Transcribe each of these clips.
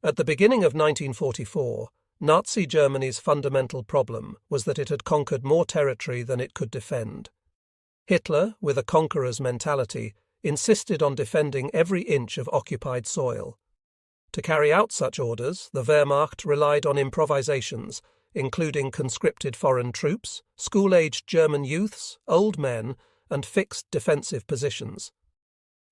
At the beginning of 1944, Nazi Germany's fundamental problem was that it had conquered more territory than it could defend. Hitler, with a conqueror's mentality, insisted on defending every inch of occupied soil. To carry out such orders, the Wehrmacht relied on improvisations, including conscripted foreign troops, school-aged German youths, old men, and fixed defensive positions.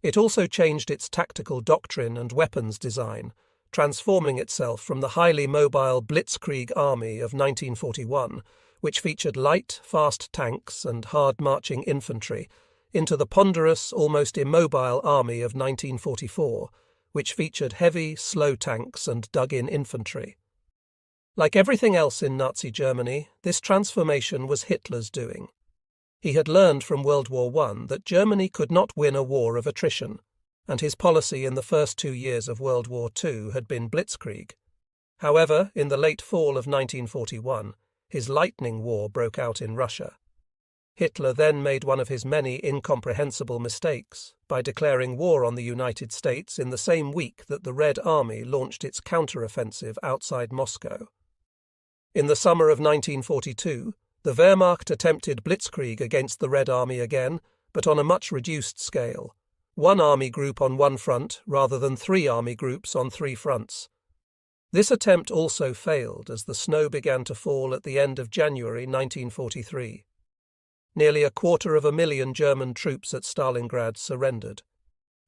It also changed its tactical doctrine and weapons design, transforming itself from the highly mobile Blitzkrieg army of 1941, which featured light, fast tanks and hard-marching infantry, into the ponderous, almost immobile army of 1944, which featured heavy, slow tanks and dug-in infantry. Like everything else in Nazi Germany, this transformation was Hitler's doing. He had learned from World War I that Germany could not win a war of attrition, and his policy in the first 2 years of World War II had been blitzkrieg. However, in the late fall of 1941, his lightning war broke out in Russia. Hitler then made one of his many incomprehensible mistakes by declaring war on the United States in the same week that the Red Army launched its counteroffensive outside Moscow. In the summer of 1942, the Wehrmacht attempted blitzkrieg against the Red Army again, but on a much reduced scale. One army group on one front rather than 3 army groups on 3 fronts. This attempt also failed as the snow began to fall at the end of January 1943. Nearly 250,000 German troops at Stalingrad surrendered.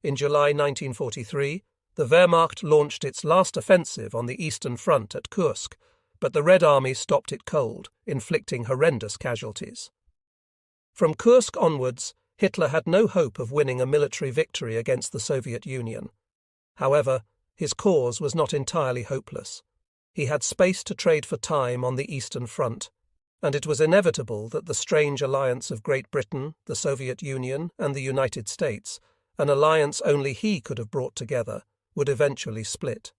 In July 1943, the Wehrmacht launched its last offensive on the Eastern Front at Kursk, but the Red Army stopped it cold, inflicting horrendous casualties. From Kursk onwards, Hitler had no hope of winning a military victory against the Soviet Union. However, his cause was not entirely hopeless. He had space to trade for time on the Eastern Front, and it was inevitable that the strange alliance of Great Britain, the Soviet Union, and the United States, an alliance only he could have brought together, would eventually split.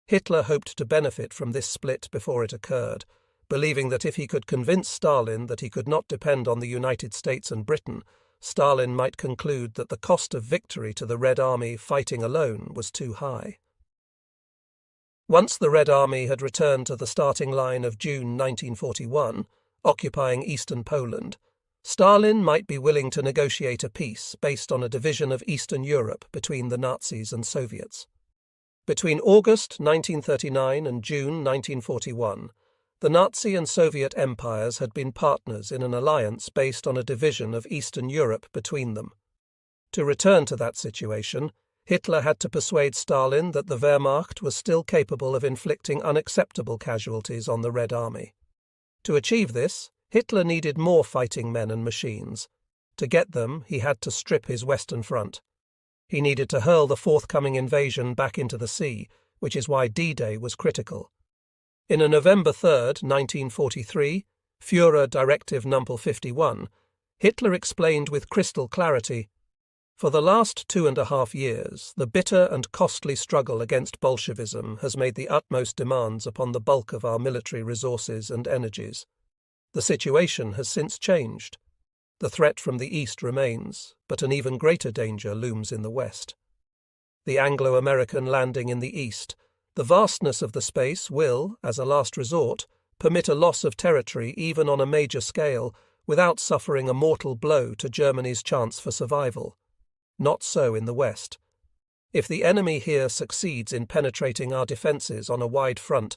Hitler hoped to benefit from this split before it occurred, believing that if he could convince Stalin that he could not depend on the United States and Britain, Stalin might conclude that the cost of victory to the Red Army fighting alone was too high. Once the Red Army had returned to the starting line of June 1941, occupying eastern Poland, Stalin might be willing to negotiate a peace based on a division of Eastern Europe between the Nazis and Soviets. Between August 1939 and June 1941, the Nazi and Soviet empires had been partners in an alliance based on a division of Eastern Europe between them. To return to that situation, Hitler had to persuade Stalin that the Wehrmacht was still capable of inflicting unacceptable casualties on the Red Army. To achieve this, Hitler needed more fighting men and machines. To get them, he had to strip his Western Front. He needed to hurl the forthcoming invasion back into the sea, which is why D-Day was critical. In a November 3, 1943, Führer Directive No. 51, Hitler explained with crystal clarity, "For the last 2.5 years, the bitter and costly struggle against Bolshevism has made the utmost demands upon the bulk of our military resources and energies. The situation has since changed. The threat from the east remains, but an even greater danger looms in the west. The Anglo-American landing in the east, the vastness of the space will, as a last resort, permit a loss of territory even on a major scale without suffering a mortal blow to Germany's chance for survival. Not so in the west. If the enemy here succeeds in penetrating our defences on a wide front,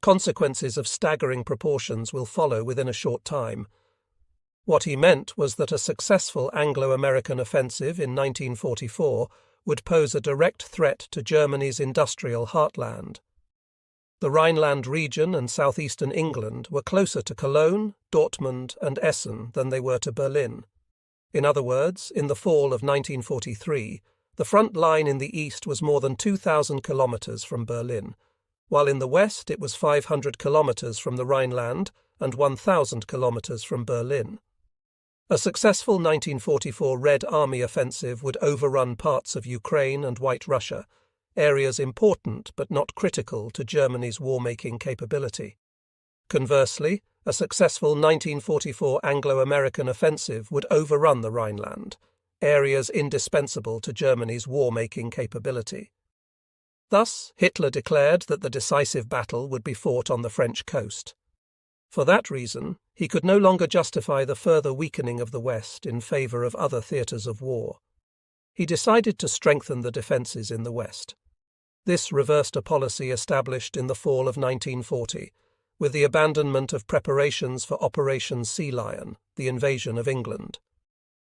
consequences of staggering proportions will follow within a short time." What he meant was that a successful Anglo-American offensive in 1944 would pose a direct threat to Germany's industrial heartland. The Rhineland region and southeastern England were closer to Cologne, Dortmund, and Essen than they were to Berlin. In other words, in the fall of 1943, the front line in the east was more than 2,000 kilometres from Berlin, while in the west it was 500 kilometres from the Rhineland and 1,000 kilometres from Berlin. A successful 1944 Red Army offensive would overrun parts of Ukraine and White Russia, areas important but not critical to Germany's war-making capability. Conversely, a successful 1944 Anglo-American offensive would overrun the Rhineland, areas indispensable to Germany's war-making capability. Thus, Hitler declared that the decisive battle would be fought on the French coast. For that reason, he could no longer justify the further weakening of the West in favour of other theatres of war. He decided to strengthen the defences in the West. This reversed a policy established in the fall of 1940, with the abandonment of preparations for Operation Sea Lion, the invasion of England.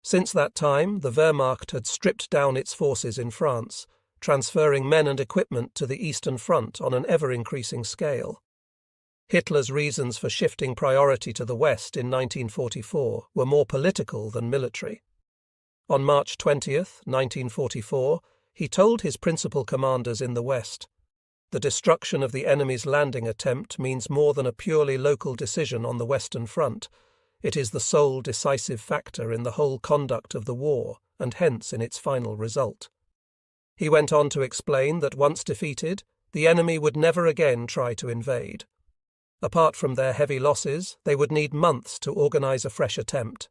Since that time, the Wehrmacht had stripped down its forces in France, transferring men and equipment to the Eastern Front on an ever-increasing scale. Hitler's reasons for shifting priority to the West in 1944 were more political than military. On March 20, 1944, he told his principal commanders in the West, "The destruction of the enemy's landing attempt means more than a purely local decision on the Western Front. It is the sole decisive factor in the whole conduct of the war, and hence in its final result." He went on to explain that once defeated, the enemy would never again try to invade. Apart from their heavy losses, they would need months to organize a fresh attempt.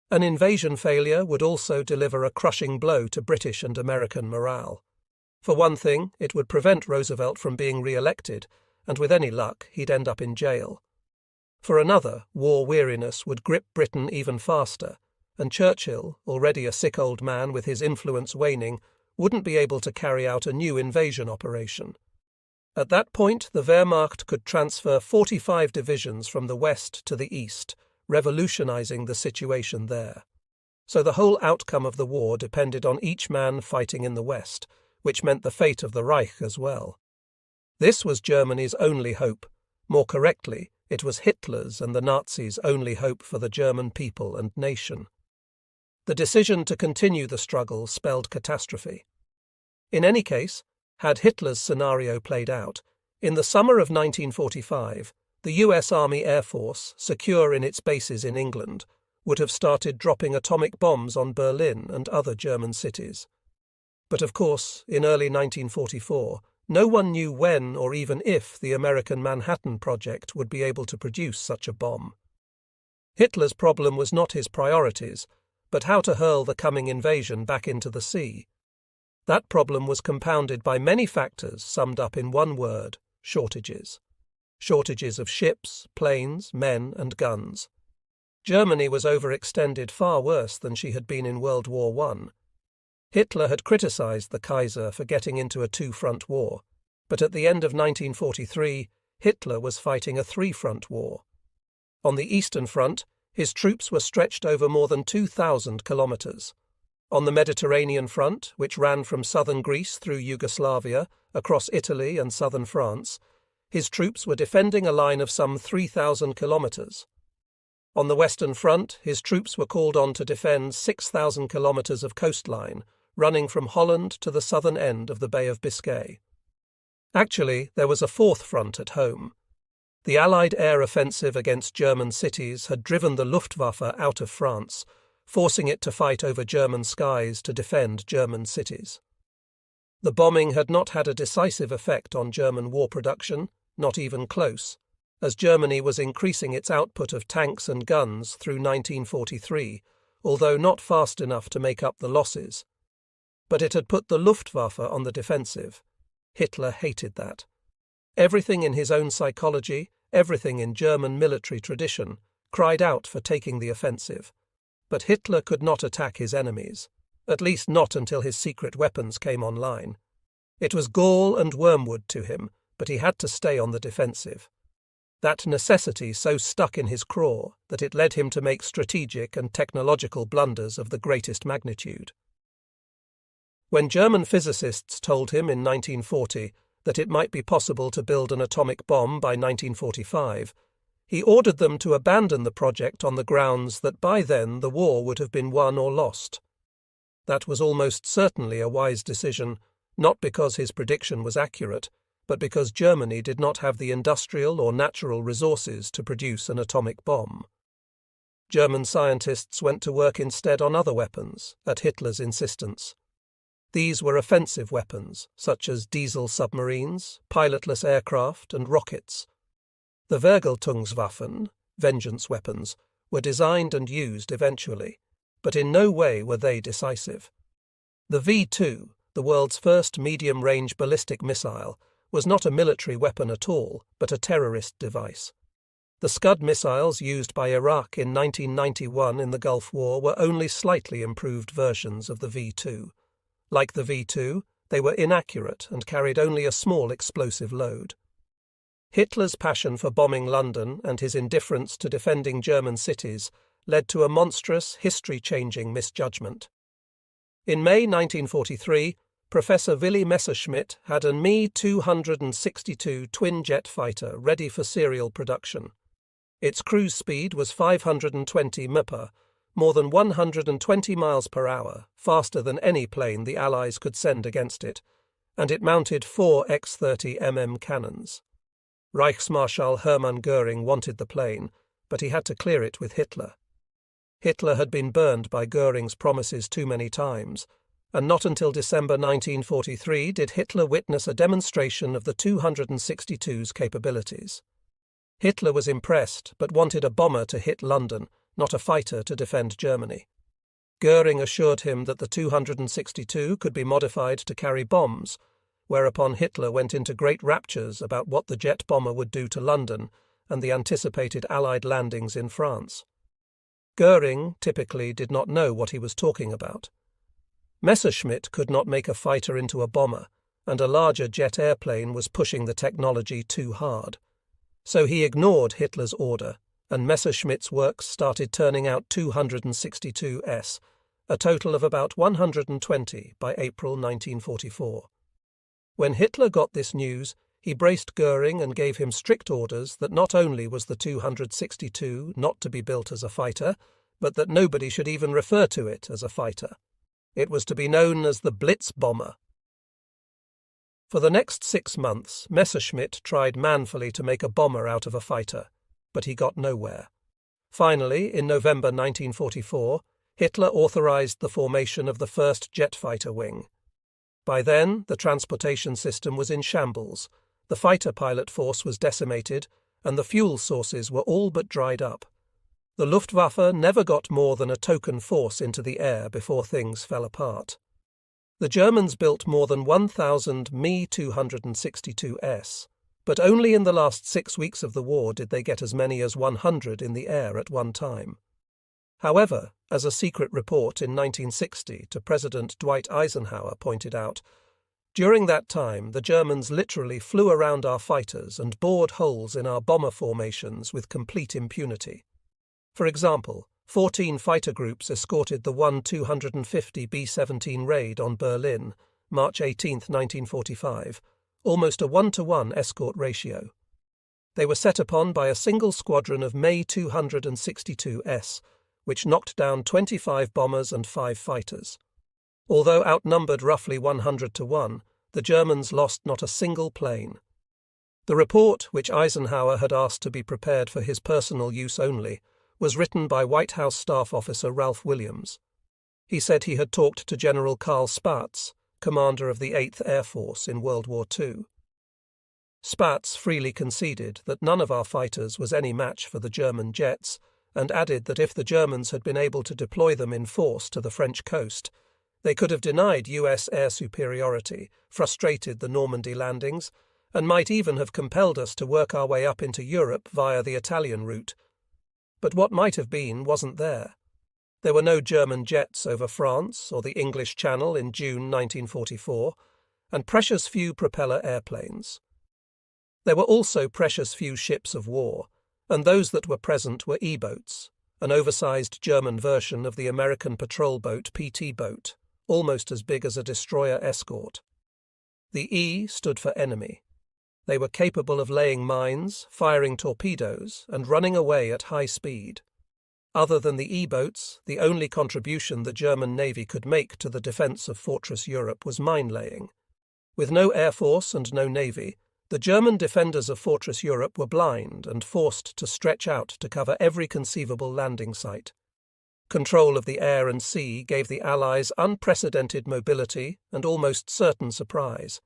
An invasion failure would also deliver a crushing blow to British and American morale. For one thing, it would prevent Roosevelt from being re-elected, and with any luck, he'd end up in jail. For another, war weariness would grip Britain even faster, and Churchill, already a sick old man with his influence waning, wouldn't be able to carry out a new invasion operation. At that point, the Wehrmacht could transfer 45 divisions from the west to the east, revolutionizing the situation there. So the whole outcome of the war depended on each man fighting in the west, which meant the fate of the Reich as well. This was Germany's only hope. More correctly, it was Hitler's and the Nazis' only hope for the German people and nation. The decision to continue the struggle spelled catastrophe. In any case, had Hitler's scenario played out, in the summer of 1945, the US Army Air Force, secure in its bases in England, would have started dropping atomic bombs on Berlin and other German cities. But of course, in early 1944, no one knew when or even if the American Manhattan Project would be able to produce such a bomb. Hitler's problem was not his priorities, but how to hurl the coming invasion back into the sea. That problem was compounded by many factors summed up in one word: shortages. Shortages of ships, planes, men, and guns. Germany was overextended far worse than she had been in World War I. Hitler had criticized the Kaiser for getting into a two-front war, but at the end of 1943, Hitler was fighting a three-front war. On the Eastern Front, his troops were stretched over more than 2,000 kilometers. On the Mediterranean Front, which ran from southern Greece through Yugoslavia, across Italy and southern France, his troops were defending a line of some 3,000 kilometers. On the Western Front, his troops were called on to defend 6,000 kilometers of coastline, running from Holland to the southern end of the Bay of Biscay. Actually, there was a fourth front at home. The Allied air offensive against German cities had driven the Luftwaffe out of France, forcing it to fight over German skies to defend German cities. The bombing had not had a decisive effect on German war production, not even close, as Germany was increasing its output of tanks and guns through 1943, although not fast enough to make up the losses. But it had put the Luftwaffe on the defensive. Hitler hated that. Everything in his own psychology, everything in German military tradition, cried out for taking the offensive. But Hitler could not attack his enemies, at least not until his secret weapons came online. It was gall and wormwood to him, but he had to stay on the defensive. That necessity so stuck in his craw that it led him to make strategic and technological blunders of the greatest magnitude. When German physicists told him in 1940 that it might be possible to build an atomic bomb by 1945, he ordered them to abandon the project on the grounds that by then the war would have been won or lost. That was almost certainly a wise decision, not because his prediction was accurate, but because Germany did not have the industrial or natural resources to produce an atomic bomb. German scientists went to work instead on other weapons, at Hitler's insistence. These were offensive weapons, such as diesel submarines, pilotless aircraft, and rockets. The Vergeltungswaffen, vengeance weapons, were designed and used eventually, but in no way were they decisive. The V2, the world's first medium-range ballistic missile, was not a military weapon at all, but a terrorist device. The Scud missiles used by Iraq in 1991 in the Gulf War were only slightly improved versions of the V-2. Like the V-2, they were inaccurate and carried only a small explosive load. Hitler's passion for bombing London and his indifference to defending German cities led to a monstrous, history-changing misjudgment. In May 1943, Professor Willy Messerschmitt had a Me-262 twin-jet fighter ready for serial production. Its cruise speed was 520 mph, more than 120 miles per hour, faster than any plane the Allies could send against it, and it mounted 4 X-30mm cannons. Reichsmarschall Hermann Göring wanted the plane, but he had to clear it with Hitler. Hitler had been burned by Göring's promises too many times, and not until December 1943 did Hitler witness a demonstration of the 262's capabilities. Hitler was impressed, but wanted a bomber to hit London, not a fighter to defend Germany. Göring assured him that the 262 could be modified to carry bombs, whereupon Hitler went into great raptures about what the jet bomber would do to London and the anticipated Allied landings in France. Göring typically did not know what he was talking about. Messerschmitt could not make a fighter into a bomber, and a larger jet airplane was pushing the technology too hard. So he ignored Hitler's order, and Messerschmitt's works started turning out 262s, a total of about 120 by April 1944. When Hitler got this news, he braced Göring and gave him strict orders that not only was the 262 not to be built as a fighter, but that nobody should even refer to it as a fighter. It was to be known as the Blitz bomber. For the next 6 months, Messerschmitt tried manfully to make a bomber out of a fighter, but he got nowhere. Finally, in November 1944, Hitler authorized the formation of the first jet fighter wing. By then, the transportation system was in shambles, the fighter pilot force was decimated, and the fuel sources were all but dried up. The Luftwaffe never got more than a token force into the air before things fell apart. The Germans built more than 1,000 Me-262s, but only in the last 6 weeks of the war did they get as many as 100 in the air at one time. However, as a secret report in 1960 to President Dwight Eisenhower pointed out, during that time the Germans literally flew around our fighters and bored holes in our bomber formations with complete impunity. For example, 14 fighter groups escorted the 250 B-17 raid on Berlin, March 18, 1945, almost a 1-to-1 escort ratio. They were set upon by a single squadron of Me-262s, which knocked down 25 bombers and 5 fighters. Although outnumbered roughly 100-to-1, the Germans lost not a single plane. The report, which Eisenhower had asked to be prepared for his personal use only, was written by White House staff officer Ralph Williams. He said he had talked to General Karl Spaatz, commander of the 8th Air Force in World War II. Spaatz freely conceded that none of our fighters was any match for the German jets, and added that if the Germans had been able to deploy them in force to the French coast, they could have denied US air superiority, frustrated the Normandy landings, and might even have compelled us to work our way up into Europe via the Italian route. But what might have been wasn't there. There were no German jets over France or the English Channel in June 1944, and precious few propeller airplanes. There were also precious few ships of war, and those that were present were E-boats, an oversized German version of the American patrol boat PT boat, almost as big as a destroyer escort. The E stood for enemy. They were capable of laying mines, firing torpedoes, and running away at high speed. Other than the E-boats, the only contribution the German Navy could make to the defense of Fortress Europe was mine-laying. With no air force and no navy, the German defenders of Fortress Europe were blind and forced to stretch out to cover every conceivable landing site. Control of the air and sea gave the Allies unprecedented mobility and almost certain surprise.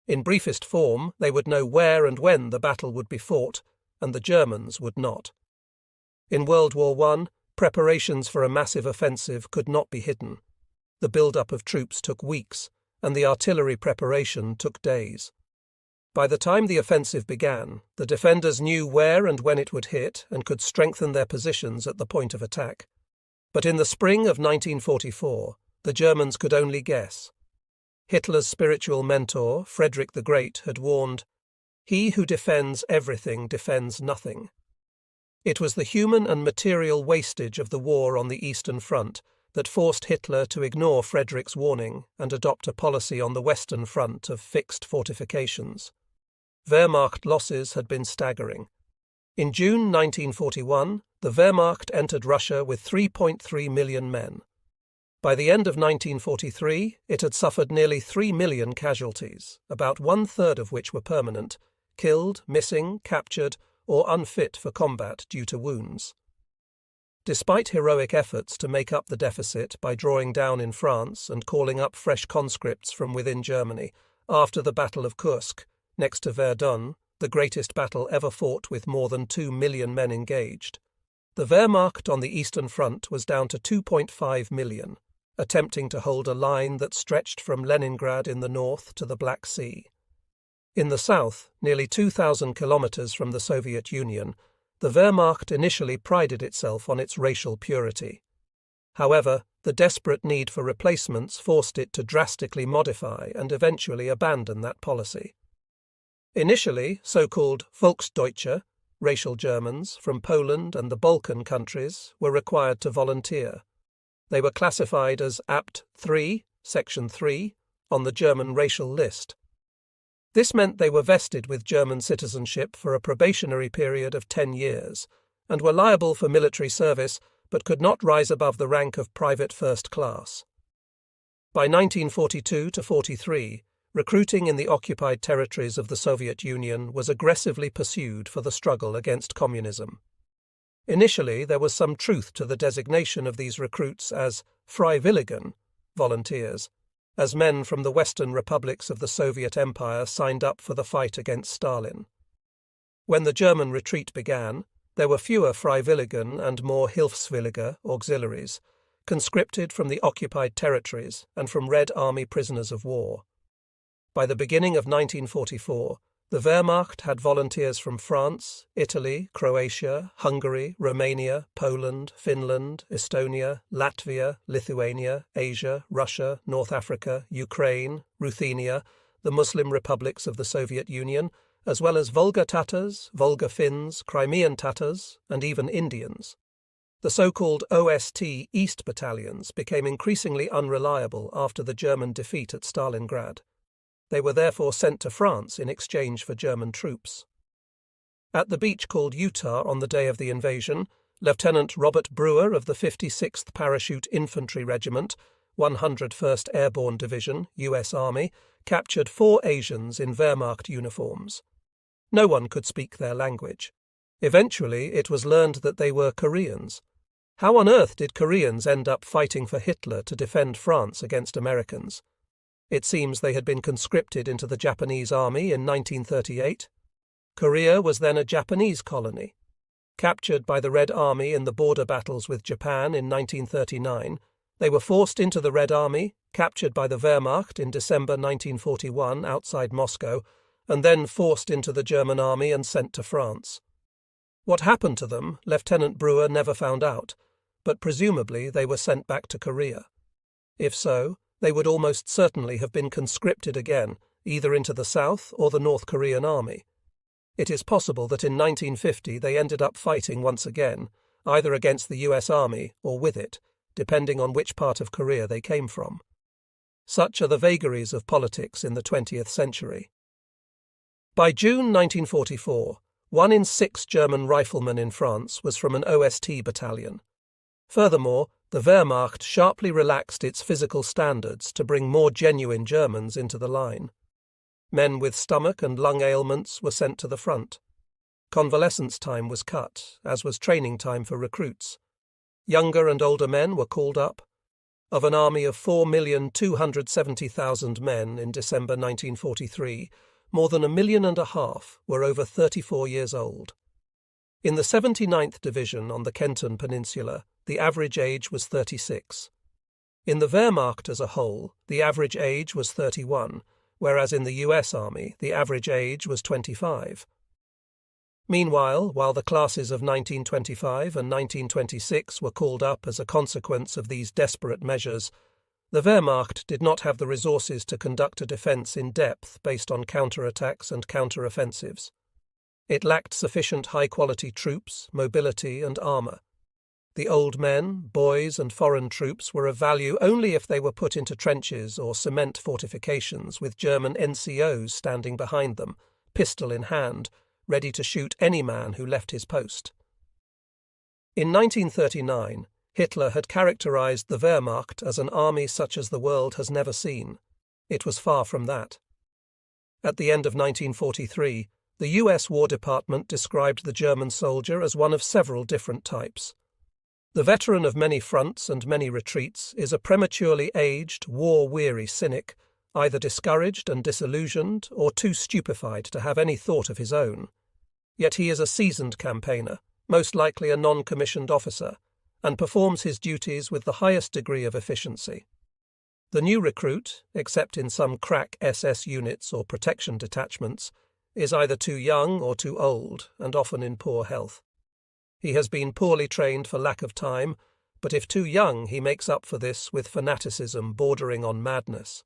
In briefest form, they would know where and when the battle would be fought, and the Germans would not. In World War I, preparations for a massive offensive could not be hidden. The build-up of troops took weeks, and the artillery preparation took days. By the time the offensive began, the defenders knew where and when it would hit and could strengthen their positions at the point of attack. But in the spring of 1944, the Germans could only guess. Hitler's spiritual mentor, Frederick the Great, had warned, "He who defends everything defends nothing." It was the human and material wastage of the war on the Eastern Front that forced Hitler to ignore Frederick's warning and adopt a policy on the Western Front of fixed fortifications. Wehrmacht losses had been staggering. In June 1941, the Wehrmacht entered Russia with 3.3 million men. By the end of 1943, it had suffered nearly 3 million casualties, about one-third of which were permanent, killed, missing, captured, or unfit for combat due to wounds. Despite heroic efforts to make up the deficit by drawing down in France and calling up fresh conscripts from within Germany, after the Battle of Kursk, next to Verdun, the greatest battle ever fought with more than 2 million men engaged, the Wehrmacht on the Eastern Front was down to 2.5 million, attempting to hold a line that stretched from Leningrad in the north to the Black Sea. In the south, nearly 2,000 kilometers from the Soviet Union, the Wehrmacht initially prided itself on its racial purity. However, the desperate need for replacements forced it to drastically modify and eventually abandon that policy. Initially, so-called Volksdeutsche, racial Germans from Poland and the Balkan countries, were required to volunteer. They were classified as Apt 3, Section 3, on the German racial list. This meant they were vested with German citizenship for a probationary period of 10 years, and were liable for military service but could not rise above the rank of private first class. By 1942–43, recruiting in the occupied territories of the Soviet Union was aggressively pursued for the struggle against communism. Initially, there was some truth to the designation of these recruits as Freiwilligen, volunteers, as men from the Western republics of the Soviet Empire signed up for the fight against Stalin. When the German retreat began, there were fewer Freiwilligen and more Hilfswillige auxiliaries, conscripted from the occupied territories and from Red Army prisoners of war. By the beginning of 1944, the Wehrmacht had volunteers from France, Italy, Croatia, Hungary, Romania, Poland, Finland, Estonia, Latvia, Lithuania, Asia, Russia, North Africa, Ukraine, Ruthenia, the Muslim republics of the Soviet Union, as well as Volga Tatars, Volga Finns, Crimean Tatars, and even Indians. The so-called OST East battalions became increasingly unreliable after the German defeat at Stalingrad. They were therefore sent to France in exchange for German troops. At the beach called Utah on the day of the invasion, Lieutenant Robert Brewer of the 56th Parachute Infantry Regiment, 101st Airborne Division, U.S. Army, captured 4 Asians in Wehrmacht uniforms. No one could speak their language. Eventually, it was learned that they were Koreans. How on earth did Koreans end up fighting for Hitler to defend France against Americans? It seems they had been conscripted into the Japanese army in 1938. Korea was then a Japanese colony. Captured by the Red Army in the border battles with Japan in 1939, they were forced into the Red Army, captured by the Wehrmacht in December 1941 outside Moscow, and then forced into the German army and sent to France. What happened to them, Lieutenant Brewer never found out, but presumably they were sent back to Korea. If so, they would almost certainly have been conscripted again, either into the South or the North Korean army. It is possible that in 1950 they ended up fighting once again, either against the US Army or with it, depending on which part of Korea they came from. Such are the vagaries of politics in the 20th century. By June 1944, 1 in 6 German riflemen in France was from an OST battalion. Furthermore, the Wehrmacht sharply relaxed its physical standards to bring more genuine Germans into the line. Men with stomach and lung ailments were sent to the front. Convalescence time was cut, as was training time for recruits. Younger and older men were called up. Of an army of 4,270,000 men in December 1943, more than 1.5 million were over 34 years old. In the 79th Division on the Kenton Peninsula, the average age was 36. In the Wehrmacht as a whole, the average age was 31, whereas in the US Army, the average age was 25. Meanwhile, while the classes of 1925 and 1926 were called up as a consequence of these desperate measures, the Wehrmacht did not have the resources to conduct a defence in depth based on counterattacks and counter-offensives. It lacked sufficient high-quality troops, mobility and armour. The old men, boys and foreign troops were of value only if they were put into trenches or cement fortifications with German NCOs standing behind them, pistol in hand, ready to shoot any man who left his post. In 1939, Hitler had characterized the Wehrmacht as an army such as the world has never seen. It was far from that. At the end of 1943, the US War Department described the German soldier as one of several different types. The veteran of many fronts and many retreats is a prematurely aged, war-weary cynic, either discouraged and disillusioned or too stupefied to have any thought of his own. Yet he is a seasoned campaigner, most likely a non-commissioned officer, and performs his duties with the highest degree of efficiency. The new recruit, except in some crack SS units or protection detachments, is either too young or too old, and often in poor health. He has been poorly trained for lack of time, but if too young he makes up for this with fanaticism bordering on madness.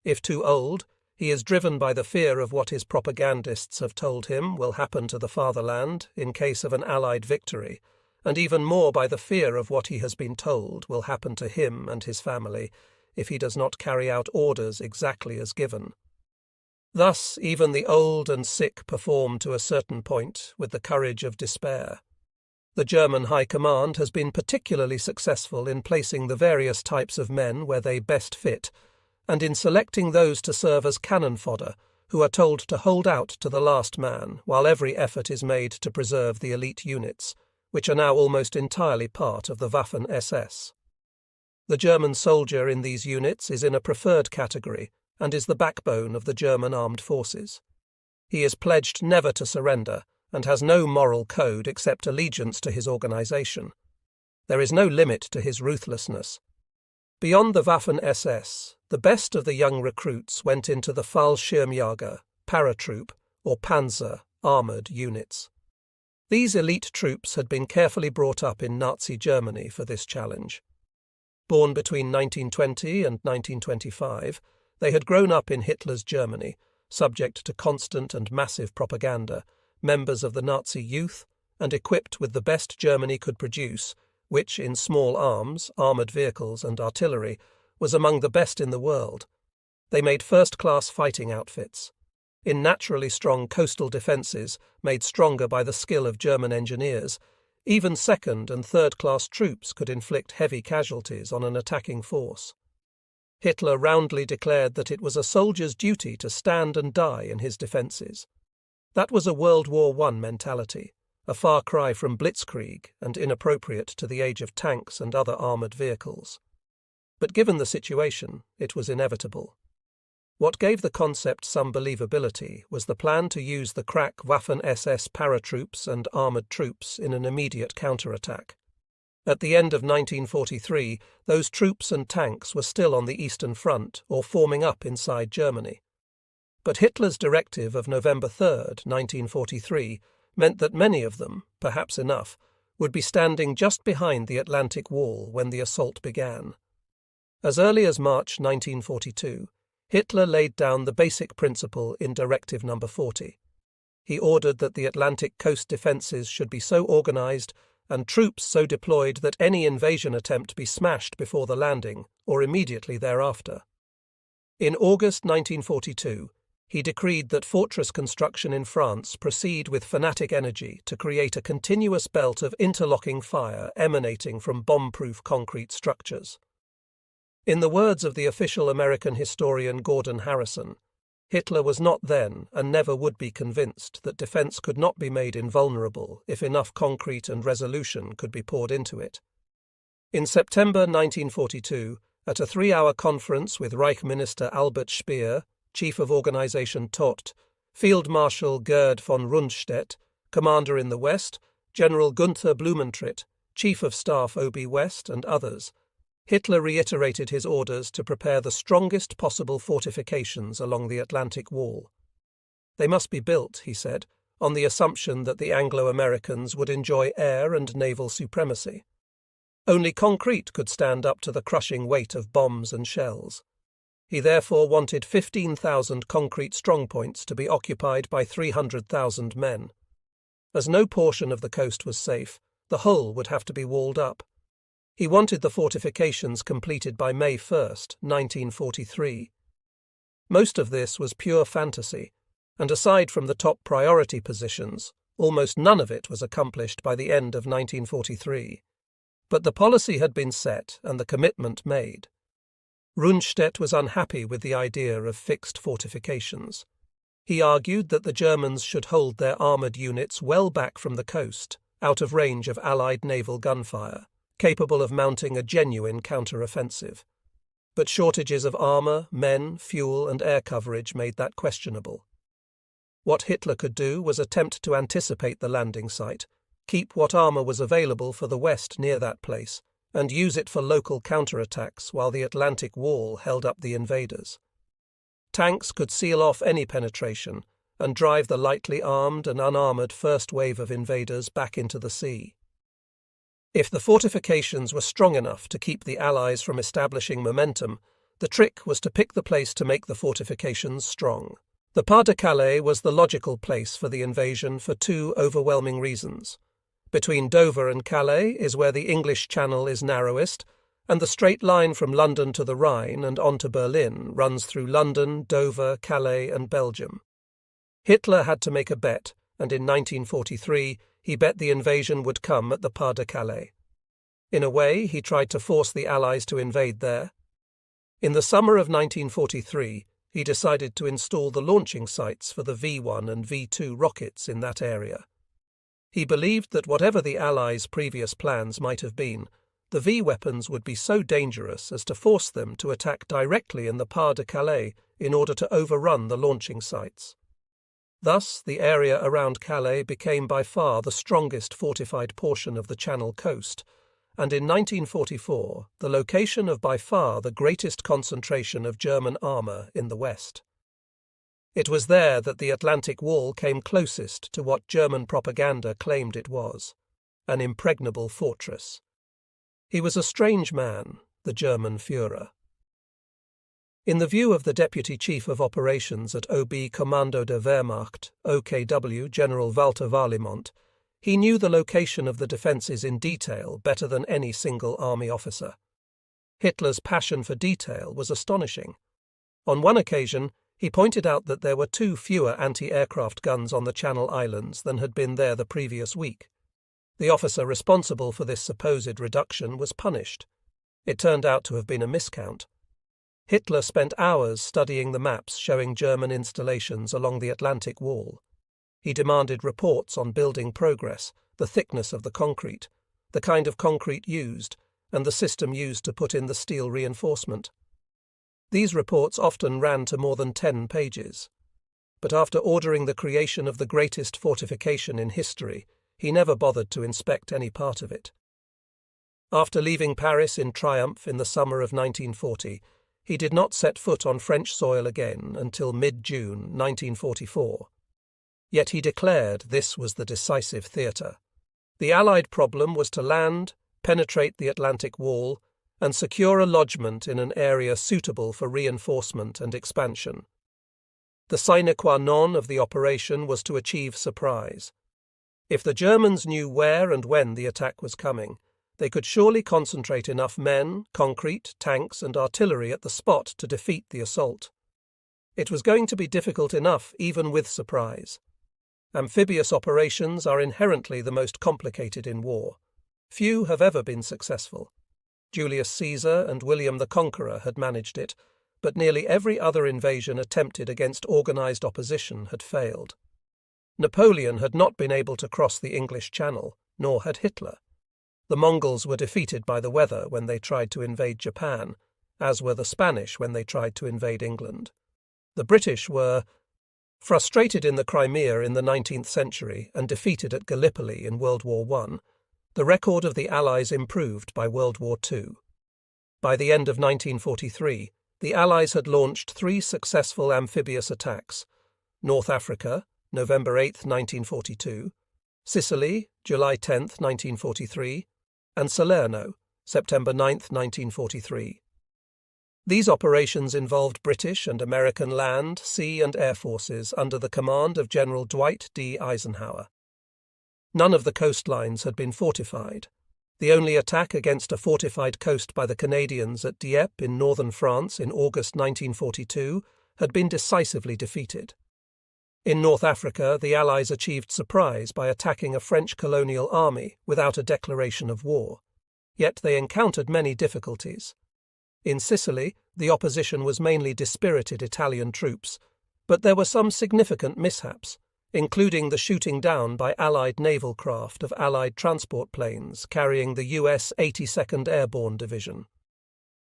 If too old, he is driven by the fear of what his propagandists have told him will happen to the fatherland in case of an Allied victory, and even more by the fear of what he has been told will happen to him and his family if he does not carry out orders exactly as given. Thus even the old and sick perform to a certain point with the courage of despair. The German High Command has been particularly successful in placing the various types of men where they best fit, and in selecting those to serve as cannon fodder, who are told to hold out to the last man while every effort is made to preserve the elite units, which are now almost entirely part of the Waffen-SS. The German soldier in these units is in a preferred category and is the backbone of the German armed forces. He is pledged never to surrender and has no moral code except allegiance to his organization. There is no limit to his ruthlessness. Beyond the Waffen-SS, the best of the young recruits went into the Fallschirmjäger, paratroop, or Panzer, armoured units. These elite troops had been carefully brought up in Nazi Germany for this challenge. Born between 1920 and 1925, they had grown up in Hitler's Germany, subject to constant and massive propaganda, members of the Nazi youth, and equipped with the best Germany could produce, which in small arms, armoured vehicles and artillery, was among the best in the world. They made first-class fighting outfits. In naturally strong coastal defences, made stronger by the skill of German engineers, even second- and third-class troops could inflict heavy casualties on an attacking force. Hitler roundly declared that it was a soldier's duty to stand and die in his defences. That was a World War I mentality, a far cry from blitzkrieg and inappropriate to the age of tanks and other armoured vehicles. But given the situation, it was inevitable. What gave the concept some believability was the plan to use the crack Waffen-SS paratroops and armoured troops in an immediate counterattack. At the end of 1943, those troops and tanks were still on the Eastern Front or forming up inside Germany. But Hitler's directive of November 3, 1943, meant that many of them, perhaps enough, would be standing just behind the Atlantic Wall when the assault began. As early as March 1942, Hitler laid down the basic principle in Directive No. 40. He ordered that the Atlantic coast defences should be so organised and troops so deployed that any invasion attempt be smashed before the landing or immediately thereafter. In August 1942, he decreed that fortress construction in France proceed with fanatic energy to create a continuous belt of interlocking fire emanating from bomb-proof concrete structures. In the words of the official American historian Gordon Harrison, Hitler was not then and never would be convinced that defense could not be made invulnerable if enough concrete and resolution could be poured into it. In September 1942, at a 3-hour conference with Reich Minister Albert Speer, Chief of Organisation Todt, Field Marshal Gerd von Rundstedt, Commander in the West, General Gunther Blumentritt, Chief of Staff OB West and others, Hitler reiterated his orders to prepare the strongest possible fortifications along the Atlantic Wall. They must be built, he said, on the assumption that the Anglo-Americans would enjoy air and naval supremacy. Only concrete could stand up to the crushing weight of bombs and shells. He therefore wanted 15,000 concrete strongpoints to be occupied by 300,000 men. As no portion of the coast was safe, the whole would have to be walled up. He wanted the fortifications completed by May 1st, 1943. Most of this was pure fantasy, and aside from the top priority positions, almost none of it was accomplished by the end of 1943. But the policy had been set and the commitment made. Rundstedt was unhappy with the idea of fixed fortifications. He argued that the Germans should hold their armoured units well back from the coast, out of range of Allied naval gunfire, capable of mounting a genuine counter-offensive. But shortages of armour, men, fuel and air coverage made that questionable. What Hitler could do was attempt to anticipate the landing site, keep what armour was available for the west near that place, and use it for local counterattacks while the Atlantic Wall held up the invaders. Tanks could seal off any penetration and drive the lightly armed and unarmoured first wave of invaders back into the sea. If the fortifications were strong enough to keep the Allies from establishing momentum, the trick was to pick the place to make the fortifications strong. The Pas-de-Calais was the logical place for the invasion for two overwhelming reasons. Between Dover and Calais is where the English Channel is narrowest, and the straight line from London to the Rhine and on to Berlin runs through London, Dover, Calais and Belgium. Hitler had to make a bet, and in 1943 he bet the invasion would come at the Pas-de-Calais. In a way, he tried to force the Allies to invade there. In the summer of 1943, he decided to install the launching sites for the V1 and V2 rockets in that area. He believed that whatever the Allies' previous plans might have been, the V weapons would be so dangerous as to force them to attack directly in the Pas-de-Calais in order to overrun the launching sites. Thus, the area around Calais became by far the strongest fortified portion of the Channel coast, and in 1944 the location of by far the greatest concentration of German armour in the West. It was there that the Atlantic Wall came closest to what German propaganda claimed it was, an impregnable fortress. He was a strange man, the German Führer. In the view of the Deputy Chief of Operations at OB Kommando der Wehrmacht, OKW, General Walter Warlimont, he knew the location of the defences in detail better than any single army officer. Hitler's passion for detail was astonishing. On one occasion, he pointed out that there were 2 fewer anti-aircraft guns on the Channel Islands than had been there the previous week. The officer responsible for this supposed reduction was punished. It turned out to have been a miscount. Hitler spent hours studying the maps showing German installations along the Atlantic Wall. He demanded reports on building progress, the thickness of the concrete, the kind of concrete used, and the system used to put in the steel reinforcement. These reports often ran to more than 10 pages. But after ordering the creation of the greatest fortification in history, he never bothered to inspect any part of it. After leaving Paris in triumph in the summer of 1940, he did not set foot on French soil again until mid-June 1944. Yet he declared this was the decisive theatre. The Allied problem was to land, penetrate the Atlantic Wall, and secure a lodgment in an area suitable for reinforcement and expansion. The sine qua non of the operation was to achieve surprise. If the Germans knew where and when the attack was coming, they could surely concentrate enough men, concrete, tanks and artillery at the spot to defeat the assault. It was going to be difficult enough even with surprise. Amphibious operations are inherently the most complicated in war. Few have ever been successful. Julius Caesar and William the Conqueror had managed it, but nearly every other invasion attempted against organised opposition had failed. Napoleon had not been able to cross the English Channel, nor had Hitler. The Mongols were defeated by the weather when they tried to invade Japan, as were the Spanish when they tried to invade England. The British were frustrated in the Crimea in the 19th century and defeated at Gallipoli in World War I. The record of the Allies improved by World War II. By the end of 1943, the Allies had launched 3 successful amphibious attacks: North Africa, November 8, 1942, Sicily, July 10, 1943, and Salerno, September 9, 1943. These operations involved British and American land, sea and air forces under the command of General Dwight D. Eisenhower. None of the coastlines had been fortified. The only attack against a fortified coast by the Canadians at Dieppe in northern France in August 1942 had been decisively defeated. In North Africa, the Allies achieved surprise by attacking a French colonial army without a declaration of war. Yet they encountered many difficulties. In Sicily, the opposition was mainly dispirited Italian troops, but there were some significant mishaps, including the shooting down by Allied naval craft of Allied transport planes carrying the US 82nd Airborne Division.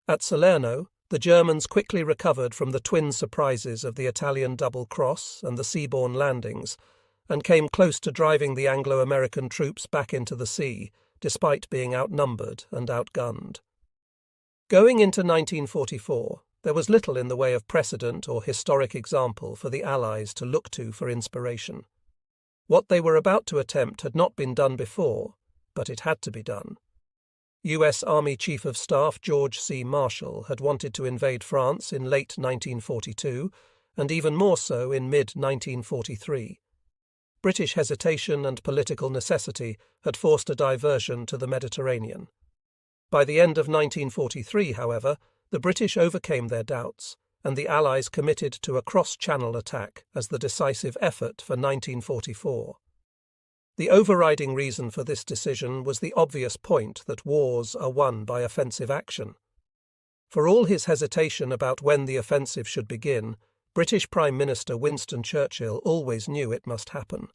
At Salerno, the Germans quickly recovered from the twin surprises of the Italian double cross and the seaborne landings, and came close to driving the Anglo-American troops back into the sea, despite being outnumbered and outgunned. Going into 1944, there was little in the way of precedent or historic example for the Allies to look to for inspiration. What they were about to attempt had not been done before, but it had to be done. U.S. Army Chief of Staff George C. Marshall had wanted to invade France in late 1942, and even more so in mid-1943. British hesitation and political necessity had forced a diversion to the Mediterranean. By the end of 1943, however, the British overcame their doubts, and the Allies committed to a cross-channel attack as the decisive effort for 1944. The overriding reason for this decision was the obvious point that wars are won by offensive action. For all his hesitation about when the offensive should begin, British Prime Minister Winston Churchill always knew it must happen.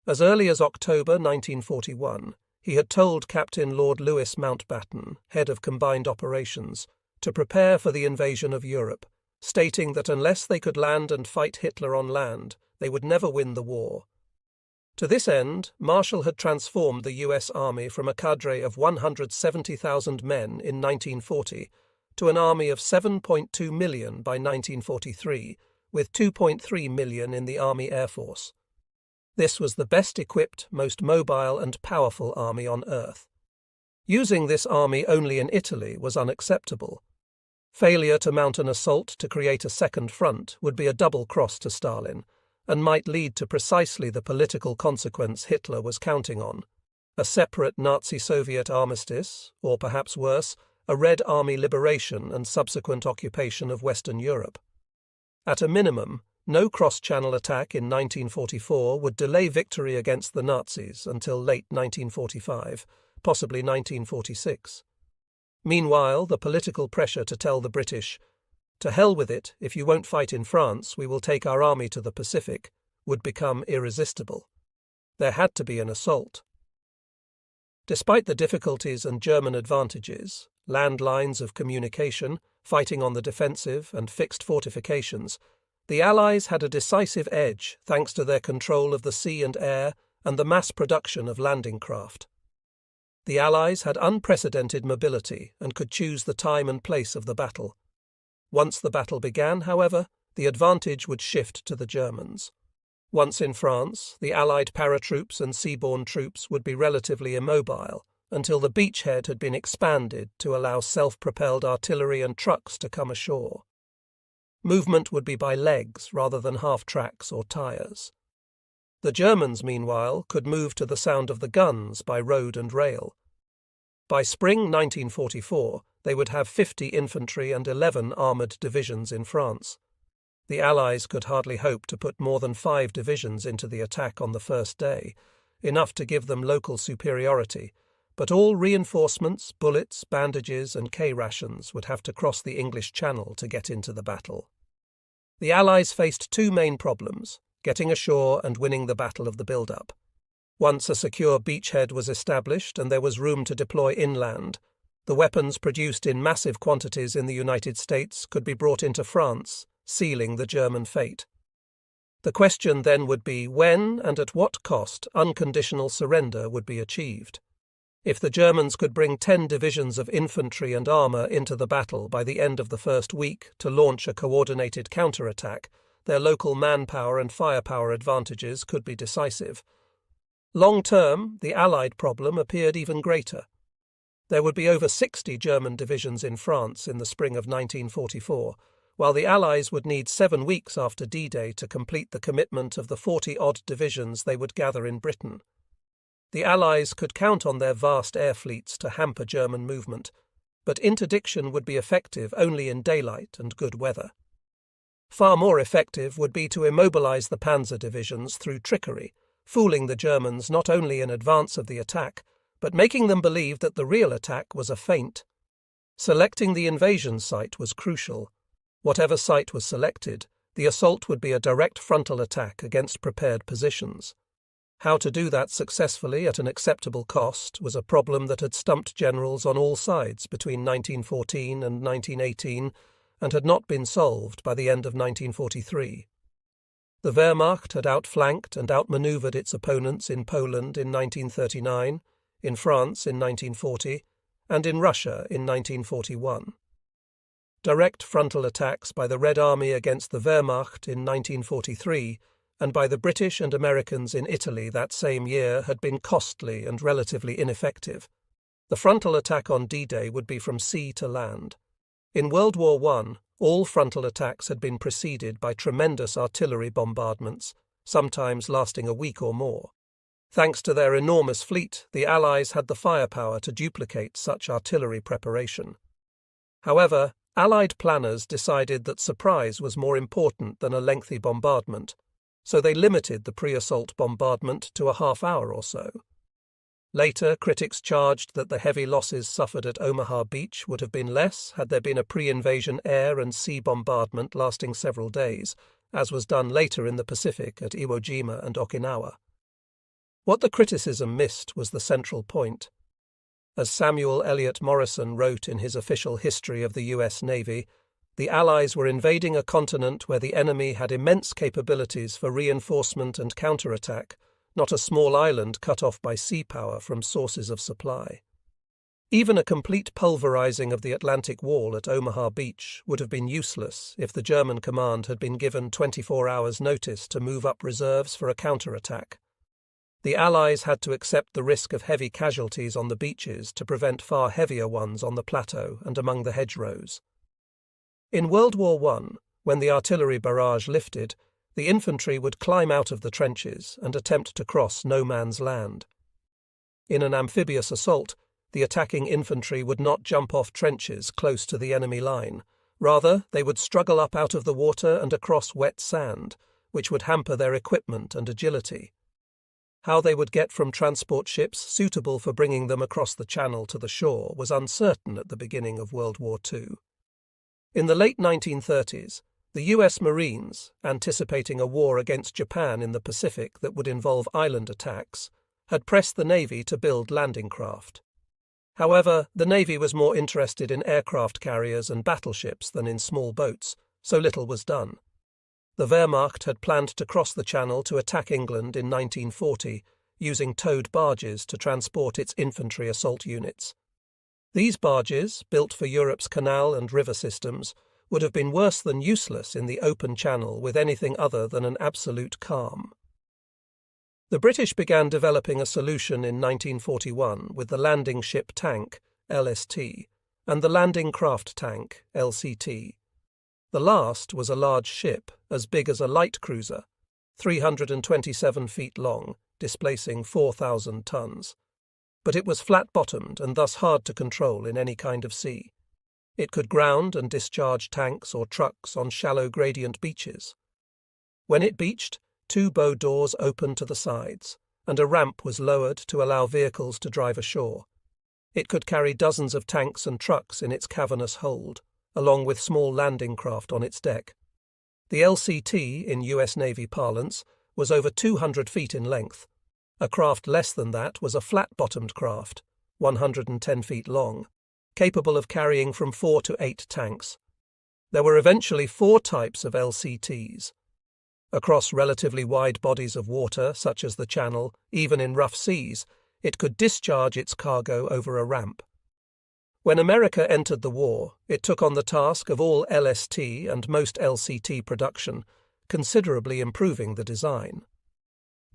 As early as October 1941, he had told Captain Lord Louis Mountbatten, head of Combined Operations, to prepare for the invasion of Europe, stating that unless they could land and fight Hitler on land, they would never win the war. To this end, Marshall had transformed the US Army from a cadre of 170,000 men in 1940 to an army of 7.2 million by 1943, with 2.3 million in the Army Air Force. This was the best equipped, most mobile and powerful army on earth. Using this army only in Italy was unacceptable. Failure to mount an assault to create a second front would be a double cross to Stalin, and might lead to precisely the political consequence Hitler was counting on: a separate Nazi-Soviet armistice, or perhaps worse, a Red Army liberation and subsequent occupation of Western Europe. At a minimum, no cross-channel attack in 1944 would delay victory against the Nazis until late 1945, possibly 1946. Meanwhile, the political pressure to tell the British, "To hell with it, if you won't fight in France, we will take our army to the Pacific," would become irresistible. There had to be an assault. Despite the difficulties and German advantages, land lines of communication, fighting on the defensive, and fixed fortifications, the Allies had a decisive edge thanks to their control of the sea and air and the mass production of landing craft. The Allies had unprecedented mobility and could choose the time and place of the battle. Once the battle began, however, the advantage would shift to the Germans. Once in France, the Allied paratroops and seaborne troops would be relatively immobile until the beachhead had been expanded to allow self-propelled artillery and trucks to come ashore. Movement would be by legs rather than half-tracks or tyres. The Germans, meanwhile, could move to the sound of the guns by road and rail. By spring 1944, they would have 50 infantry and 11 armoured divisions in France. The Allies could hardly hope to put more than 5 divisions into the attack on the first day, enough to give them local superiority, but all reinforcements, bullets, bandages and K-rations would have to cross the English Channel to get into the battle. The Allies faced 2 main problems: getting ashore and winning the battle of the build-up. Once a secure beachhead was established and there was room to deploy inland, the weapons produced in massive quantities in the United States could be brought into France, sealing the German fate. The question then would be when and at what cost unconditional surrender would be achieved. If the Germans could bring 10 divisions of infantry and armour into the battle by the end of the first week to launch a coordinated counterattack, their local manpower and firepower advantages could be decisive. Long term, the Allied problem appeared even greater. There would be over 60 German divisions in France in the spring of 1944, while the Allies would need 7 weeks after D-Day to complete the commitment of the 40-odd divisions they would gather in Britain. The Allies could count on their vast air fleets to hamper German movement, but interdiction would be effective only in daylight and good weather. Far more effective would be to immobilize the panzer divisions through trickery, fooling the Germans not only in advance of the attack, but making them believe that the real attack was a feint. Selecting the invasion site was crucial. Whatever site was selected, the assault would be a direct frontal attack against prepared positions. How to do that successfully at an acceptable cost was a problem that had stumped generals on all sides between 1914 and 1918 and had not been solved by the end of 1943. The Wehrmacht had outflanked and outmaneuvered its opponents in Poland in 1939, in France in 1940, and in Russia in 1941. Direct frontal attacks by the Red Army against the Wehrmacht in 1943 and by the British and Americans in Italy that same year had been costly and relatively ineffective. The frontal attack on D-Day would be from sea to land. In World War I, all frontal attacks had been preceded by tremendous artillery bombardments, sometimes lasting a week or more. Thanks to their enormous fleet, the Allies had the firepower to duplicate such artillery preparation. However, Allied planners decided that surprise was more important than a lengthy bombardment, so they limited the pre-assault bombardment to a half-hour or so. Later, critics charged that the heavy losses suffered at Omaha Beach would have been less had there been a pre-invasion air and sea bombardment lasting several days, as was done later in the Pacific at Iwo Jima and Okinawa. What the criticism missed was the central point. As Samuel Eliot Morison wrote in his official history of the U.S. Navy, the Allies were invading a continent where the enemy had immense capabilities for reinforcement and counterattack, not a small island cut off by sea power from sources of supply. Even a complete pulverizing of the Atlantic Wall at Omaha Beach would have been useless if the German command had been given 24 hours' notice to move up reserves for a counterattack. The Allies had to accept the risk of heavy casualties on the beaches to prevent far heavier ones on the plateau and among the hedgerows. In World War I, when the artillery barrage lifted, the infantry would climb out of the trenches and attempt to cross no man's land. In an amphibious assault, the attacking infantry would not jump off trenches close to the enemy line. Rather, they would struggle up out of the water and across wet sand, which would hamper their equipment and agility. How they would get from transport ships suitable for bringing them across the channel to the shore was uncertain at the beginning of World War II. In the late 1930s, the U.S. Marines, anticipating a war against Japan in the Pacific that would involve island attacks, had pressed the Navy to build landing craft. However, the Navy was more interested in aircraft carriers and battleships than in small boats, so little was done. The Wehrmacht had planned to cross the Channel to attack England in 1940, using towed barges to transport its infantry assault units. These barges, built for Europe's canal and river systems, would have been worse than useless in the open channel with anything other than an absolute calm. The British began developing a solution in 1941 with the landing ship tank, LST, and the landing craft tank, LCT. The last was a large ship, as big as a light cruiser, 327 feet long, displacing 4,000 tons. But it was flat-bottomed and thus hard to control in any kind of sea. It could ground and discharge tanks or trucks on shallow gradient beaches. When it beached, 2 bow doors opened to the sides, and a ramp was lowered to allow vehicles to drive ashore. It could carry dozens of tanks and trucks in its cavernous hold, along with small landing craft on its deck. The LCT, in US Navy parlance, was over 200 feet in length. A craft less than that was a flat-bottomed craft, 110 feet long, capable of carrying from 4 to 8 tanks. There were eventually 4 types of LCTs. Across relatively wide bodies of water, such as the Channel, even in rough seas, it could discharge its cargo over a ramp. When America entered the war, it took on the task of all LST and most LCT production, considerably improving the design.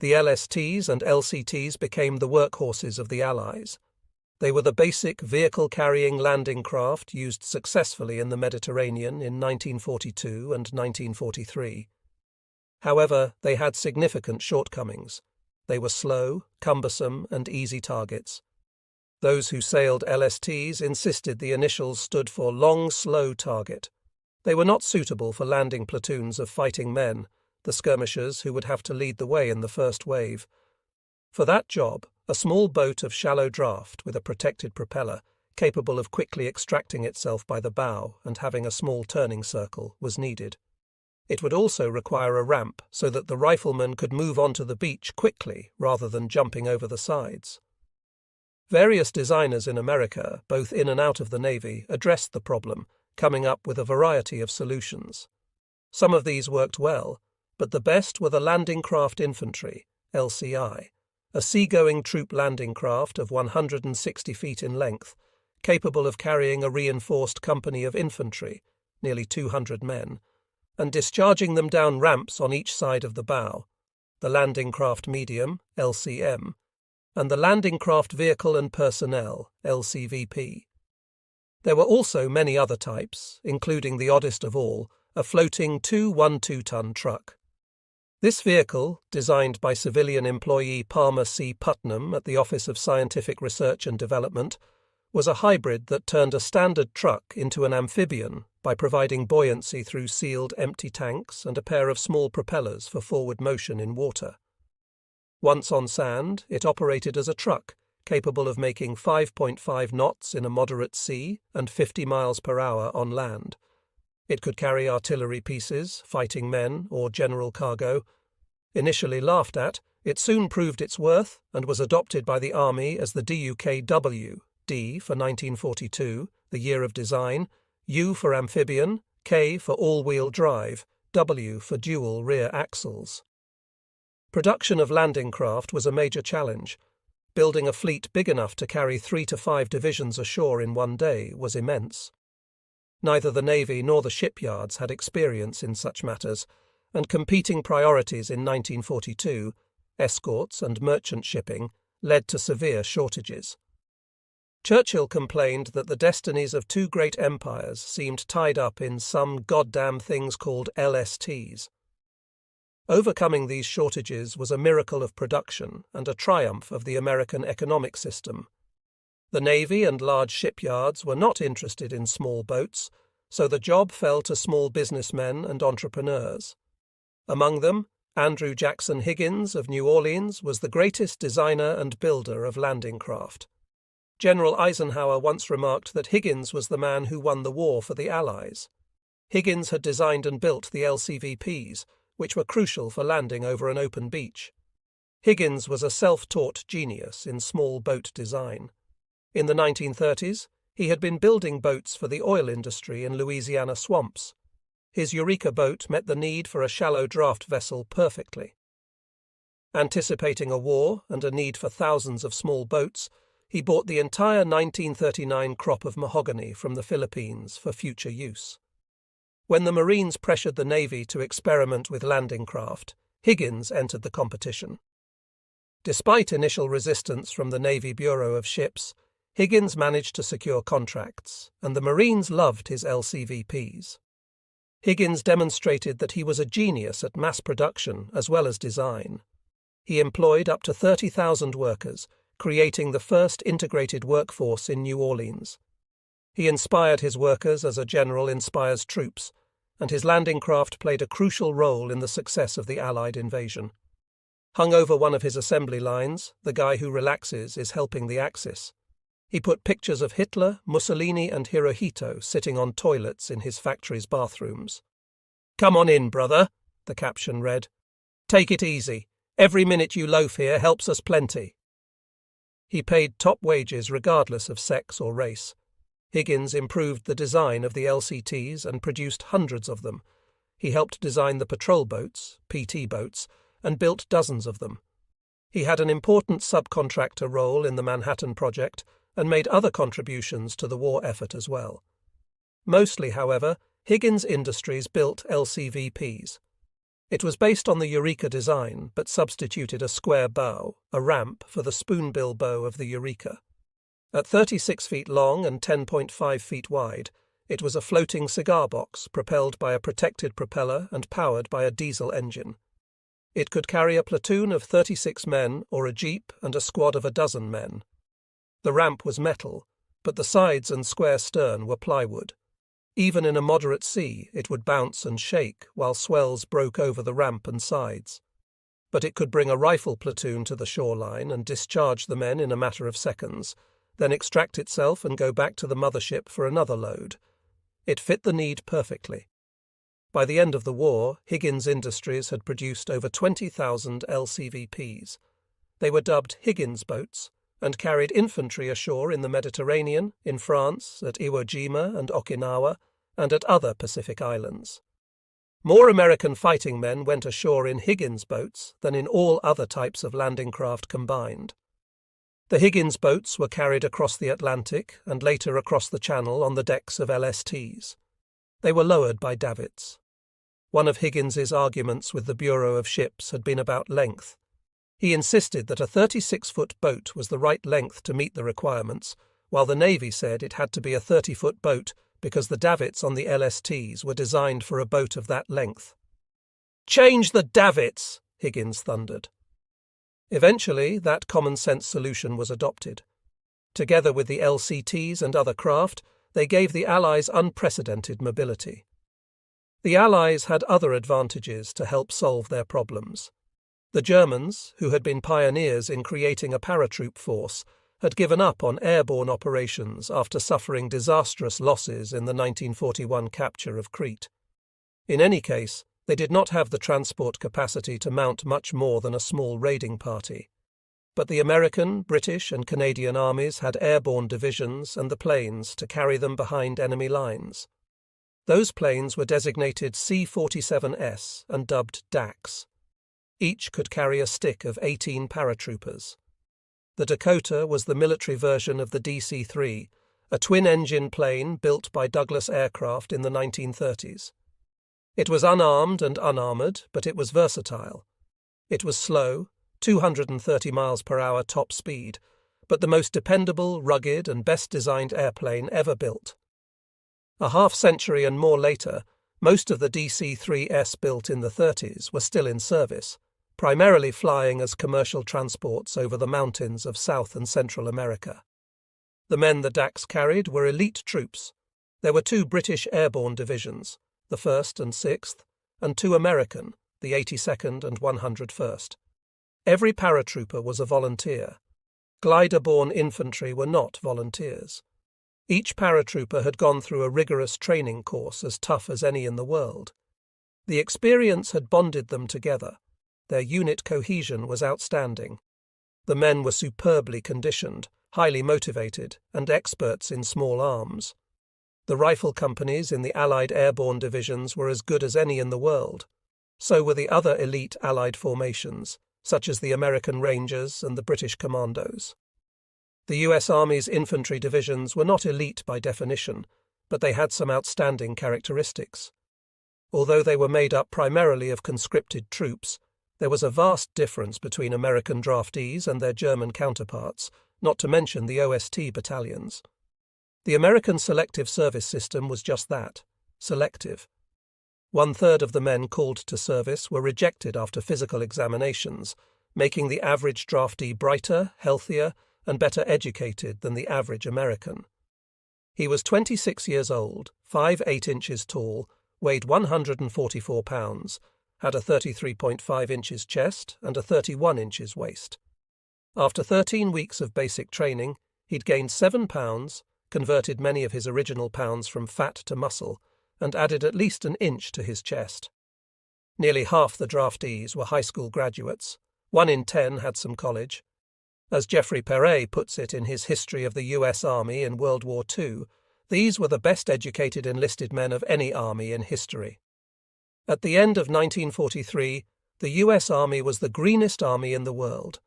The LSTs and LCTs became the workhorses of the Allies. They were the basic vehicle-carrying landing craft used successfully in the Mediterranean in 1942 and 1943. However, they had significant shortcomings. They were slow, cumbersome, and easy targets. Those who sailed LSTs insisted the initials stood for Long Slow Target. They were not suitable for landing platoons of fighting men, the skirmishers who would have to lead the way in the first wave. For that job, a small boat of shallow draft with a protected propeller, capable of quickly extracting itself by the bow and having a small turning circle, was needed. It would also require a ramp so that the riflemen could move onto the beach quickly rather than jumping over the sides. Various designers in America, both in and out of the Navy, addressed the problem, coming up with a variety of solutions. Some of these worked well, but the best were the Landing Craft Infantry, LCI, a seagoing troop landing craft of 160 feet in length, capable of carrying a reinforced company of infantry, nearly 200 men, and discharging them down ramps on each side of the bow, the Landing Craft Medium, LCM, and the Landing Craft Vehicle and Personnel, LCVP. There were also many other types, including the oddest of all, a floating 212-ton truck. This vehicle, designed by civilian employee Palmer C. Putnam at the Office of Scientific Research and Development, was a hybrid that turned a standard truck into an amphibian by providing buoyancy through sealed empty tanks and a pair of small propellers for forward motion in water. Once on sand, it operated as a truck, capable of making 5.5 knots in a moderate sea and 50 miles per hour on land. It could carry artillery pieces, fighting men, or general cargo. Initially laughed at, it soon proved its worth and was adopted by the Army as the DUKW, D for 1942, the year of design, U for amphibian, K for all-wheel drive, W for dual rear axles. Production of landing craft was a major challenge. Building a fleet big enough to carry 3 to 5 divisions ashore in one day was immense. Neither the Navy nor the shipyards had experience in such matters, and competing priorities in 1942, escorts and merchant shipping, led to severe shortages. Churchill complained that the destinies of two great empires seemed tied up in some goddamn things called LSTs. Overcoming these shortages was a miracle of production and a triumph of the American economic system. The Navy and large shipyards were not interested in small boats, so the job fell to small businessmen and entrepreneurs. Among them, Andrew Jackson Higgins of New Orleans was the greatest designer and builder of landing craft. General Eisenhower once remarked that Higgins was the man who won the war for the Allies. Higgins had designed and built the LCVPs, which were crucial for landing over an open beach. Higgins was a self-taught genius in small boat design. In the 1930s, he had been building boats for the oil industry in Louisiana swamps. His Eureka boat met the need for a shallow draft vessel perfectly. Anticipating a war and a need for thousands of small boats, he bought the entire 1939 crop of mahogany from the Philippines for future use. When the Marines pressured the Navy to experiment with landing craft, Higgins entered the competition. Despite initial resistance from the Navy Bureau of Ships, Higgins managed to secure contracts, and the Marines loved his LCVPs. Higgins demonstrated that he was a genius at mass production as well as design. He employed up to 30,000 workers, creating the first integrated workforce in New Orleans. He inspired his workers as a general inspires troops, and his landing craft played a crucial role in the success of the Allied invasion. Hung over one of his assembly lines, the guy who relaxes is helping the Axis. He put pictures of Hitler, Mussolini, and Hirohito sitting on toilets in his factory's bathrooms. "Come on in, brother," the caption read. "Take it easy. Every minute you loaf here helps us plenty." He paid top wages regardless of sex or race. Higgins improved the design of the LCTs and produced hundreds of them. He helped design the patrol boats, PT boats, and built dozens of them. He had an important subcontractor role in the Manhattan Project and made other contributions to the war effort as well. Mostly, however, Higgins Industries built LCVPs. It was based on the Eureka design, but substituted a square bow, a ramp, for the spoonbill bow of the Eureka. At 36 feet long and 10.5 feet wide, it was a floating cigar box propelled by a protected propeller and powered by a diesel engine. It could carry a platoon of 36 men or a jeep and a squad of a dozen men. The ramp was metal, but the sides and square stern were plywood. Even in a moderate sea, it would bounce and shake while swells broke over the ramp and sides. But it could bring a rifle platoon to the shoreline and discharge the men in a matter of seconds, then extract itself and go back to the mothership for another load. It fit the need perfectly. By the end of the war, Higgins Industries had produced over 20,000 LCVPs. They were dubbed Higgins boats and carried infantry ashore in the Mediterranean, in France, at Iwo Jima and Okinawa, and at other Pacific islands. More American fighting men went ashore in Higgins boats than in all other types of landing craft combined. The Higgins boats were carried across the Atlantic and later across the Channel on the decks of LSTs. They were lowered by davits. One of Higgins's arguments with the Bureau of Ships had been about length. He insisted that a 36-foot boat was the right length to meet the requirements, while the Navy said it had to be a 30-foot boat because the davits on the LSTs were designed for a boat of that length. "Change the davits!" Higgins thundered. Eventually, that common-sense solution was adopted. Together with the LCTs and other craft, they gave the Allies unprecedented mobility. The Allies had other advantages to help solve their problems. The Germans, who had been pioneers in creating a paratroop force, had given up on airborne operations after suffering disastrous losses in the 1941 capture of Crete. In any case, they did not have the transport capacity to mount much more than a small raiding party. But the American, British, and Canadian armies had airborne divisions and the planes to carry them behind enemy lines. Those planes were designated C-47S and dubbed DACs. Each could carry a stick of 18 paratroopers. The Dakota was the military version of the DC-3, a twin-engine plane built by Douglas Aircraft in the 1930s. It was unarmed and unarmoured, but it was versatile. It was slow, 230 miles per hour top speed, but the most dependable, rugged, and best-designed airplane ever built. A half-century and more later, most of the DC-3S built in the 30s were still in service, primarily flying as commercial transports over the mountains of South and Central America. The men the DACs carried were elite troops. There were 2 British airborne divisions, the 1st and 6th, and 2 American, the 82nd and 101st. Every paratrooper was a volunteer. Glider-borne infantry were not volunteers. Each paratrooper had gone through a rigorous training course as tough as any in the world. The experience had bonded them together. Their unit cohesion was outstanding. The men were superbly conditioned, highly motivated, and experts in small arms. The rifle companies in the Allied airborne divisions were as good as any in the world. So were the other elite Allied formations, such as the American Rangers and the British Commandos. The U.S. Army's infantry divisions were not elite by definition, but they had some outstanding characteristics. Although they were made up primarily of conscripted troops, there was a vast difference between American draftees and their German counterparts, not to mention the OST battalions. The American selective service system was just that, selective. 1/3 of the men called to service were rejected after physical examinations, making the average draftee brighter, healthier, and better educated than the average American. He was 26 years old, 5'8" inches tall, weighed 144 pounds, had a 33.5 inches chest and a 31 inches waist. After 13 weeks of basic training, he'd gained 7 pounds, converted many of his original pounds from fat to muscle, and added at least an inch to his chest. Nearly half the draftees were high school graduates. 1 in 10 had some college. As Geoffrey Perret puts it in his History of the U.S. Army in World War II, these were the best-educated enlisted men of any army in history. At the end of 1943, the U.S. Army was the greenest army in the world.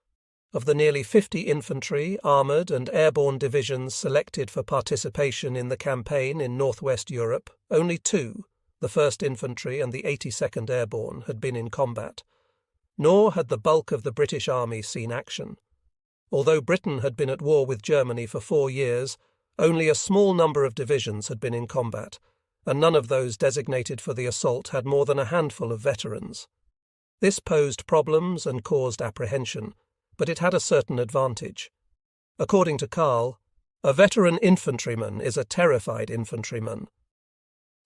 Of the nearly 50 infantry, armoured and airborne divisions selected for participation in the campaign in northwest Europe, only 2, the 1st Infantry and the 82nd Airborne, had been in combat. Nor had the bulk of the British Army seen action. Although Britain had been at war with Germany for 4 years, only a small number of divisions had been in combat, and none of those designated for the assault had more than a handful of veterans. This posed problems and caused apprehension, but it had a certain advantage. According to Karl, a veteran infantryman is a terrified infantryman.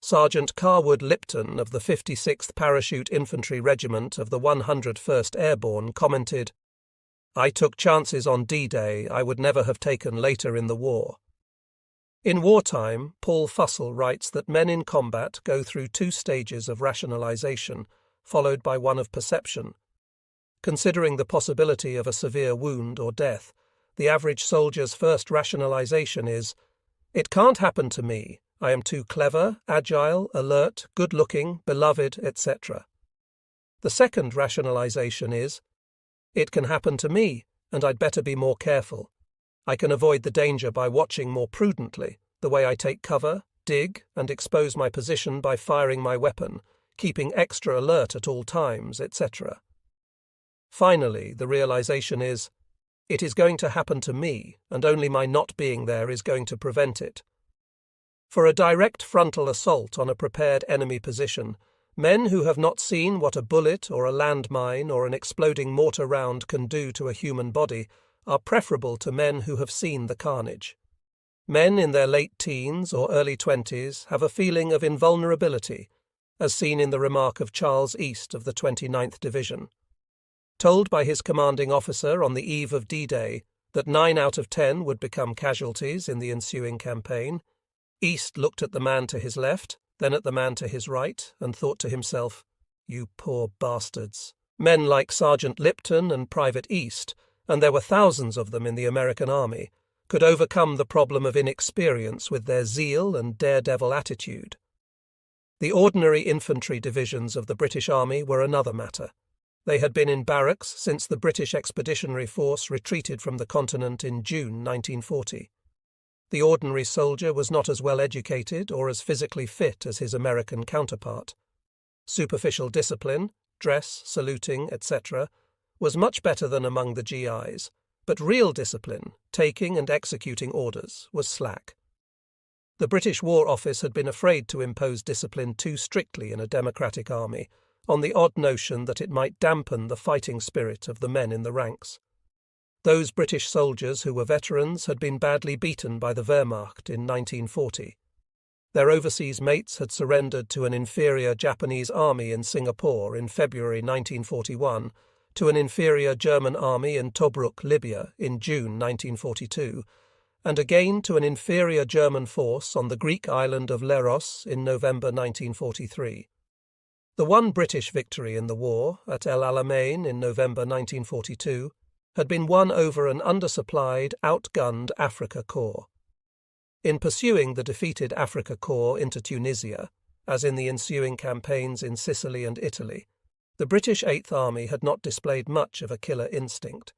Sergeant Carwood Lipton of the 56th Parachute Infantry Regiment of the 101st Airborne commented, "I took chances on D-Day I would never have taken later in the war." In wartime, Paul Fussell writes that men in combat go through 2 stages of rationalization, followed by one of perception. Considering the possibility of a severe wound or death, the average soldier's first rationalization is, "It can't happen to me. I am too clever, agile, alert, good-looking, beloved, etc." The second rationalization is, "It can happen to me, and I'd better be more careful. I can avoid the danger by watching more prudently, the way I take cover, dig, and expose my position by firing my weapon, keeping extra alert at all times, etc." Finally, the realization is, "It is going to happen to me, and only my not being there is going to prevent it." For a direct frontal assault on a prepared enemy position, men who have not seen what a bullet or a landmine or an exploding mortar round can do to a human body are preferable to men who have seen the carnage. Men in their late teens or early 20s have a feeling of invulnerability, as seen in the remark of Charles East of the 29th Division. Told by his commanding officer on the eve of D-Day that 9 out of 10 would become casualties in the ensuing campaign, East looked at the man to his left, then at the man to his right, and thought to himself, "You poor bastards." Men like Sergeant Lipton and Private East, and there were thousands of them in the American Army, could overcome the problem of inexperience with their zeal and daredevil attitude. The ordinary infantry divisions of the British Army were another matter. They had been in barracks since the British Expeditionary Force retreated from the continent in June 1940. The ordinary soldier was not as well educated or as physically fit as his American counterpart. Superficial discipline, dress, saluting, etc., was much better than among the GIs, but real discipline, taking and executing orders, was slack. The British War Office had been afraid to impose discipline too strictly in a democratic army, on the odd notion that it might dampen the fighting spirit of the men in the ranks. Those British soldiers who were veterans had been badly beaten by the Wehrmacht in 1940. Their overseas mates had surrendered to an inferior Japanese army in Singapore in February 1941, to an inferior German army in Tobruk, Libya, in June 1942, and again to an inferior German force on the Greek island of Leros in November 1943. The one British victory in the war, at El Alamein in November 1942, had been won over an undersupplied, outgunned Afrika Korps. In pursuing the defeated Afrika Korps into Tunisia, as in the ensuing campaigns in Sicily and Italy, the British Eighth Army had not displayed much of a killer instinct.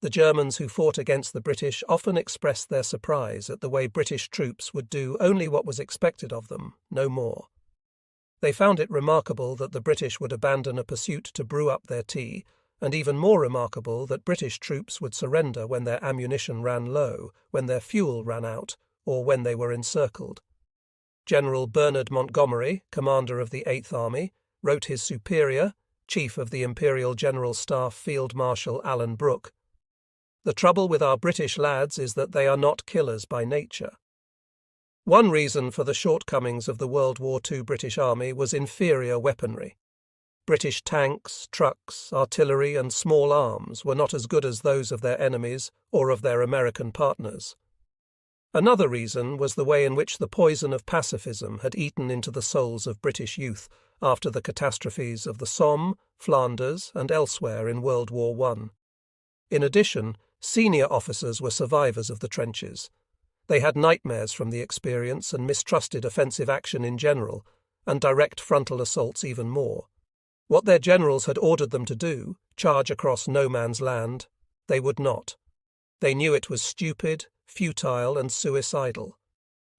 The Germans who fought against the British often expressed their surprise at the way British troops would do only what was expected of them, no more. They found it remarkable that the British would abandon a pursuit to brew up their tea, and even more remarkable that British troops would surrender when their ammunition ran low, when their fuel ran out, or when they were encircled. General Bernard Montgomery, commander of the Eighth Army, wrote his superior, Chief of the Imperial General Staff Field Marshal Alan Brooke, "The trouble with our British lads is that they are not killers by nature." One reason for the shortcomings of the World War II British Army was inferior weaponry. British tanks, trucks, artillery and small arms were not as good as those of their enemies or of their American partners. Another reason was the way in which the poison of pacifism had eaten into the souls of British youth after the catastrophes of the Somme, Flanders and elsewhere in World War I. In addition, senior officers were survivors of the trenches. They had nightmares from the experience and mistrusted offensive action in general, and direct frontal assaults even more. What their generals had ordered them to do, charge across no man's land, They would not. They knew it was stupid, futile, and suicidal.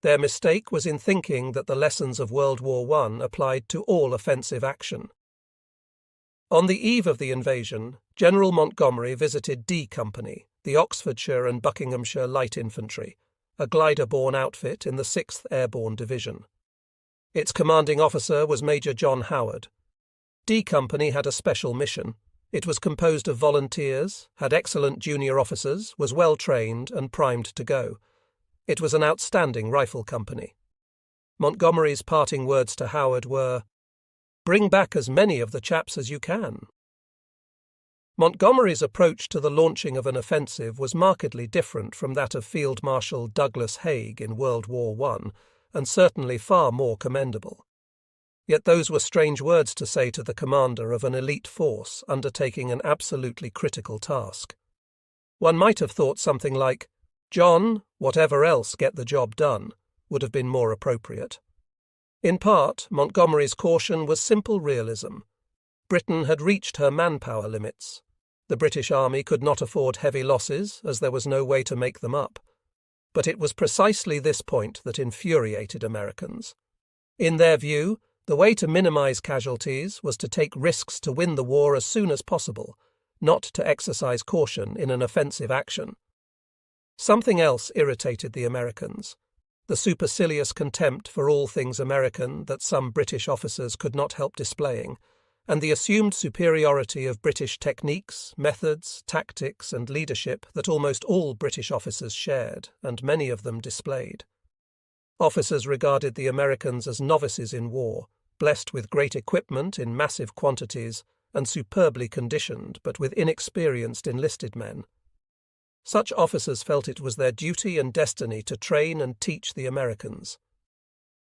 Their mistake was in thinking that the lessons of World War I applied to all offensive action. On the eve of the invasion, General Montgomery visited D Company, the Oxfordshire and Buckinghamshire Light Infantry, a glider-borne outfit in the 6th Airborne Division. Its commanding officer was Major John Howard. D Company had a special mission. It was composed of volunteers, had excellent junior officers, was well trained and primed to go. It was an outstanding rifle company. Montgomery's parting words to Howard were, "Bring back as many of the chaps as you can." Montgomery's approach to the launching of an offensive was markedly different from that of Field Marshal Douglas Haig in World War I, and certainly far more commendable. Yet those were strange words to say to the commander of an elite force undertaking an absolutely critical task. One might have thought something like, "John, whatever else, get the job done," would have been more appropriate. In part, Montgomery's caution was simple realism. Britain had reached her manpower limits. The British Army could not afford heavy losses, as there was no way to make them up. But it was precisely this point that infuriated Americans. In their view, the way to minimize casualties was to take risks to win the war as soon as possible, not to exercise caution in an offensive action. Something else irritated the Americans: the supercilious contempt for all things American that some British officers could not help displaying, and the assumed superiority of British techniques, methods, tactics, and leadership that almost all British officers shared, and many of them displayed. Officers regarded the Americans as novices in war, blessed with great equipment in massive quantities, and superbly conditioned, but with inexperienced enlisted men. Such officers felt it was their duty and destiny to train and teach the Americans.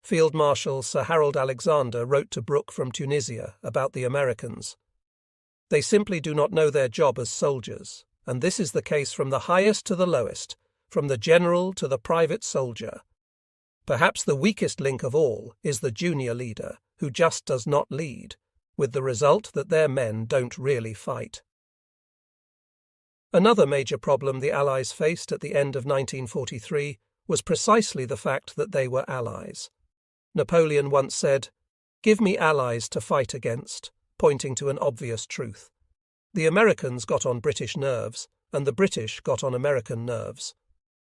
Field Marshal Sir Harold Alexander wrote to Brooke from Tunisia about the Americans. "They simply do not know their job as soldiers, and this is the case from the highest to the lowest, from the general to the private soldier. Perhaps the weakest link of all is the junior leader, who just does not lead, with the result that their men don't really fight." Another major problem the Allies faced at the end of 1943 was precisely the fact that they were allies. Napoleon once said, "Give me allies to fight against," pointing to an obvious truth. The Americans got on British nerves, and the British got on American nerves.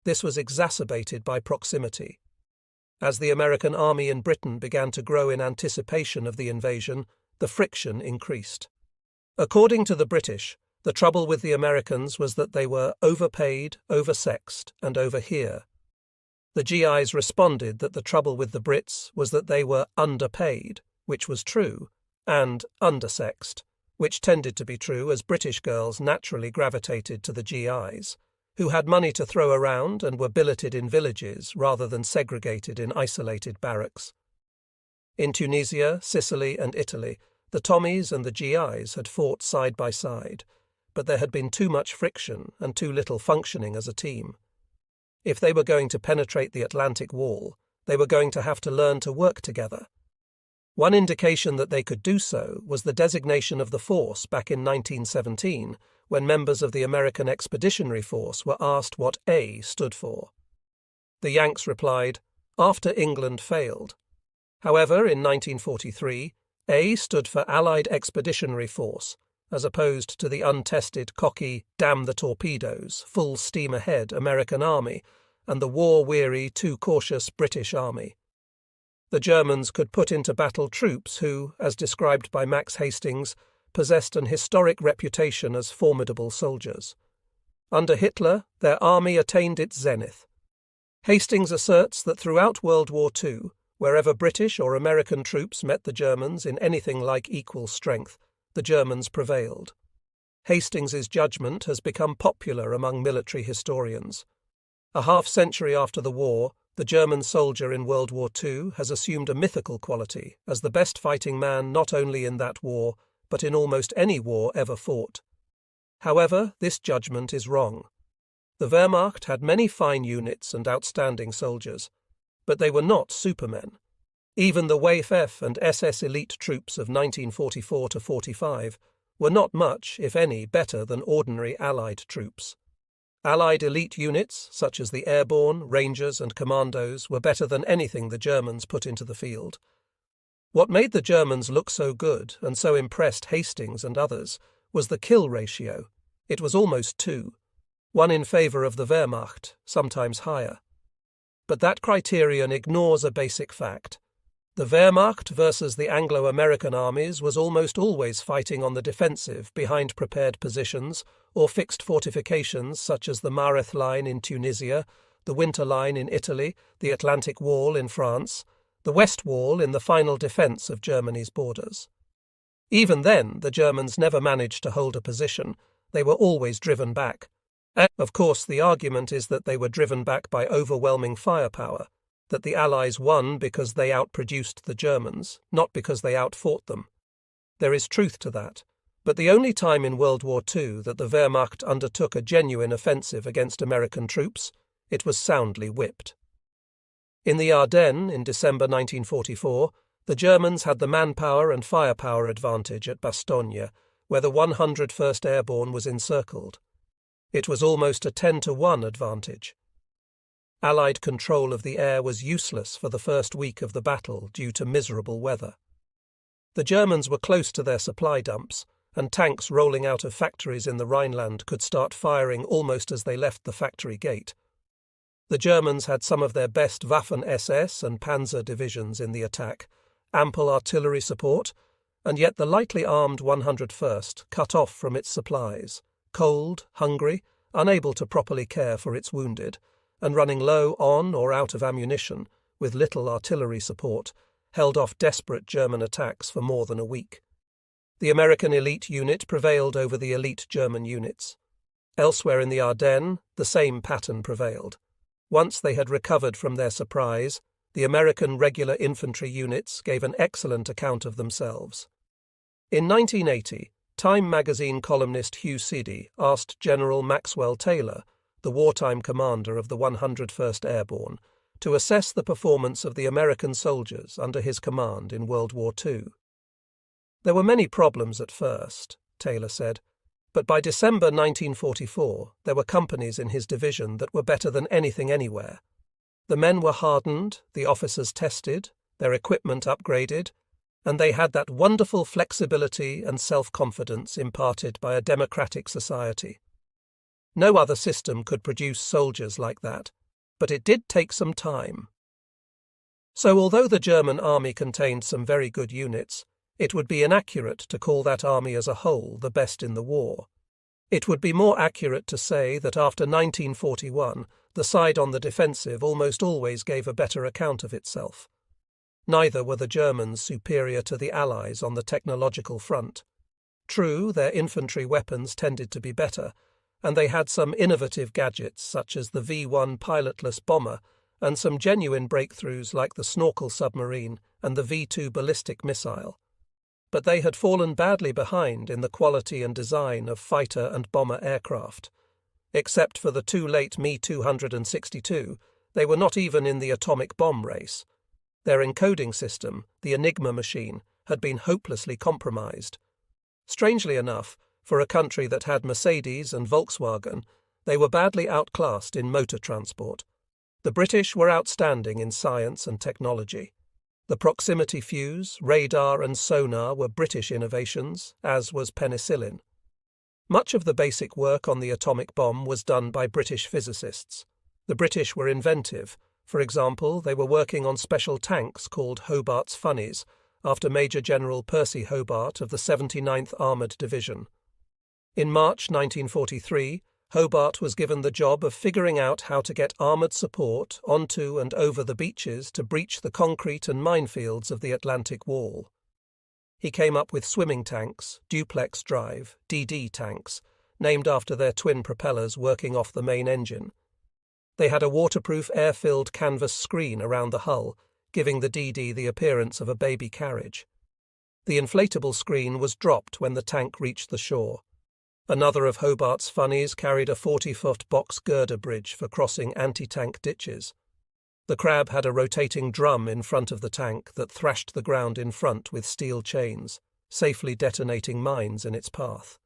This was exacerbated by proximity. As the American army in Britain began to grow in anticipation of the invasion, the friction increased. According to the British, the trouble with the Americans was that they were overpaid, oversexed, and overhear. The GIs responded that the trouble with the Brits was that they were underpaid, which was true, and undersexed, which tended to be true as British girls naturally gravitated to the GIs, who had money to throw around and were billeted in villages rather than segregated in isolated barracks. In Tunisia, Sicily, and Italy, the Tommies and the GIs had fought side by side, but there had been too much friction and too little functioning as a team. If they were going to penetrate the Atlantic Wall, they were going to have to learn to work together. One indication that they could do so was the designation of the force back in 1917, when members of the American Expeditionary Force were asked what A stood for. The Yanks replied, "After England failed." However, in 1943, A stood for Allied Expeditionary Force, as opposed to the untested, cocky, damn the torpedoes, full steam ahead American Army and the war-weary, too cautious British Army. The Germans could put into battle troops who, as described by Max Hastings, possessed an historic reputation as formidable soldiers. Under Hitler, their army attained its zenith. Hastings asserts that throughout World War II, wherever British or American troops met the Germans in anything like equal strength, the Germans prevailed. Hastings's judgment has become popular among military historians. A half-century after the war, the German soldier in World War II has assumed a mythical quality as the best fighting man not only in that war, but in almost any war ever fought. However, this judgment is wrong. The Wehrmacht had many fine units and outstanding soldiers, but they were not supermen. Even the WFF and SS elite troops of 1944 to 45 were not much, if any, better than ordinary Allied troops. Allied elite units, such as the airborne, Rangers and Commandos, were better than anything the Germans put into the field. What made the Germans look so good and so impressed Hastings and others was the kill ratio. It was almost 2, 1 in favour of the Wehrmacht, sometimes higher. But that criterion ignores a basic fact. The Wehrmacht versus the Anglo-American armies was almost always fighting on the defensive behind prepared positions or fixed fortifications such as the Mareth Line in Tunisia, the Winter Line in Italy, the Atlantic Wall in France, the West Wall in the final defence of Germany's borders. Even then, the Germans never managed to hold a position. They were always driven back. And, of course, the argument is that they were driven back by overwhelming firepower, that the Allies won because they outproduced the Germans, not because they outfought them. There is truth to that, but the only time in World War II that the Wehrmacht undertook a genuine offensive against American troops, it was soundly whipped. In the Ardennes, in December 1944, the Germans had the manpower and firepower advantage at Bastogne, where the 101st Airborne was encircled. It was almost a 10-to-1 advantage. Allied control of the air was useless for the first week of the battle due to miserable weather. The Germans were close to their supply dumps, and tanks rolling out of factories in the Rhineland could start firing almost as they left the factory gate. The Germans had some of their best Waffen-SS and Panzer divisions in the attack, ample artillery support, and yet the lightly armed 101st cut off from its supplies, cold, hungry, unable to properly care for its wounded, and running low on or out of ammunition, with little artillery support, held off desperate German attacks for more than a week. The American elite unit prevailed over the elite German units. Elsewhere in the Ardennes, the same pattern prevailed. Once they had recovered from their surprise, the American regular infantry units gave an excellent account of themselves. In 1980, Time magazine columnist Hugh Sidey asked General Maxwell Taylor, the wartime commander of the 101st Airborne, to assess the performance of the American soldiers under his command in World War II. There were many problems at first, Taylor said, but by December 1944 there were companies in his division that were better than anything anywhere. The men were hardened, the officers tested, their equipment upgraded, and they had that wonderful flexibility and self-confidence imparted by a democratic society. No other system could produce soldiers like that, but it did take some time. So although the German army contained some very good units, it would be inaccurate to call that army as a whole the best in the war. It would be more accurate to say that after 1941, the side on the defensive almost always gave a better account of itself. Neither were the Germans superior to the Allies on the technological front. True, their infantry weapons tended to be better, and they had some innovative gadgets such as the V-1 pilotless bomber and some genuine breakthroughs like the Snorkel submarine and the V-2 ballistic missile. But they had fallen badly behind in the quality and design of fighter and bomber aircraft. Except for the too late Me-262, they were not even in the atomic bomb race. Their encoding system, the Enigma machine, had been hopelessly compromised. Strangely enough, for a country that had Mercedes and Volkswagen, they were badly outclassed in motor transport. The British were outstanding in science and technology. The proximity fuse, radar and sonar were British innovations, as was penicillin. Much of the basic work on the atomic bomb was done by British physicists. The British were inventive. For example, they were working on special tanks called Hobart's Funnies, after Major General Percy Hobart of the 79th Armoured Division. In March 1943, Hobart was given the job of figuring out how to get armoured support onto and over the beaches to breach the concrete and minefields of the Atlantic Wall. He came up with swimming tanks, duplex drive, DD tanks, named after their twin propellers working off the main engine. They had a waterproof air-filled canvas screen around the hull, giving the DD the appearance of a baby carriage. The inflatable screen was dropped when the tank reached the shore. Another of Hobart's Funnies carried a 40-foot box girder bridge for crossing anti-tank ditches. The Crab had a rotating drum in front of the tank that thrashed the ground in front with steel chains. safely detonating mines in its path.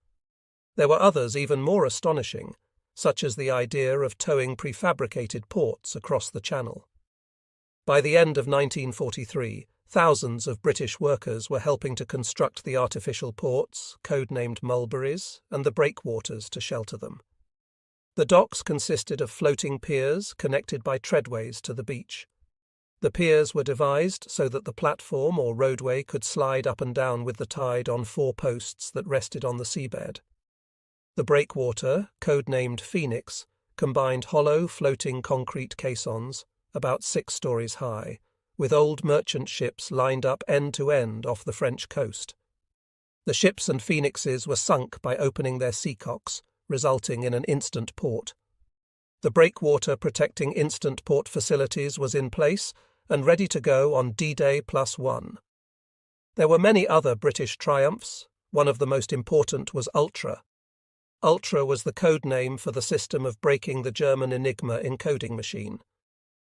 There were others even more astonishing, such as the idea of towing prefabricated ports across the Channel. By the end of 1943, thousands of British workers were helping to construct the artificial ports, codenamed Mulberries, and the breakwaters to shelter them. The docks consisted of floating piers connected by treadways to the beach. The piers were devised so that the platform or roadway could slide up and down with the tide on 4 posts that rested on the seabed. The breakwater, codenamed Phoenix, combined hollow floating concrete caissons, about 6 stories high, with old merchant ships lined up end to end off the French coast. The ships and phoenixes were sunk by opening their seacocks, resulting in an instant port. The breakwater protecting instant port facilities was in place and ready to go on D-Day +1. There were many other British triumphs. One of the most important was Ultra. Ultra was the code name for the system of breaking the German Enigma encoding machine.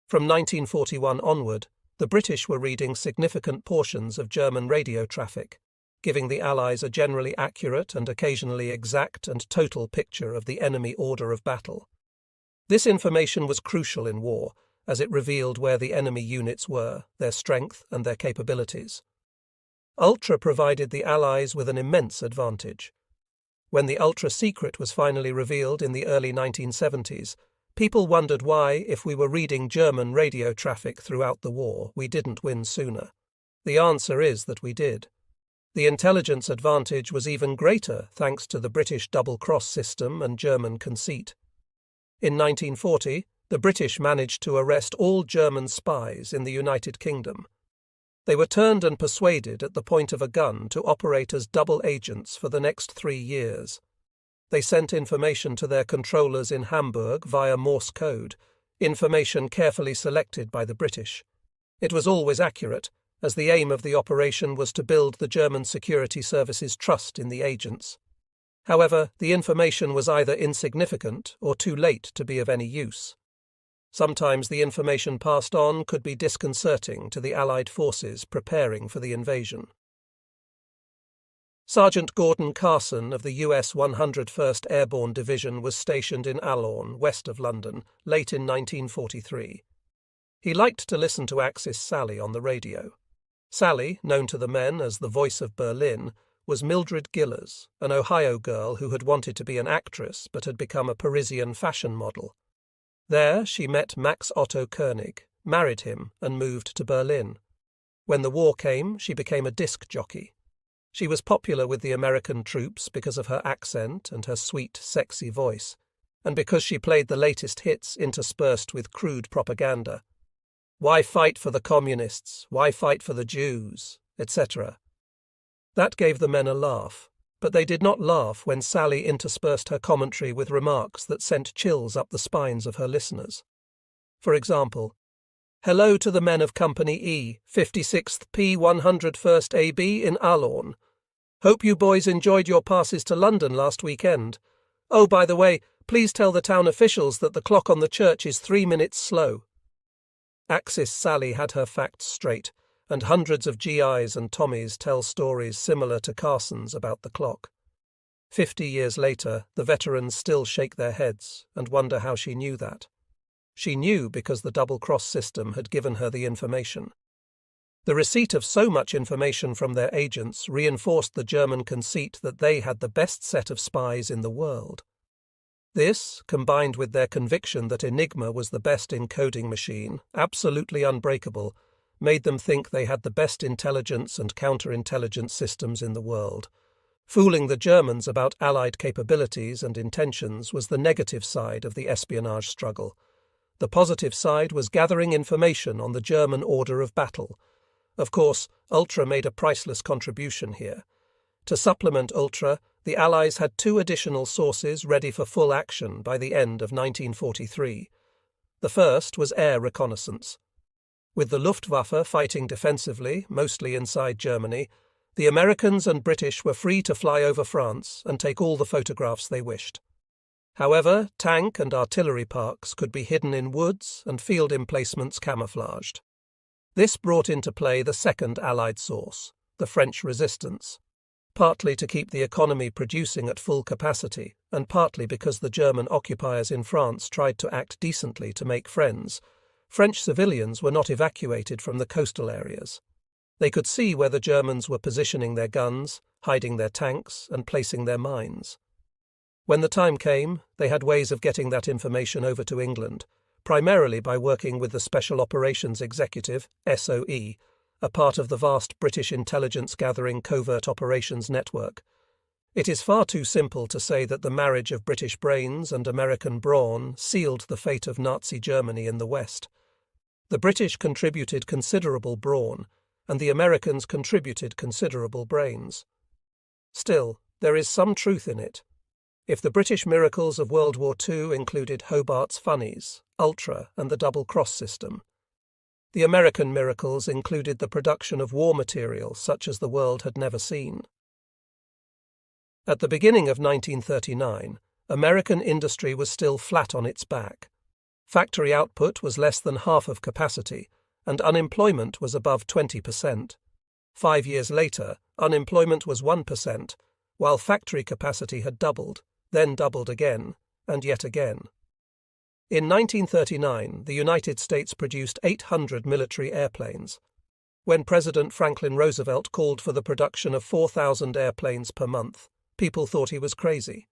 From 1941 onward, the British were reading significant portions of German radio traffic, giving the Allies a generally accurate and occasionally exact and total picture of the enemy order of battle. This information was crucial in war, as it revealed where the enemy units were, their strength and their capabilities. Ultra provided the Allies with an immense advantage. When the Ultra Secret was finally revealed in the early 1970s, people wondered why, if we were reading German radio traffic throughout the war, we didn't win sooner. The answer is that we did. The intelligence advantage was even greater thanks to the British double-cross system and German conceit. In 1940, the British managed to arrest all German spies in the United Kingdom. They were turned and persuaded at the point of a gun to operate as double agents for the next 3 years. They sent information to their controllers in Hamburg via Morse code, information carefully selected by the British. It was always accurate, as the aim of the operation was to build the German security services' trust in the agents. However, the information was either insignificant or too late to be of any use. Sometimes the information passed on could be disconcerting to the Allied forces preparing for the invasion. Sergeant Gordon Carson of the US 101st Airborne Division was stationed in Alorn, west of London, late in 1943. He liked to listen to Axis Sally on the radio. Sally, known to the men as the voice of Berlin, was Mildred Gillers, an Ohio girl who had wanted to be an actress but had become a Parisian fashion model. There she met Max Otto Koenig, married him, and moved to Berlin. When the war came, she became a disc jockey. She was popular with the American troops because of her accent and her sweet, sexy voice, and because she played the latest hits interspersed with crude propaganda. Why fight for the communists? Why fight for the Jews? Etc. That gave the men a laugh, but they did not laugh when Sally interspersed her commentary with remarks that sent chills up the spines of her listeners. For example, "Hello to the men of Company E, 56th P 101st AB in Alorn. Hope you boys enjoyed your passes to London last weekend. Oh, by the way, please tell the town officials that the clock on the church is 3 minutes slow." Axis Sally had her facts straight, and hundreds of GIs and Tommies tell stories similar to Carson's about the clock. 50 years later, the veterans still shake their heads and wonder how she knew that. She knew because the double-cross system had given her the information. The receipt of so much information from their agents reinforced the German conceit that they had the best set of spies in the world. This, combined with their conviction that Enigma was the best encoding machine, absolutely unbreakable, made them think they had the best intelligence and counterintelligence systems in the world. Fooling the Germans about Allied capabilities and intentions was the negative side of the espionage struggle. The positive side was gathering information on the German order of battle. Of course, Ultra made a priceless contribution here. To supplement Ultra, the Allies had 2 additional sources ready for full action by the end of 1943. The first was air reconnaissance. With the Luftwaffe fighting defensively, mostly inside Germany, the Americans and British were free to fly over France and take all the photographs they wished. However, tank and artillery parks could be hidden in woods and field emplacements camouflaged. This brought into play the second Allied source, the French resistance. partly to keep the economy producing at full capacity, and partly because the German occupiers in France tried to act decently to make friends. French civilians were not evacuated from the coastal areas. They could see where the Germans were positioning their guns, hiding their tanks, and placing their mines. When the time came, they had ways of getting that information over to England, primarily by working with the Special Operations Executive, SOE, a part of the vast British intelligence-gathering covert operations network. It is far too simple to say that the marriage of British brains and American brawn sealed the fate of Nazi Germany in the West. The British contributed considerable brawn, and the Americans contributed considerable brains. Still, there is some truth in it. If the British miracles of World War II included Hobart's funnies, Ultra, and the double-cross system, the American miracles included the production of war material such as the world had never seen. At the beginning of 1939, American industry was still flat on its back. Factory output was less than half of capacity, and unemployment was above 20%. 5 years later, unemployment was 1%, while factory capacity had doubled, then doubled again, and yet again. In 1939, the United States produced 800 military airplanes. When President Franklin Roosevelt called for the production of 4,000 airplanes per month, people thought he was crazy.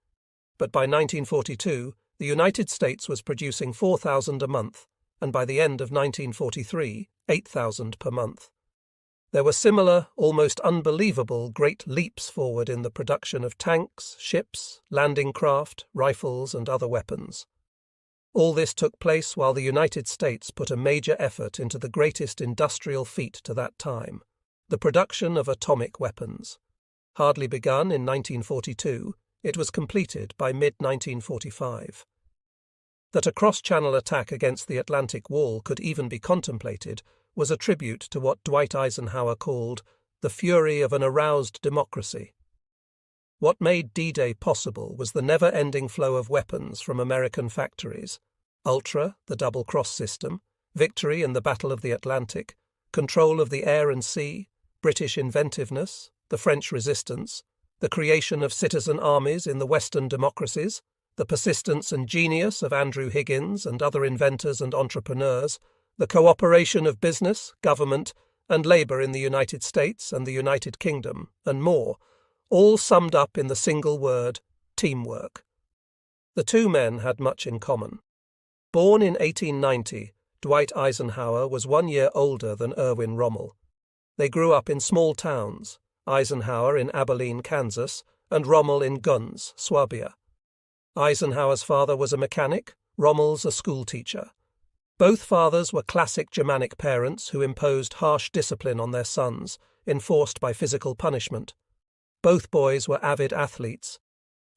But by 1942, the United States was producing 4,000 a month, and by the end of 1943, 8,000 per month. There were similar, almost unbelievable great leaps forward in the production of tanks, ships, landing craft, rifles, and other weapons. All this took place while the United States put a major effort into the greatest industrial feat to that time, the production of atomic weapons. Hardly begun in 1942, it was completed by mid-1945. That a cross-channel attack against the Atlantic Wall could even be contemplated was a tribute to what Dwight Eisenhower called the fury of an aroused democracy. What made D-Day possible was the never-ending flow of weapons from American factories: Ultra, the double-cross system, victory in the Battle of the Atlantic, control of the air and sea, British inventiveness, the French resistance, the creation of citizen armies in the Western democracies, the persistence and genius of Andrew Higgins and other inventors and entrepreneurs, the cooperation of business, government, and labor in the United States and the United Kingdom, and more, all summed up in the single word, teamwork. The two men had much in common. Born in 1890, Dwight Eisenhower was 1 year older than Erwin Rommel. They grew up in small towns, Eisenhower in Abilene, Kansas, and Rommel in Gunz, Swabia. Eisenhower's father was a mechanic, Rommel's a schoolteacher. Both fathers were classic Germanic parents who imposed harsh discipline on their sons, enforced by physical punishment. Both boys were avid athletes.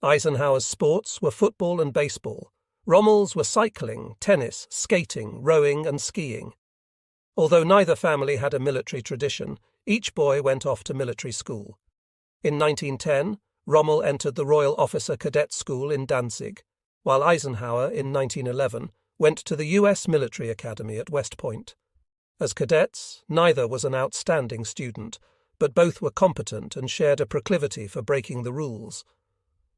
Eisenhower's sports were football and baseball. Rommel's were cycling, tennis, skating, rowing, and skiing. Although neither family had a military tradition, each boy went off to military school. In 1910, Rommel entered the Royal Officer Cadet School in Danzig, while Eisenhower, in 1911, went to the U.S. Military Academy at West Point. As cadets, neither was an outstanding student, but both were competent and shared a proclivity for breaking the rules.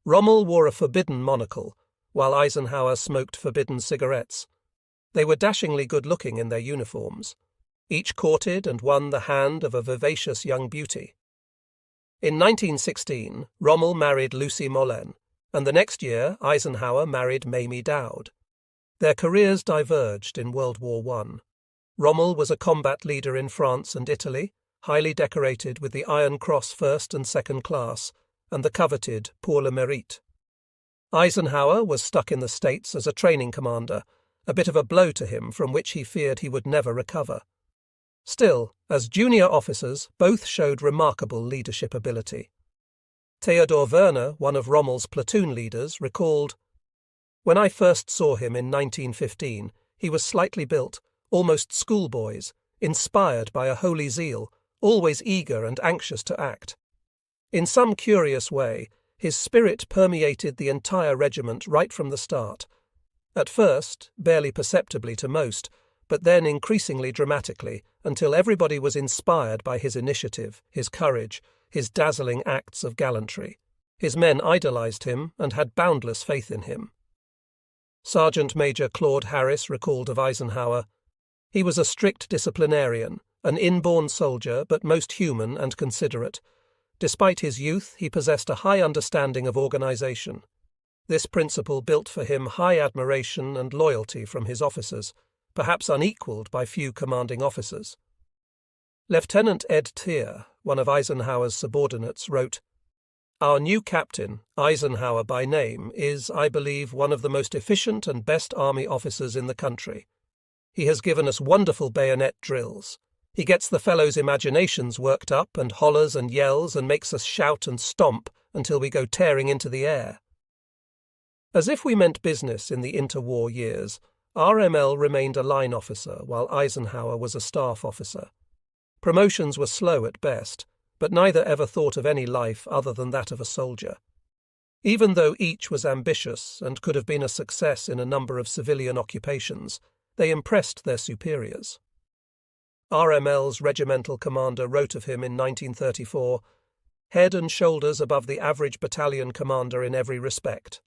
Rommel wore a forbidden monocle, while Eisenhower smoked forbidden cigarettes. They were dashingly good-looking in their uniforms. Each courted and won the hand of a vivacious young beauty. In 1916, Rommel married Lucy Molen, and the next year Eisenhower married Mamie Dowd. Their careers diverged in World War I. Rommel was a combat leader in France and Italy, highly decorated with the Iron Cross First and Second Class, and the coveted Pour le Mérite. Eisenhower was stuck in the States as a training commander, a bit of a blow to him from which he feared he would never recover. Still, as junior officers, both showed remarkable leadership ability. Theodor Werner, one of Rommel's platoon leaders, recalled, "When I first saw him in 1915, he was slightly built, almost schoolboys, inspired by a holy zeal, always eager and anxious to act. In some curious way, his spirit permeated the entire regiment right from the start. At first, barely perceptibly to most, but then increasingly dramatically, until everybody was inspired by his initiative, his courage, his dazzling acts of gallantry. His men idolized him and had boundless faith in him. Sergeant Major Claude Harris recalled of Eisenhower, "He was a strict disciplinarian, an inborn soldier, but most human and considerate. Despite his youth, he possessed a high understanding of organization. This principle built for him high admiration and loyalty from his officers, perhaps unequaled by few commanding officers." Lieutenant Ed Tier, one of Eisenhower's subordinates, wrote, "Our new captain, Eisenhower by name, is, I believe, one of the most efficient and best army officers in the country. He has given us wonderful bayonet drills. He gets the fellows' imaginations worked up and hollers and yells and makes us shout and stomp until we go tearing into the air." As if we meant business in the interwar years, RML remained a line officer while Eisenhower was a staff officer. Promotions were slow at best, but neither ever thought of any life other than that of a soldier. Even though each was ambitious and could have been a success in a number of civilian occupations, they impressed their superiors. RML's regimental commander wrote of him in 1934, "Head and shoulders above the average battalion commander in every respect."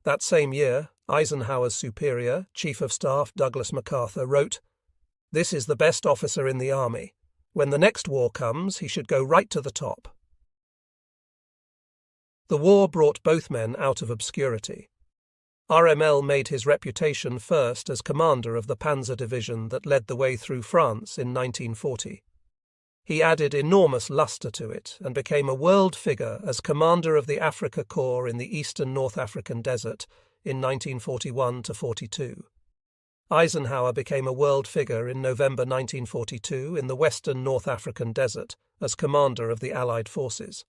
That same year, Eisenhower's superior, Chief of Staff Douglas MacArthur, wrote, "This is the best officer in the army. When the next war comes, he should go right to the top." The war brought both men out of obscurity. RML made his reputation first as commander of the Panzer Division that led the way through France in 1940. He added enormous luster to it and became a world figure as commander of the Africa Corps in the eastern North African desert in 1941–42. Eisenhower became a world figure in November 1942 in the western North African desert as commander of the Allied forces.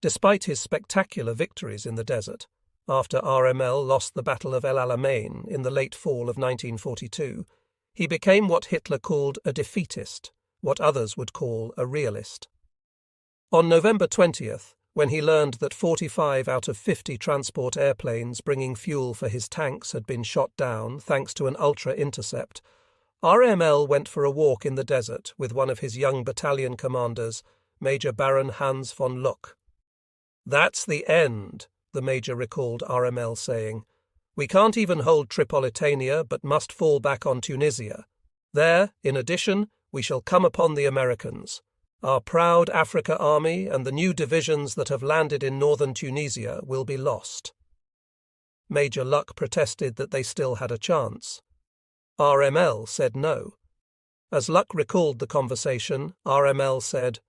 Despite his spectacular victories in the desert, after RML lost the Battle of El Alamein in the late fall of 1942, he became what Hitler called a defeatist, what others would call a realist. On November 20th, when he learned that 45 out of 50 transport airplanes bringing fuel for his tanks had been shot down thanks to an ultra-intercept, RML went for a walk in the desert with one of his young battalion commanders, Major Baron Hans von Luck. "That's the end," the major recalled RML saying. "We can't even hold Tripolitania but must fall back on Tunisia. There, in addition, we shall come upon the Americans. Our proud Africa Army and the new divisions that have landed in northern Tunisia will be lost." Major Luck protested that they still had a chance. RML said no. As Luck recalled the conversation, RML said,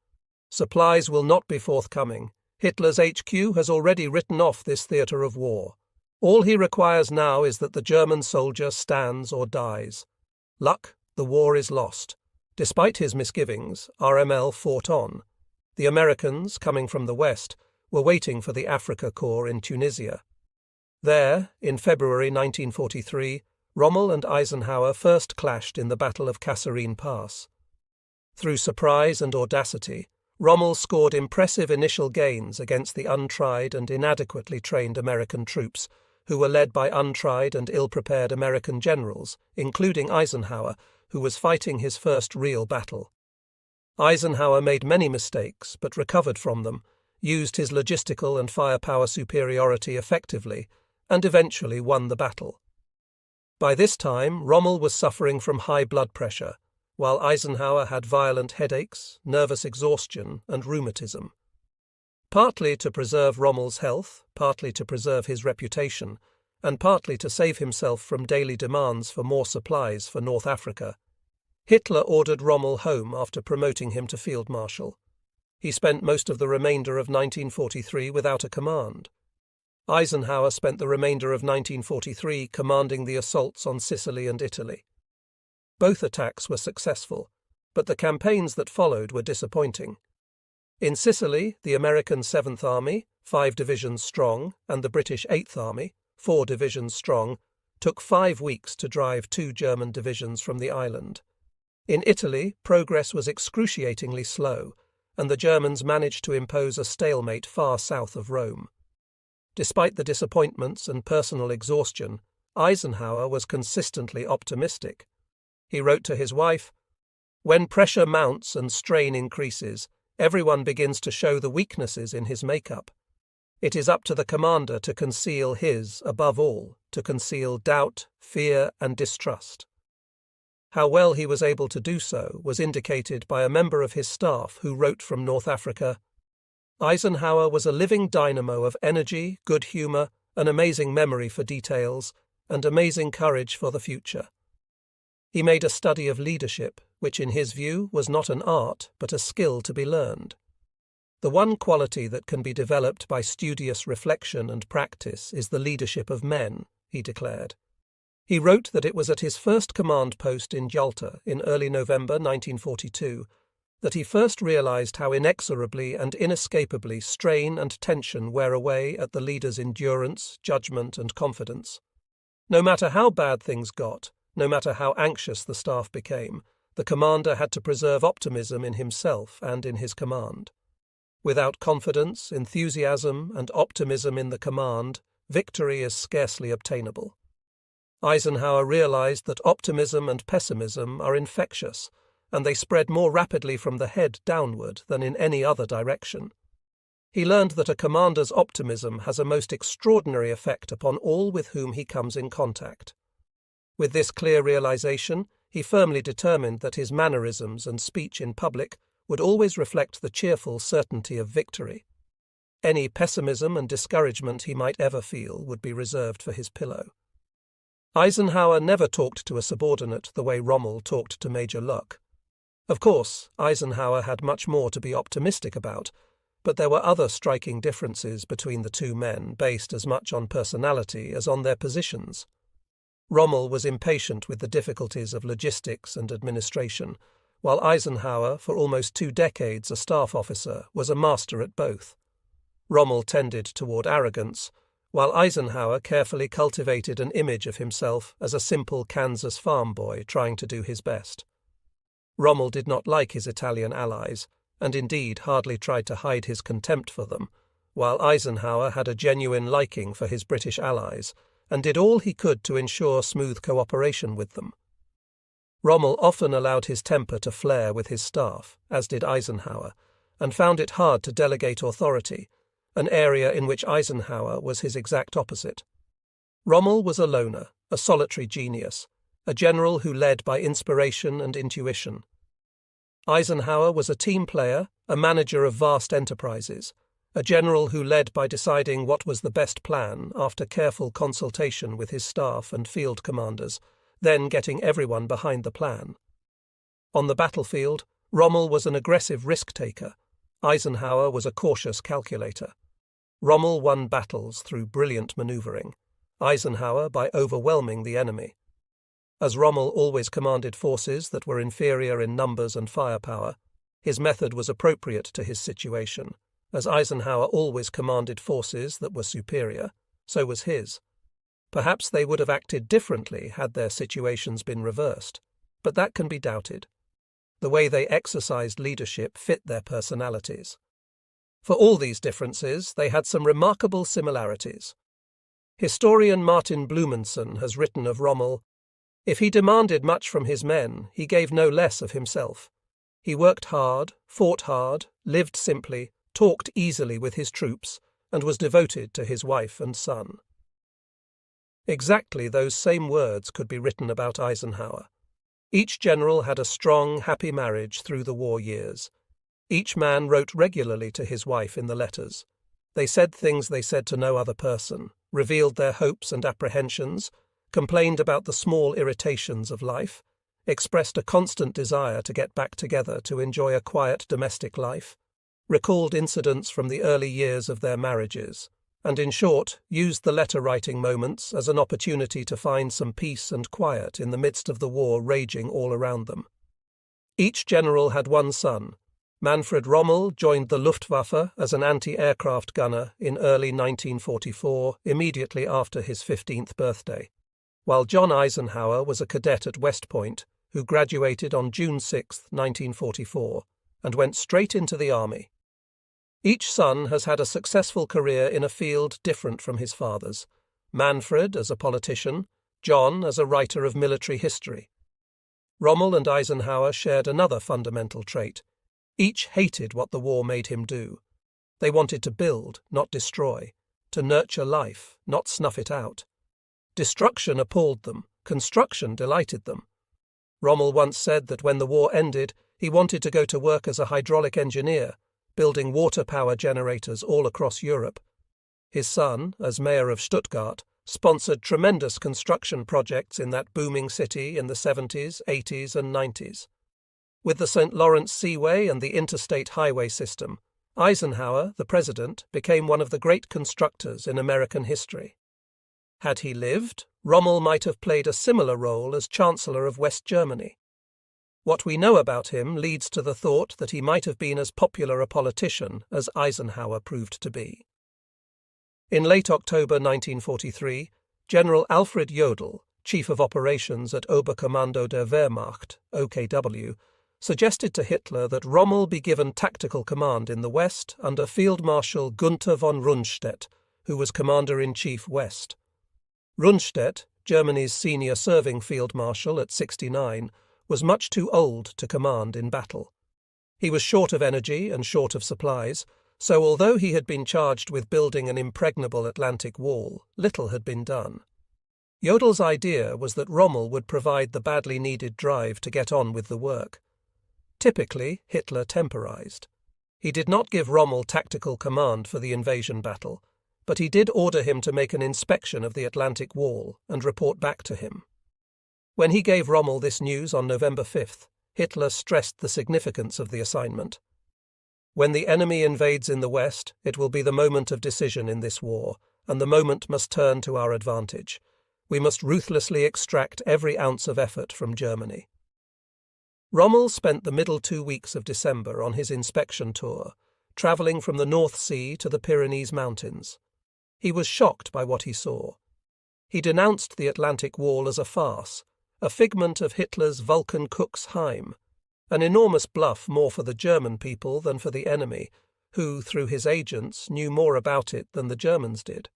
"Supplies will not be forthcoming. Hitler's HQ has already written off this theatre of war. All he requires now is that the German soldier stands or dies. Luck, the war is lost." Despite his misgivings, RML fought on. The Americans, coming from the west, were waiting for the Africa Corps in Tunisia. There, in February 1943, Rommel and Eisenhower first clashed in the Battle of Kasserine Pass. Through surprise and audacity, Rommel scored impressive initial gains against the untried and inadequately trained American troops, who were led by untried and ill-prepared American generals, including Eisenhower, who was fighting his first real battle. Eisenhower made many mistakes but recovered from them, used his logistical and firepower superiority effectively, and eventually won the battle. By this time, Rommel was suffering from high blood pressure, while Eisenhower had violent headaches, nervous exhaustion, and rheumatism. Partly to preserve Rommel's health, partly to preserve his reputation, and partly to save himself from daily demands for more supplies for North Africa, Hitler ordered Rommel home after promoting him to field marshal. He spent most of the remainder of 1943 without a command. Eisenhower spent the remainder of 1943 commanding the assaults on Sicily and Italy. Both attacks were successful, but the campaigns that followed were disappointing. In Sicily, the American 7th Army, 5 divisions strong, and the British 8th Army, 4 divisions strong, took 5 weeks to drive 2 German divisions from the island. In Italy, progress was excruciatingly slow, and the Germans managed to impose a stalemate far south of Rome. Despite the disappointments and personal exhaustion, Eisenhower was consistently optimistic. He wrote to his wife, "When pressure mounts and strain increases, everyone begins to show the weaknesses in his makeup. It is up to the commander to conceal his, above all, to conceal doubt, fear, and distrust. How well he was able to do so was indicated by a member of his staff who wrote from North Africa, "Eisenhower was a living dynamo of energy, good humor, an amazing memory for details, and amazing courage for the future. He made a study of leadership, which in his view was not an art, but a skill to be learned. The one quality that can be developed by studious reflection and practice is the leadership of men," he declared. He wrote that it was at his first command post in Yalta in early November 1942 that he first realized how inexorably and inescapably strain and tension wear away at the leader's endurance, judgment, and confidence. No matter how bad things got, no matter how anxious the staff became, the commander had to preserve optimism in himself and in his command. Without confidence, enthusiasm, and optimism in the command, victory is scarcely obtainable. Eisenhower realized that optimism and pessimism are infectious, and they spread more rapidly from the head downward than in any other direction. He learned that a commander's optimism has a most extraordinary effect upon all with whom he comes in contact. With this clear realization, he firmly determined that his mannerisms and speech in public would always reflect the cheerful certainty of victory. Any pessimism and discouragement he might ever feel would be reserved for his pillow. Eisenhower never talked to a subordinate the way Rommel talked to Major Luck. Of course, Eisenhower had much more to be optimistic about, but there were other striking differences between the two men based as much on personality as on their positions. Rommel was impatient with the difficulties of logistics and administration, while Eisenhower, for almost 2 decades a staff officer, was a master at both. Rommel tended toward arrogance, while Eisenhower carefully cultivated an image of himself as a simple Kansas farm boy trying to do his best. Rommel did not like his Italian allies, and indeed hardly tried to hide his contempt for them, while Eisenhower had a genuine liking for his British allies, and did all he could to ensure smooth cooperation with them. Rommel often allowed his temper to flare with his staff, as did Eisenhower, and found it hard to delegate authority, an area in which Eisenhower was his exact opposite. Rommel was a loner, a solitary genius, a general who led by inspiration and intuition. Eisenhower was a team player, a manager of vast enterprises, a general who led by deciding what was the best plan after careful consultation with his staff and field commanders, then getting everyone behind the plan. On the battlefield, Rommel was an aggressive risk-taker. Eisenhower was a cautious calculator. Rommel won battles through brilliant maneuvering, Eisenhower by overwhelming the enemy. As Rommel always commanded forces that were inferior in numbers and firepower, his method was appropriate to his situation. As Eisenhower always commanded forces that were superior, so was his. Perhaps they would have acted differently had their situations been reversed, but that can be doubted. The way they exercised leadership fit their personalities. For all these differences, they had some remarkable similarities. Historian Martin Blumenson has written of Rommel, "If he demanded much from his men, he gave no less of himself. He worked hard, fought hard, lived simply, talked easily with his troops, and was devoted to his wife and son." Exactly those same words could be written about Eisenhower. Each general had a strong, happy marriage through the war years. Each man wrote regularly to his wife in the letters. They said things they said to no other person, revealed their hopes and apprehensions, complained about the small irritations of life, expressed a constant desire to get back together to enjoy a quiet domestic life, recalled incidents from the early years of their marriages, and in short, used the letter-writing moments as an opportunity to find some peace and quiet in the midst of the war raging all around them. Each general had one son. Manfred Rommel joined the Luftwaffe as an anti-aircraft gunner in early 1944, immediately after his 15th birthday, while John Eisenhower was a cadet at West Point who graduated on June 6, 1944, and went straight into the Army. Each son has had a successful career in a field different from his father's, Manfred as a politician, John as a writer of military history. Rommel and Eisenhower shared another fundamental trait. Each hated what the war made him do. They wanted to build, not destroy, to nurture life, not snuff it out. Destruction appalled them, construction delighted them. Rommel once said that when the war ended, he wanted to go to work as a hydraulic engineer, building water power generators all across Europe. His son, as mayor of Stuttgart, sponsored tremendous construction projects in that booming city in the 70s, 80s and 90s. With the St. Lawrence Seaway and the interstate highway system, Eisenhower, the president, became one of the great constructors in American history. Had he lived, Rommel might have played a similar role as Chancellor of West Germany. What we know about him leads to the thought that he might have been as popular a politician as Eisenhower proved to be. In late October 1943, General Alfred Jodl, Chief of Operations at Oberkommando der Wehrmacht, OKW, suggested to Hitler that Rommel be given tactical command in the West under Field Marshal Gunther von Rundstedt, who was Commander-in-Chief West. Rundstedt, Germany's senior serving Field Marshal at 69, was much too old to command in battle. He was short of energy and short of supplies, so although he had been charged with building an impregnable Atlantic wall, little had been done. Jodl's idea was that Rommel would provide the badly needed drive to get on with the work. Typically, Hitler temporized. He did not give Rommel tactical command for the invasion battle, but he did order him to make an inspection of the Atlantic Wall and report back to him. When he gave Rommel this news on November 5th, Hitler stressed the significance of the assignment. When the enemy invades in the West, it will be the moment of decision in this war, and the moment must turn to our advantage. We must ruthlessly extract every ounce of effort from Germany. Rommel spent the middle 2 weeks of December on his inspection tour, travelling from the North Sea to the Pyrenees Mountains. He was shocked by what he saw. He denounced the Atlantic Wall as a farce, a figment of Hitler's Vulcan-Cuxheim, an enormous bluff more for the German people than for the enemy, who, through his agents, knew more about it than the Germans did.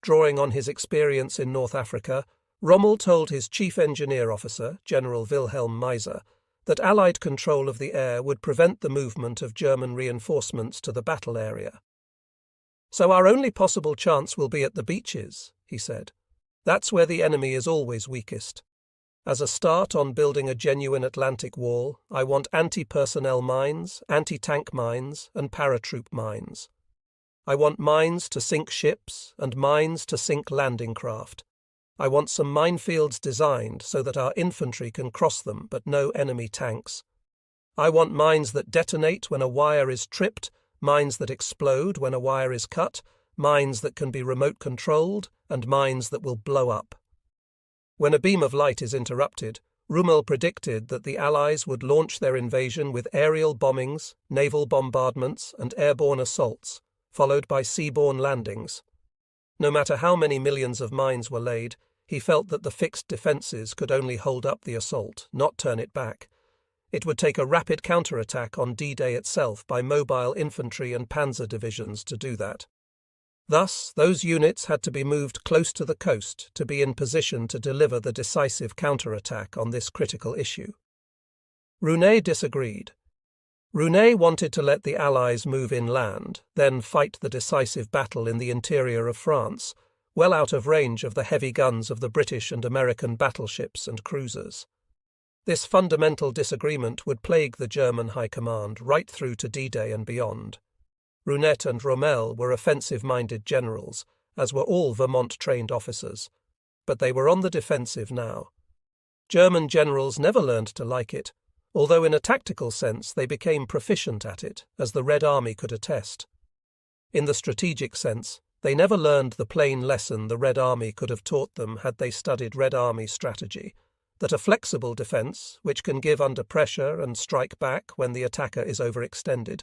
Drawing on his experience in North Africa, Rommel told his chief engineer officer, General Wilhelm Meiser, that Allied control of the air would prevent the movement of German reinforcements to the battle area. "So our only possible chance will be at the beaches," he said. "That's where the enemy is always weakest. As a start on building a genuine Atlantic wall, I want anti-personnel mines, anti-tank mines, and paratroop mines. I want mines to sink ships and mines to sink landing craft. I want some minefields designed so that our infantry can cross them but no enemy tanks. I want mines that detonate when a wire is tripped, mines that explode when a wire is cut, mines that can be remote controlled, and mines that will blow up." When a beam of light is interrupted, Rommel predicted that the Allies would launch their invasion with aerial bombings, naval bombardments, and airborne assaults, followed by seaborne landings. No matter how many millions of mines were laid, he felt that the fixed defences could only hold up the assault, not turn it back. It would take a rapid counterattack on D-Day itself by mobile infantry and panzer divisions to do that. Thus, those units had to be moved close to the coast to be in position to deliver the decisive counterattack on this critical issue. Rounet disagreed. Rounet wanted to let the Allies move inland, then fight the decisive battle in the interior of France, well out of range of the heavy guns of the British and American battleships and cruisers. This fundamental disagreement would plague the German High Command right through to D-Day and beyond. Rounet and Rommel were offensive-minded generals, as were all Vermont-trained officers, but they were on the defensive now. German generals never learned to like it, although in a tactical sense they became proficient at it, as the Red Army could attest. In the strategic sense, they never learned the plain lesson the Red Army could have taught them had they studied Red Army strategy, that a flexible defense, which can give under pressure and strike back when the attacker is overextended,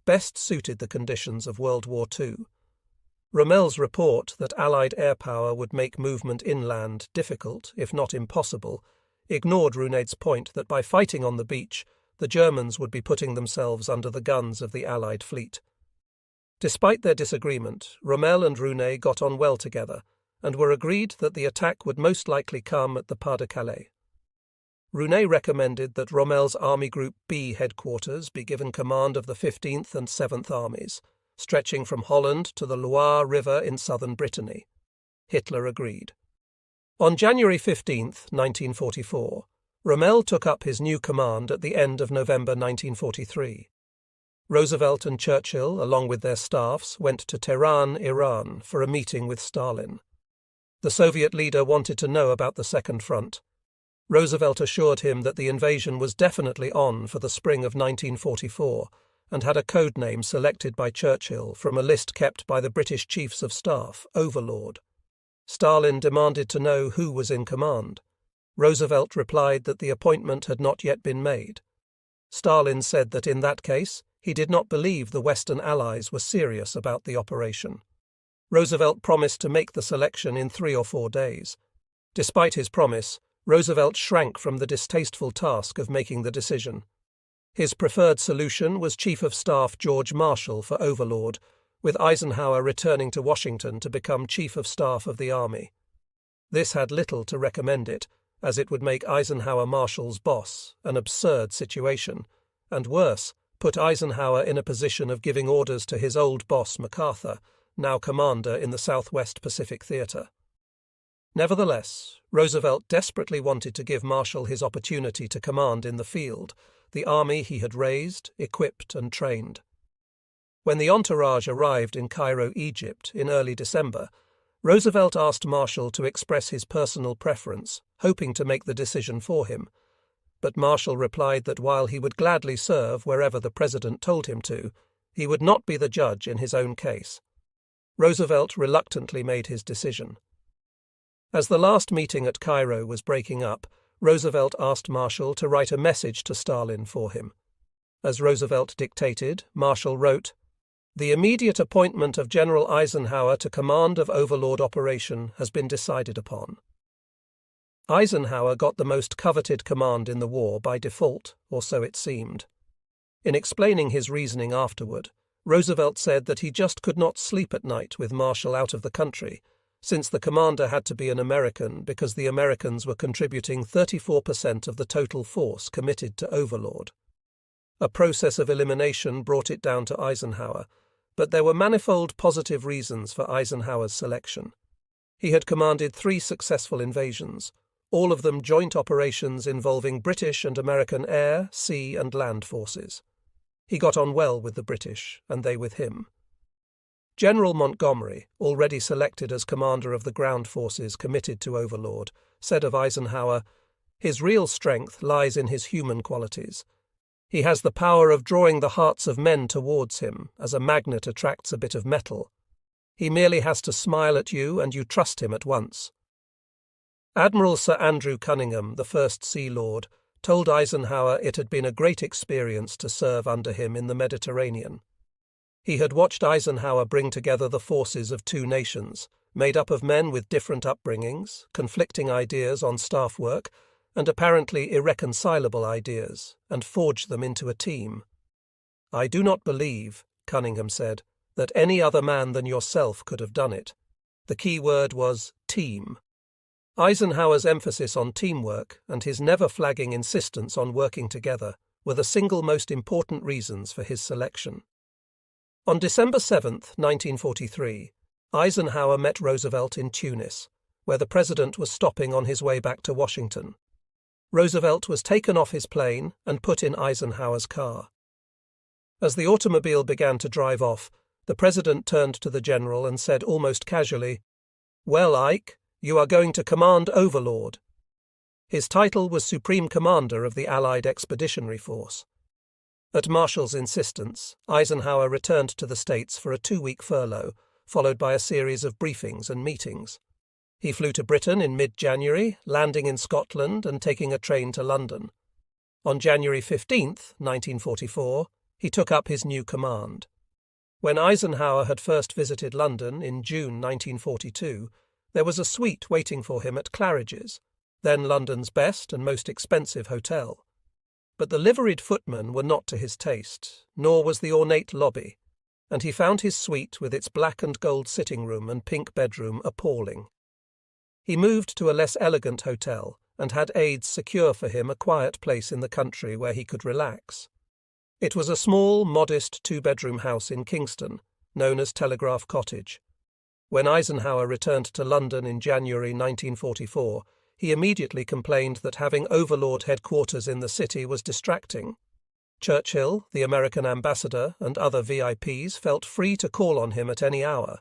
best suited the conditions of World War II. Rommel's report that Allied air power would make movement inland difficult, if not impossible, ignored Rounet's point that by fighting on the beach, the Germans would be putting themselves under the guns of the Allied fleet. Despite their disagreement, Rommel and Rounet got on well together, and were agreed that the attack would most likely come at the Pas-de-Calais. Rounet recommended that Rommel's Army Group B headquarters be given command of the 15th and 7th Armies, stretching from Holland to the Loire River in southern Brittany. Hitler agreed. On January 15, 1944, Rommel took up his new command at the end of November 1943. Roosevelt and Churchill, along with their staffs, went to Tehran, Iran, for a meeting with Stalin. The Soviet leader wanted to know about the Second Front. Roosevelt assured him that the invasion was definitely on for the spring of 1944 and had a code name selected by Churchill from a list kept by the British Chiefs of Staff, Overlord. Stalin demanded to know who was in command. Roosevelt replied that the appointment had not yet been made. Stalin said that in that case, he did not believe the Western Allies were serious about the operation. Roosevelt promised to make the selection in 3 or 4 days. Despite his promise, Roosevelt shrank from the distasteful task of making the decision. His preferred solution was Chief of Staff George Marshall for Overlord, with Eisenhower returning to Washington to become Chief of Staff of the Army. This had little to recommend it, as it would make Eisenhower Marshall's boss, an absurd situation, and worse, put Eisenhower in a position of giving orders to his old boss MacArthur, now commander in the Southwest Pacific Theater. Nevertheless, Roosevelt desperately wanted to give Marshall his opportunity to command in the field, the army he had raised, equipped, and trained. When the entourage arrived in Cairo, Egypt, in early December, Roosevelt asked Marshall to express his personal preference, hoping to make the decision for him. But Marshall replied that while he would gladly serve wherever the president told him to, he would not be the judge in his own case. Roosevelt reluctantly made his decision. As the last meeting at Cairo was breaking up, Roosevelt asked Marshall to write a message to Stalin for him. As Roosevelt dictated, Marshall wrote, "The immediate appointment of General Eisenhower to command of Overlord operation has been decided upon." Eisenhower got the most coveted command in the war by default, or so it seemed. In explaining his reasoning afterward, Roosevelt said that he just could not sleep at night with Marshall out of the country, since the commander had to be an American because the Americans were contributing 34% of the total force committed to Overlord. A process of elimination brought it down to Eisenhower, but there were manifold positive reasons for Eisenhower's selection. He had commanded 3 successful invasions, all of them joint operations involving British and American air, sea, and land forces. He got on well with the British, and they with him. General Montgomery, already selected as commander of the ground forces committed to Overlord, said of Eisenhower, "His real strength lies in his human qualities. He has the power of drawing the hearts of men towards him, as a magnet attracts a bit of metal. He merely has to smile at you and you trust him at once." Admiral Sir Andrew Cunningham, the First Sea Lord, told Eisenhower it had been a great experience to serve under him in the Mediterranean. He had watched Eisenhower bring together the forces of 2 nations, made up of men with different upbringings, conflicting ideas on staff work, and apparently irreconcilable ideas, and forge them into a team. "I do not believe," Cunningham said, "that any other man than yourself could have done it." The key word was team. Eisenhower's emphasis on teamwork and his never-flagging insistence on working together were the single most important reasons for his selection. On December 7, 1943, Eisenhower met Roosevelt in Tunis, where the president was stopping on his way back to Washington. Roosevelt was taken off his plane and put in Eisenhower's car. As the automobile began to drive off, the president turned to the general and said almost casually, "Well, Ike, you are going to command Overlord." His title was Supreme Commander of the Allied Expeditionary Force. At Marshall's insistence, Eisenhower returned to the States for a 2-week furlough, followed by a series of briefings and meetings. He flew to Britain in mid-January, landing in Scotland and taking a train to London. On January 15, 1944, he took up his new command. When Eisenhower had first visited London in June 1942, there was a suite waiting for him at Claridge's, then London's best and most expensive hotel. But the liveried footmen were not to his taste, nor was the ornate lobby, and he found his suite with its black and gold sitting room and pink bedroom appalling. He moved to a less elegant hotel and had aides secure for him a quiet place in the country where he could relax. It was a small, modest two-bedroom house in Kingston, known as Telegraph Cottage. When Eisenhower returned to London in January 1944, he immediately complained that having Overlord headquarters in the city was distracting. Churchill, the American ambassador, and other VIPs felt free to call on him at any hour,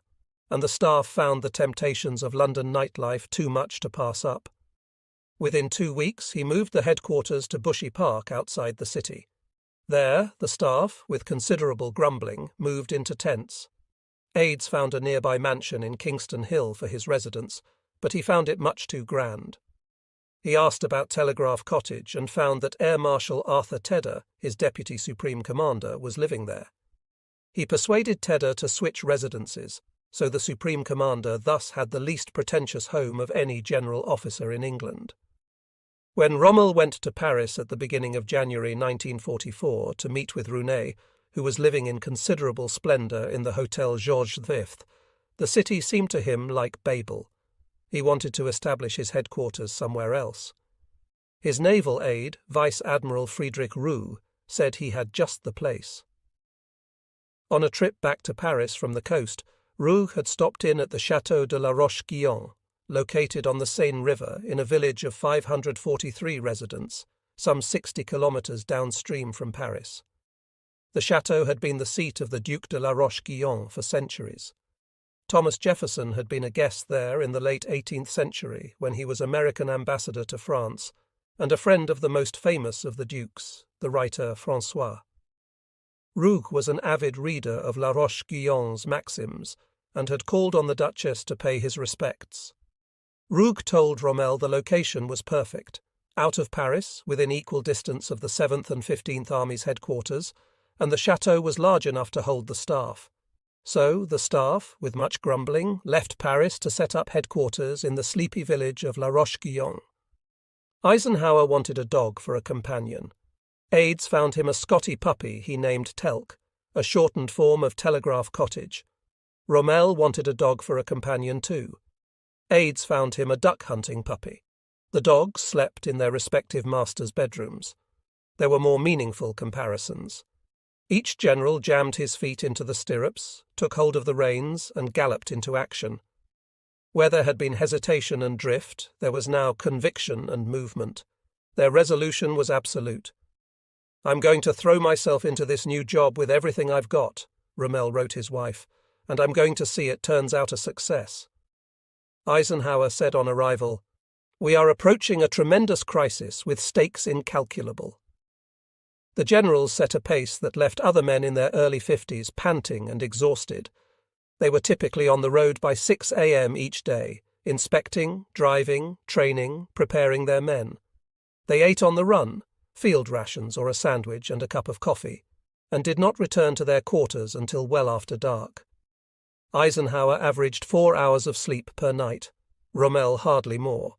and the staff found the temptations of London nightlife too much to pass up. Within 2 weeks, he moved the headquarters to Bushy Park outside the city. There, the staff, with considerable grumbling, moved into tents. Aides found a nearby mansion in Kingston Hill for his residence, but he found it much too grand. He asked about Telegraph Cottage and found that Air Marshal Arthur Tedder, his deputy supreme commander, was living there. He persuaded Tedder to switch residences, so the supreme commander thus had the least pretentious home of any general officer in England. When Rommel went to Paris at the beginning of January 1944 to meet with Rounet, who was living in considerable splendour in the Hotel Georges V, the city seemed to him like Babel. He wanted to establish his headquarters somewhere else. His naval aide, Vice Admiral Friedrich Roux, said he had just the place. On a trip back to Paris from the coast, Roux had stopped in at the Château de la Roche-Guyon, located on the Seine River in a village of 543 residents, some 60 kilometres downstream from Paris. The chateau had been the seat of the Duc de la Roche-Guyon for centuries. Thomas Jefferson had been a guest there in the late 18th century when he was American ambassador to France, and a friend of the most famous of the dukes, the writer François. Roux was an avid reader of La Roche-Guyon's maxims, and had called on the Duchess to pay his respects. Roux told Rommel the location was perfect, out of Paris, within equal distance of the 7th and 15th Army's headquarters, and the chateau was large enough to hold the staff. So the staff, with much grumbling, left Paris to set up headquarters in the sleepy village of La Roche-Guyon. Eisenhower wanted a dog for a companion. Aides found him a Scotty puppy he named Telk, a shortened form of Telegraph Cottage. Rommel wanted a dog for a companion too. Aides found him a duck-hunting puppy. The dogs slept in their respective masters' bedrooms. There were more meaningful comparisons. Each general jammed his feet into the stirrups, took hold of the reins, and galloped into action. Where there had been hesitation and drift, there was now conviction and movement. Their resolution was absolute. "I'm going to throw myself into this new job with everything I've got," Rommel wrote his wife, "and I'm going to see it turns out a success." Eisenhower said on arrival, "We are approaching a tremendous crisis with stakes incalculable." The generals set a pace that left other men in their early 50s panting and exhausted. They were typically on the road by 6 a.m. each day, inspecting, driving, training, preparing their men. They ate on the run, field rations or a sandwich and a cup of coffee, and did not return to their quarters until well after dark. Eisenhower averaged 4 hours of sleep per night, Rommel hardly more.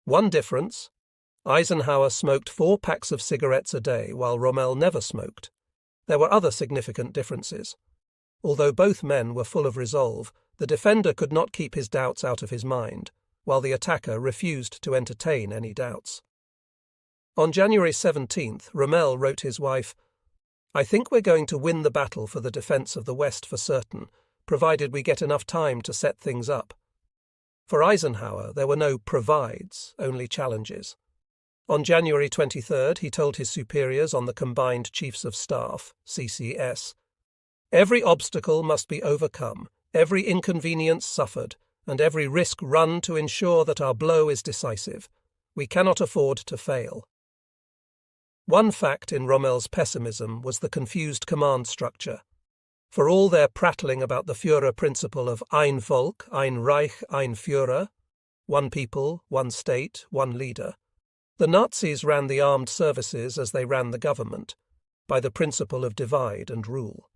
One difference: Eisenhower smoked 4 packs of cigarettes a day, while Rommel never smoked. There were other significant differences. Although both men were full of resolve, the defender could not keep his doubts out of his mind, while the attacker refused to entertain any doubts. On January 17th, Rommel wrote his wife, "I think we're going to win the battle for the defence of the West for certain, provided we get enough time to set things up." For Eisenhower, there were no provides, only challenges. On January 23rd, he told his superiors on the Combined Chiefs of Staff, CCS, "Every obstacle must be overcome, every inconvenience suffered, and every risk run to ensure that our blow is decisive. We cannot afford to fail." One fact in Rommel's pessimism was the confused command structure. For all their prattling about the Führer principle of ein Volk, ein Reich, ein Führer, one people, one state, one leader, the Nazis ran the armed services as they ran the government, by the principle of divide and rule.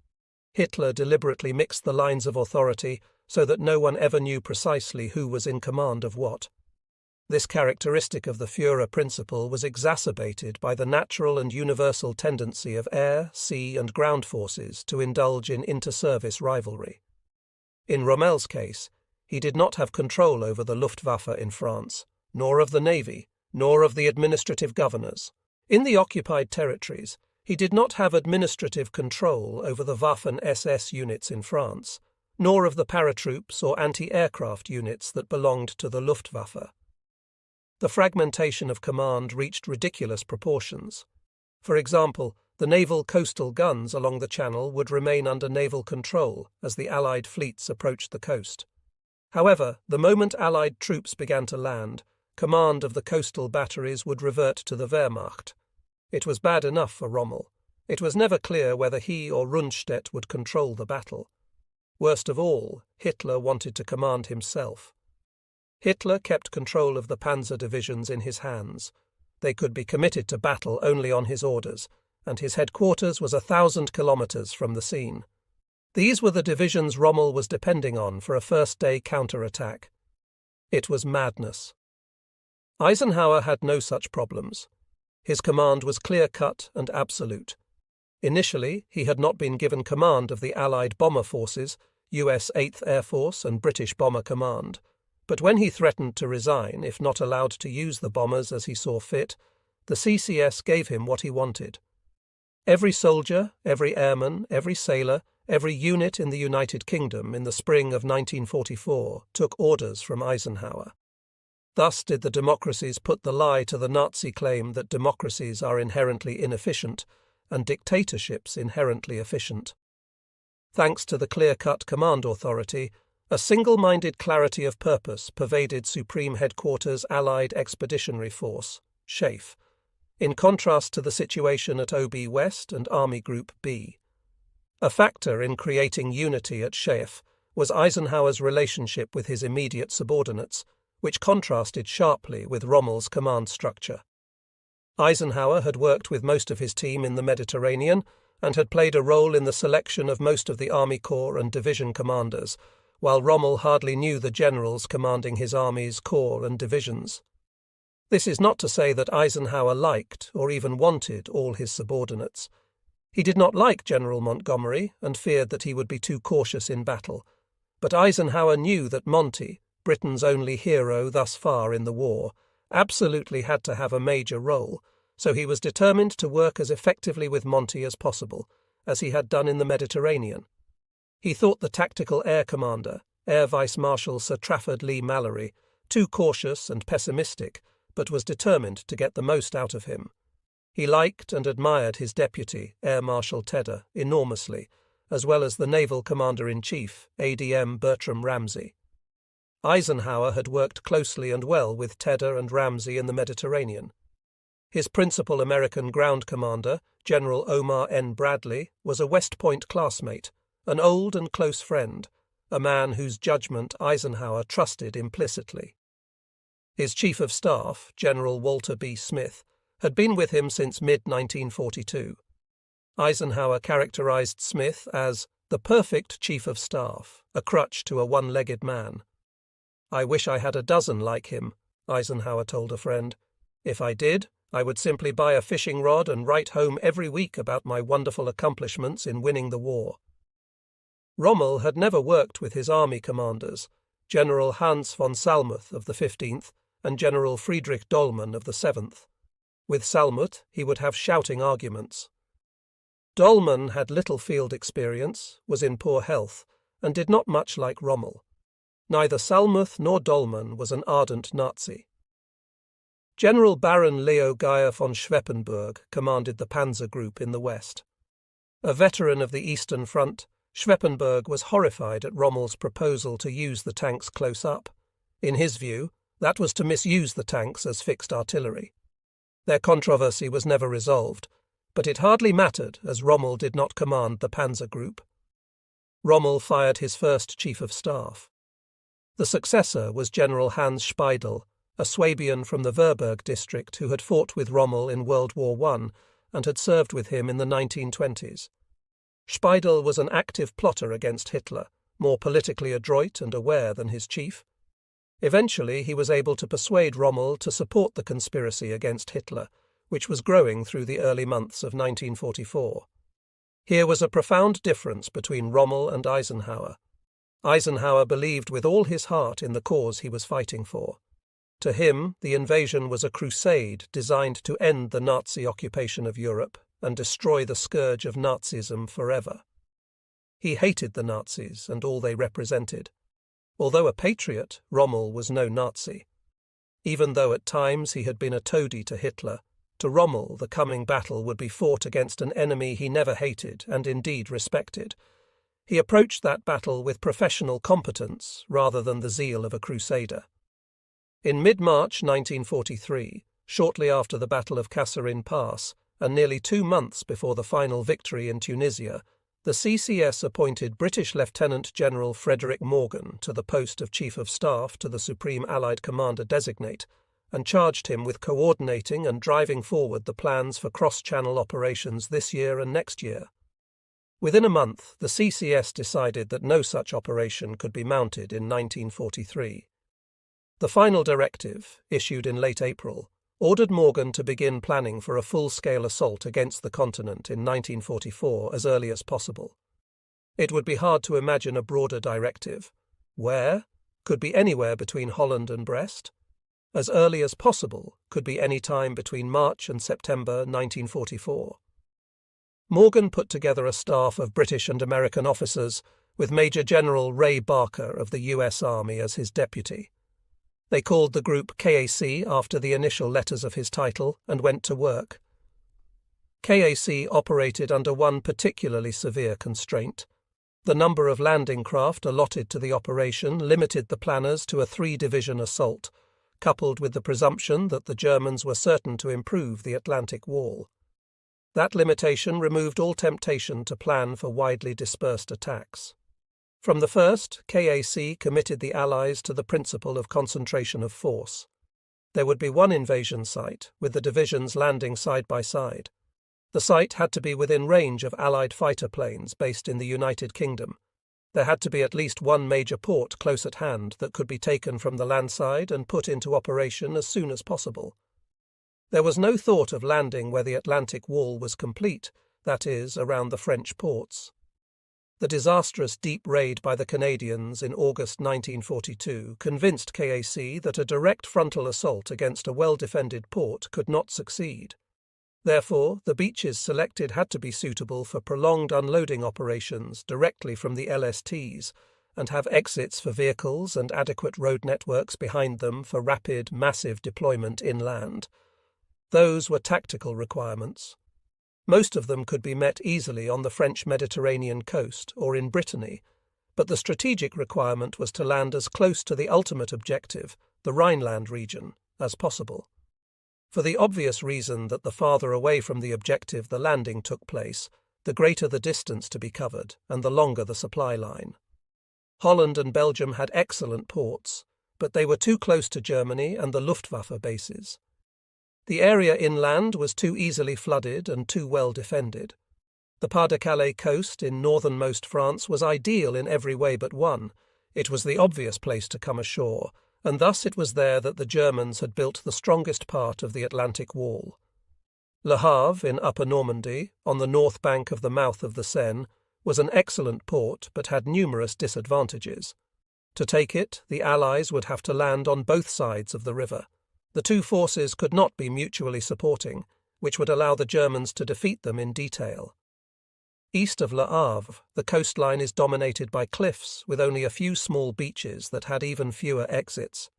Hitler deliberately mixed the lines of authority so that no one ever knew precisely who was in command of what. This characteristic of the Führer principle was exacerbated by the natural and universal tendency of air, sea, and ground forces to indulge in inter-service rivalry. In Rommel's case, he did not have control over the Luftwaffe in France, nor of the navy, nor of the administrative governors. In the occupied territories, he did not have administrative control over the Waffen-SS units in France, nor of the paratroops or anti-aircraft units that belonged to the Luftwaffe. The fragmentation of command reached ridiculous proportions. For example, the naval coastal guns along the Channel would remain under naval control as the Allied fleets approached the coast. However, the moment Allied troops began to land, command of the coastal batteries would revert to the Wehrmacht. It was bad enough for Rommel. It was never clear whether he or Rundstedt would control the battle. Worst of all, Hitler wanted to command himself. Hitler kept control of the panzer divisions in his hands. They could be committed to battle only on his orders, and his headquarters was 1,000 kilometers from the scene. These were the divisions Rommel was depending on for a first-day counterattack. It was madness. Eisenhower had no such problems. His command was clear-cut and absolute. Initially, he had not been given command of the Allied bomber forces, US 8th Air Force and British Bomber Command, but when he threatened to resign if not allowed to use the bombers as he saw fit, the CCS gave him what he wanted. Every soldier, every airman, every sailor, every unit in the United Kingdom in the spring of 1944 took orders from Eisenhower. Thus did the democracies put the lie to the Nazi claim that democracies are inherently inefficient and dictatorships inherently efficient. Thanks to the clear-cut command authority, a single-minded clarity of purpose pervaded Supreme Headquarters Allied Expeditionary Force, SHAEF, in contrast to the situation at OB West and Army Group B. A factor in creating unity at SHAEF was Eisenhower's relationship with his immediate subordinates, which contrasted sharply with Rommel's command structure. Eisenhower had worked with most of his team in the Mediterranean and had played a role in the selection of most of the Army Corps and division commanders, while Rommel hardly knew the generals commanding his armies, corps, and divisions. This is not to say that Eisenhower liked or even wanted all his subordinates. He did not like General Montgomery and feared that he would be too cautious in battle, but Eisenhower knew that Monty, Britain's only hero thus far in the war, absolutely had to have a major role, so he was determined to work as effectively with Monty as possible, as he had done in the Mediterranean. He thought the tactical air commander, Air Vice Marshal Sir Trafford Leigh-Mallory, too cautious and pessimistic, but was determined to get the most out of him. He liked and admired his deputy, Air Marshal Tedder, enormously, as well as the Naval Commander-in-Chief, ADM Bertram Ramsay. Eisenhower had worked closely and well with Tedder and Ramsay in the Mediterranean. His principal American ground commander, General Omar N. Bradley, was a West Point classmate, an old and close friend, a man whose judgment Eisenhower trusted implicitly. His chief of staff, General Walter B. Smith, had been with him since mid-1942. Eisenhower characterized Smith as the perfect chief of staff, a crutch to a one-legged man. "I wish I had a dozen like him," Eisenhower told a friend. "If I did, I would simply buy a fishing rod and write home every week about my wonderful accomplishments in winning the war." Rommel had never worked with his army commanders, General Hans von Salmuth of the 15th and General Friedrich Dollmann of the 7th. With Salmuth, he would have shouting arguments. Dollmann had little field experience, was in poor health, and did not much like Rommel. Neither Salmuth nor Dollmann was an ardent Nazi. General Baron Leo Geyer von Schweppenburg commanded the Panzer Group in the west. A veteran of the Eastern Front, Schweppenburg was horrified at Rommel's proposal to use the tanks close up. In his view, that was to misuse the tanks as fixed artillery. Their controversy was never resolved, but it hardly mattered as Rommel did not command the Panzer Group. Rommel fired his first chief of staff. The successor was General Hans Speidel, a Swabian from the Verburg district who had fought with Rommel in World War I and had served with him in the 1920s. Speidel was an active plotter against Hitler, more politically adroit and aware than his chief. Eventually he was able to persuade Rommel to support the conspiracy against Hitler, which was growing through the early months of 1944. Here was a profound difference between Rommel and Eisenhower. Eisenhower believed with all his heart in the cause he was fighting for. To him, the invasion was a crusade designed to end the Nazi occupation of Europe and destroy the scourge of Nazism forever. He hated the Nazis and all they represented. Although a patriot, Rommel was no Nazi. Even though at times he had been a toady to Hitler, to Rommel the coming battle would be fought against an enemy he never hated and indeed respected. He approached that battle with professional competence rather than the zeal of a crusader. In mid-March 1943, shortly after the Battle of Kasserine Pass, and nearly 2 months before the final victory in Tunisia, the CCS appointed British Lieutenant General Frederick Morgan to the post of Chief of Staff to the Supreme Allied Commander-Designate and charged him with coordinating and driving forward the plans for cross-channel operations this year and next year. Within a month, the CCS decided that no such operation could be mounted in 1943. The final directive, issued in late April, ordered Morgan to begin planning for a full-scale assault against the continent in 1944 as early as possible. It would be hard to imagine a broader directive. Where? Could be anywhere between Holland and Brest. As early as possible could be any time between March and September 1944. Morgan put together a staff of British and American officers with Major General Ray Barker of the U.S. Army as his deputy. They called the group KAC after the initial letters of his title and went to work. KAC operated under one particularly severe constraint. The number of landing craft allotted to the operation limited the planners to a 3-division assault, coupled with the presumption that the Germans were certain to improve the Atlantic Wall. That limitation removed all temptation to plan for widely dispersed attacks. From the first, KAC committed the Allies to the principle of concentration of force. There would be one invasion site, with the divisions landing side by side. The site had to be within range of Allied fighter planes based in the United Kingdom. There had to be at least one major port close at hand that could be taken from the land side and put into operation as soon as possible. There was no thought of landing where the Atlantic Wall was complete, that is, around the French ports. The disastrous deep raid by the Canadians in August 1942 convinced KAC that a direct frontal assault against a well-defended port could not succeed. Therefore, the beaches selected had to be suitable for prolonged unloading operations directly from the LSTs and have exits for vehicles and adequate road networks behind them for rapid, massive deployment inland. Those were tactical requirements. Most of them could be met easily on the French Mediterranean coast or in Brittany, but the strategic requirement was to land as close to the ultimate objective, the Rhineland region, as possible. For the obvious reason that the farther away from the objective the landing took place, the greater the distance to be covered and the longer the supply line. Holland and Belgium had excellent ports, but they were too close to Germany and the Luftwaffe bases. The area inland was too easily flooded and too well defended. The Pas-de-Calais coast in northernmost France was ideal in every way but one. It was the obvious place to come ashore, and thus it was there that the Germans had built the strongest part of the Atlantic Wall. Le Havre in Upper Normandy, on the north bank of the mouth of the Seine, was an excellent port but had numerous disadvantages. To take it, the Allies would have to land on both sides of the river. The two forces could not be mutually supporting, which would allow the Germans to defeat them in detail. East of Le Havre, the coastline is dominated by cliffs with only a few small beaches that had even fewer exits.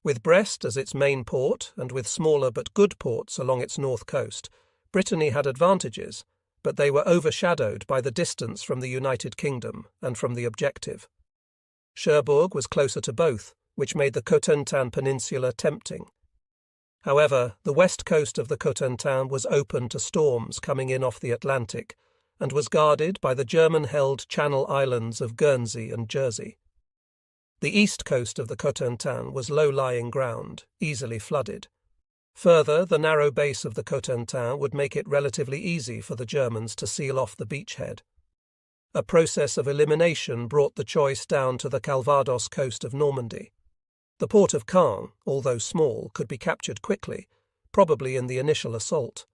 With Brest as its main port and with smaller but good ports along its north coast, Brittany had advantages, but they were overshadowed by the distance from the United Kingdom and from the objective. Cherbourg was closer to both, which made the Cotentin Peninsula tempting. However, the west coast of the Cotentin was open to storms coming in off the Atlantic and was guarded by the German-held Channel Islands of Guernsey and Jersey. The east coast of the Cotentin was low-lying ground, easily flooded. Further, the narrow base of the Cotentin would make it relatively easy for the Germans to seal off the beachhead. A process of elimination brought the choice down to the Calvados coast of Normandy. The port of Caen, although small, could be captured quickly, probably in the initial assault.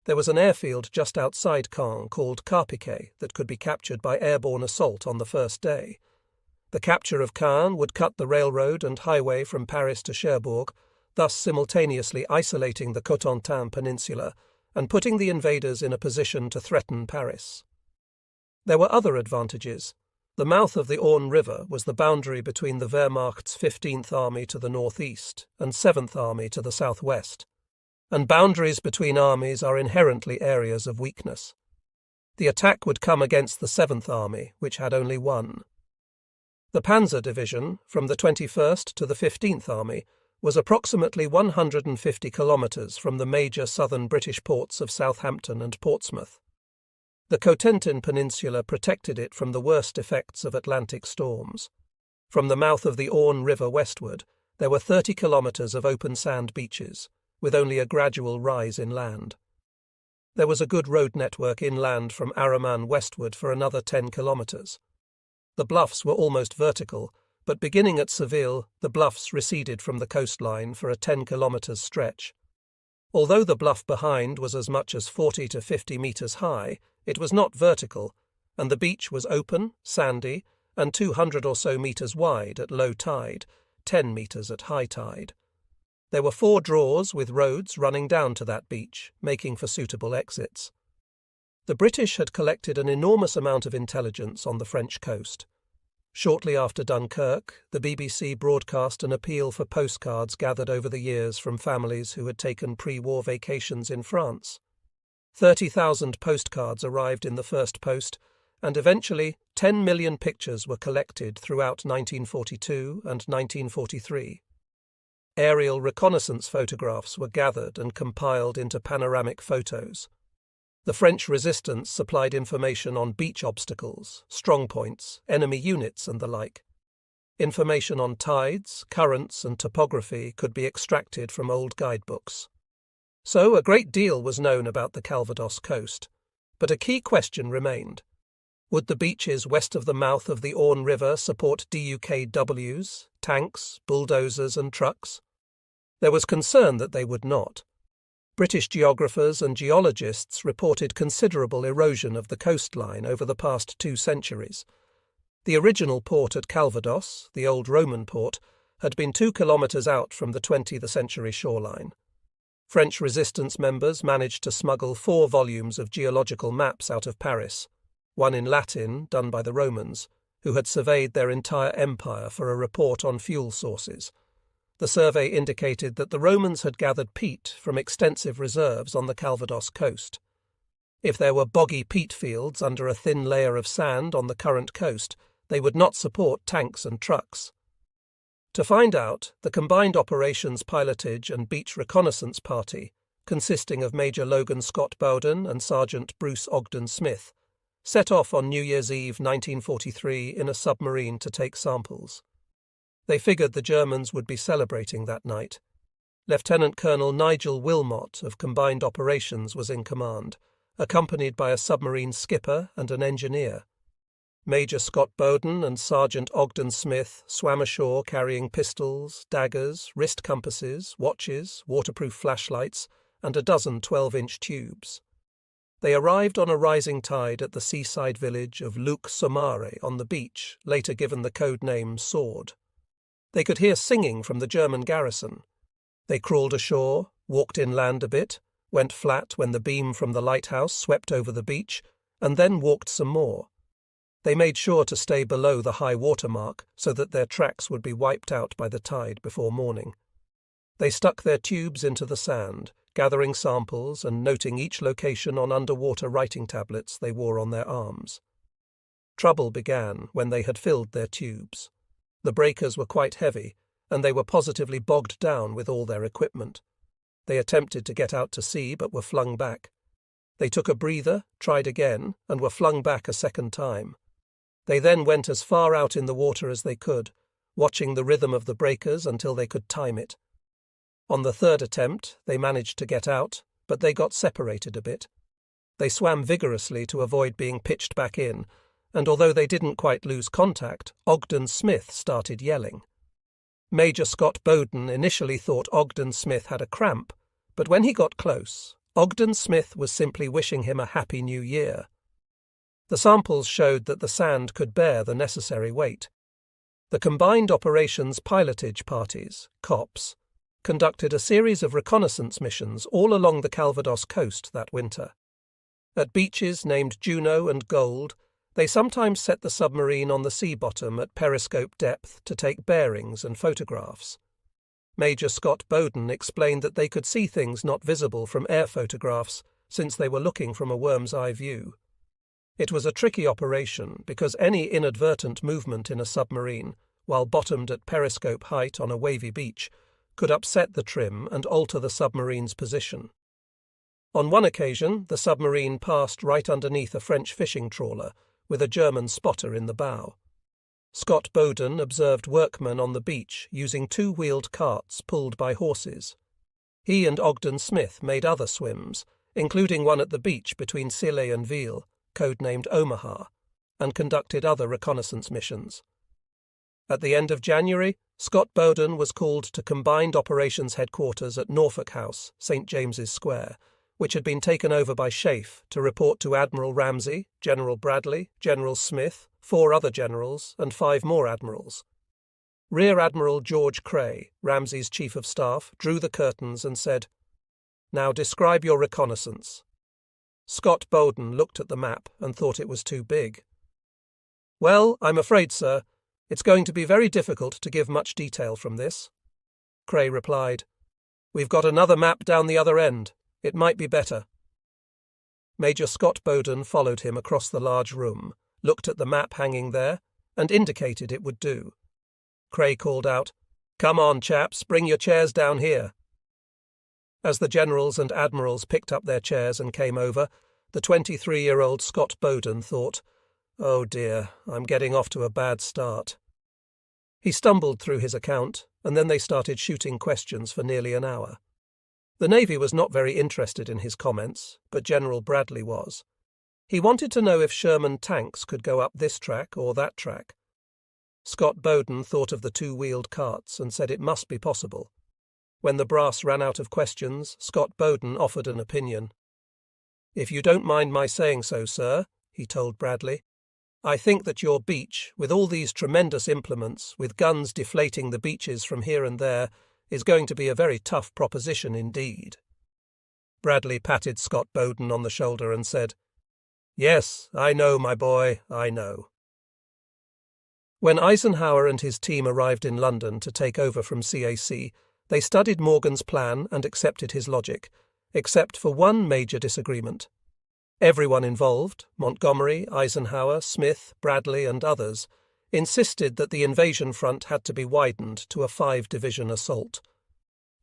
There was an airfield just outside Caen called Carpiquet that could be captured by airborne assault on the first day. The capture of Caen would cut the railroad and highway from Paris to Cherbourg, thus simultaneously isolating the Cotentin Peninsula and putting the invaders in a position to threaten Paris. There were other advantages. The mouth of the Orne River was the boundary between the Wehrmacht's 15th Army to the northeast and 7th Army to the southwest, and boundaries between armies are inherently areas of weakness. The attack would come against the 7th Army, which had only one. The Panzer Division, from the 21st to the 15th Army, was approximately 150 kilometres from the major southern British ports of Southampton and Portsmouth. The Cotentin Peninsula protected it from the worst effects of Atlantic storms. From the mouth of the Orne River westward, there were 30 kilometres of open sand beaches, with only a gradual rise inland. There was a good road network inland from Araman westward for another 10 kilometres. The bluffs were almost vertical, but beginning at Seville, the bluffs receded from the coastline for a 10 kilometres stretch. Although the bluff behind was as much as 40 to 50 metres high, it was not vertical, and the beach was open, sandy, and 200 or so metres wide at low tide, 10 metres at high tide. There were 4 draws with roads running down to that beach, making for suitable exits. The British had collected an enormous amount of intelligence on the French coast. Shortly after Dunkirk, the BBC broadcast an appeal for postcards gathered over the years from families who had taken pre-war vacations in France. 30,000 postcards arrived in the first post, and eventually 10 million pictures were collected throughout 1942 and 1943. Aerial reconnaissance photographs were gathered and compiled into panoramic photos. The French resistance supplied information on beach obstacles, strongpoints, enemy units and the like. Information on tides, currents and topography could be extracted from old guidebooks. So a great deal was known about the Calvados coast, but a key question remained. Would the beaches west of the mouth of the Orne River support DUKWs, tanks, bulldozers and trucks? There was concern that they would not. British geographers and geologists reported considerable erosion of the coastline over the past 2 centuries. The original port at Calvados, the old Roman port, had been 2 kilometres out from the 20th century shoreline. French resistance members managed to smuggle 4 volumes of geological maps out of Paris, one in Latin done by the Romans, who had surveyed their entire empire for a report on fuel sources. The survey indicated that the Romans had gathered peat from extensive reserves on the Calvados coast. If there were boggy peat fields under a thin layer of sand on the current coast, they would not support tanks and trucks. To find out, the Combined Operations Pilotage and Beach Reconnaissance Party, consisting of Major Logan Scott Bowden and Sergeant Bruce Ogden Smith, set off on New Year's Eve 1943 in a submarine to take samples. They figured the Germans would be celebrating that night. Lieutenant Colonel Nigel Wilmot of Combined Operations was in command, accompanied by a submarine skipper and an engineer. Major Scott Bowden and Sergeant Ogden Smith swam ashore carrying pistols, daggers, wrist compasses, watches, waterproof flashlights, and a dozen 12-inch tubes. They arrived on a rising tide at the seaside village of Luc-Somare on the beach, later given the code name Sword. They could hear singing from the German garrison. They crawled ashore, walked inland a bit, went flat when the beam from the lighthouse swept over the beach, and then walked some more. They made sure to stay below the high water mark so that their tracks would be wiped out by the tide before morning. They stuck their tubes into the sand, gathering samples and noting each location on underwater writing tablets they wore on their arms. Trouble began when they had filled their tubes. The breakers were quite heavy, and they were positively bogged down with all their equipment. They attempted to get out to sea but were flung back. They took a breather, tried again, and were flung back a second time. They then went as far out in the water as they could, watching the rhythm of the breakers until they could time it. On the 3rd attempt, they managed to get out, but they got separated a bit. They swam vigorously to avoid being pitched back in, and although they didn't quite lose contact, Ogden Smith started yelling. Major Scott Bowden initially thought Ogden Smith had a cramp, but when he got close, Ogden Smith was simply wishing him a happy new year. The samples showed that the sand could bear the necessary weight. The Combined Operations Pilotage Parties, COPs, conducted a series of reconnaissance missions all along the Calvados coast that winter. At beaches named Juno and Gold, they sometimes set the submarine on the sea bottom at periscope depth to take bearings and photographs. Major Scott Bowden explained that they could see things not visible from air photographs since they were looking from a worm's eye view. It was a tricky operation because any inadvertent movement in a submarine, while bottomed at periscope height on a wavy beach, could upset the trim and alter the submarine's position. On one occasion, the submarine passed right underneath a French fishing trawler, with a German spotter in the bow. Scott Bowden observed workmen on the beach using two-wheeled carts pulled by horses. He and Ogden Smith made other swims, including one at the beach between Scilly and Ville, codenamed Omaha, and conducted other reconnaissance missions. At the end of January, Scott Bowden was called to Combined Operations Headquarters at Norfolk House, St. James's Square, which had been taken over by Schaeff to report to Admiral Ramsey, General Bradley, General Smith, 4 other generals, and 5 more admirals. Rear Admiral George Cray, Ramsey's chief of staff, drew the curtains and said, "Now describe your reconnaissance." Scott Bowden looked at the map and thought it was too big. "Well, I'm afraid, sir, it's going to be very difficult to give much detail from this." Cray replied, "We've got another map down the other end. It might be better." Major Scott Bowden followed him across the large room, looked at the map hanging there, and indicated it would do. Cray called out, "Come on, chaps, bring your chairs down here." As the generals and admirals picked up their chairs and came over, the 23-year-old Scott Bowden thought, "Oh dear, I'm getting off to a bad start." He stumbled through his account, and then they started shooting questions for nearly an hour. The Navy was not very interested in his comments, but General Bradley was. He wanted to know if Sherman tanks could go up this track or that track. Scott Bowden thought of the two-wheeled carts and said it must be possible. When the brass ran out of questions, Scott Bowden offered an opinion. "If you don't mind my saying so, sir," he told Bradley, "I think that your beach, with all these tremendous implements, with guns deflating the beaches from here and there, is going to be a very tough proposition indeed." Bradley patted Scott Bowden on the shoulder and said, "Yes, I know, my boy, I know." When Eisenhower and his team arrived in London to take over from CAC, they studied Morgan's plan and accepted his logic, except for one major disagreement. Everyone involved, Montgomery, Eisenhower, Smith, Bradley, and others, insisted that the invasion front had to be widened to a 5-division assault.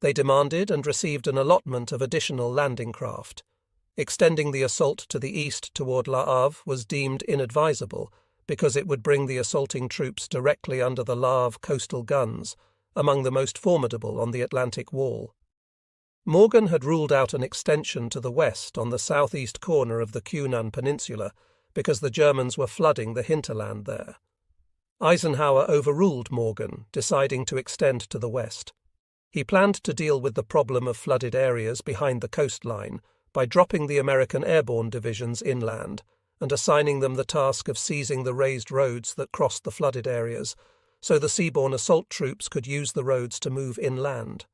They demanded and received an allotment of additional landing craft. Extending the assault to the east toward Le Havre was deemed inadvisable because it would bring the assaulting troops directly under the Le Havre coastal guns, among the most formidable on the Atlantic Wall. Morgan had ruled out an extension to the west on the southeast corner of the Yunnan Peninsula because the Germans were flooding the hinterland there. Eisenhower overruled Morgan, deciding to extend to the west. He planned to deal with the problem of flooded areas behind the coastline by dropping the American airborne divisions inland and assigning them the task of seizing the raised roads that crossed the flooded areas, so the seaborne assault troops could use the roads to move inland.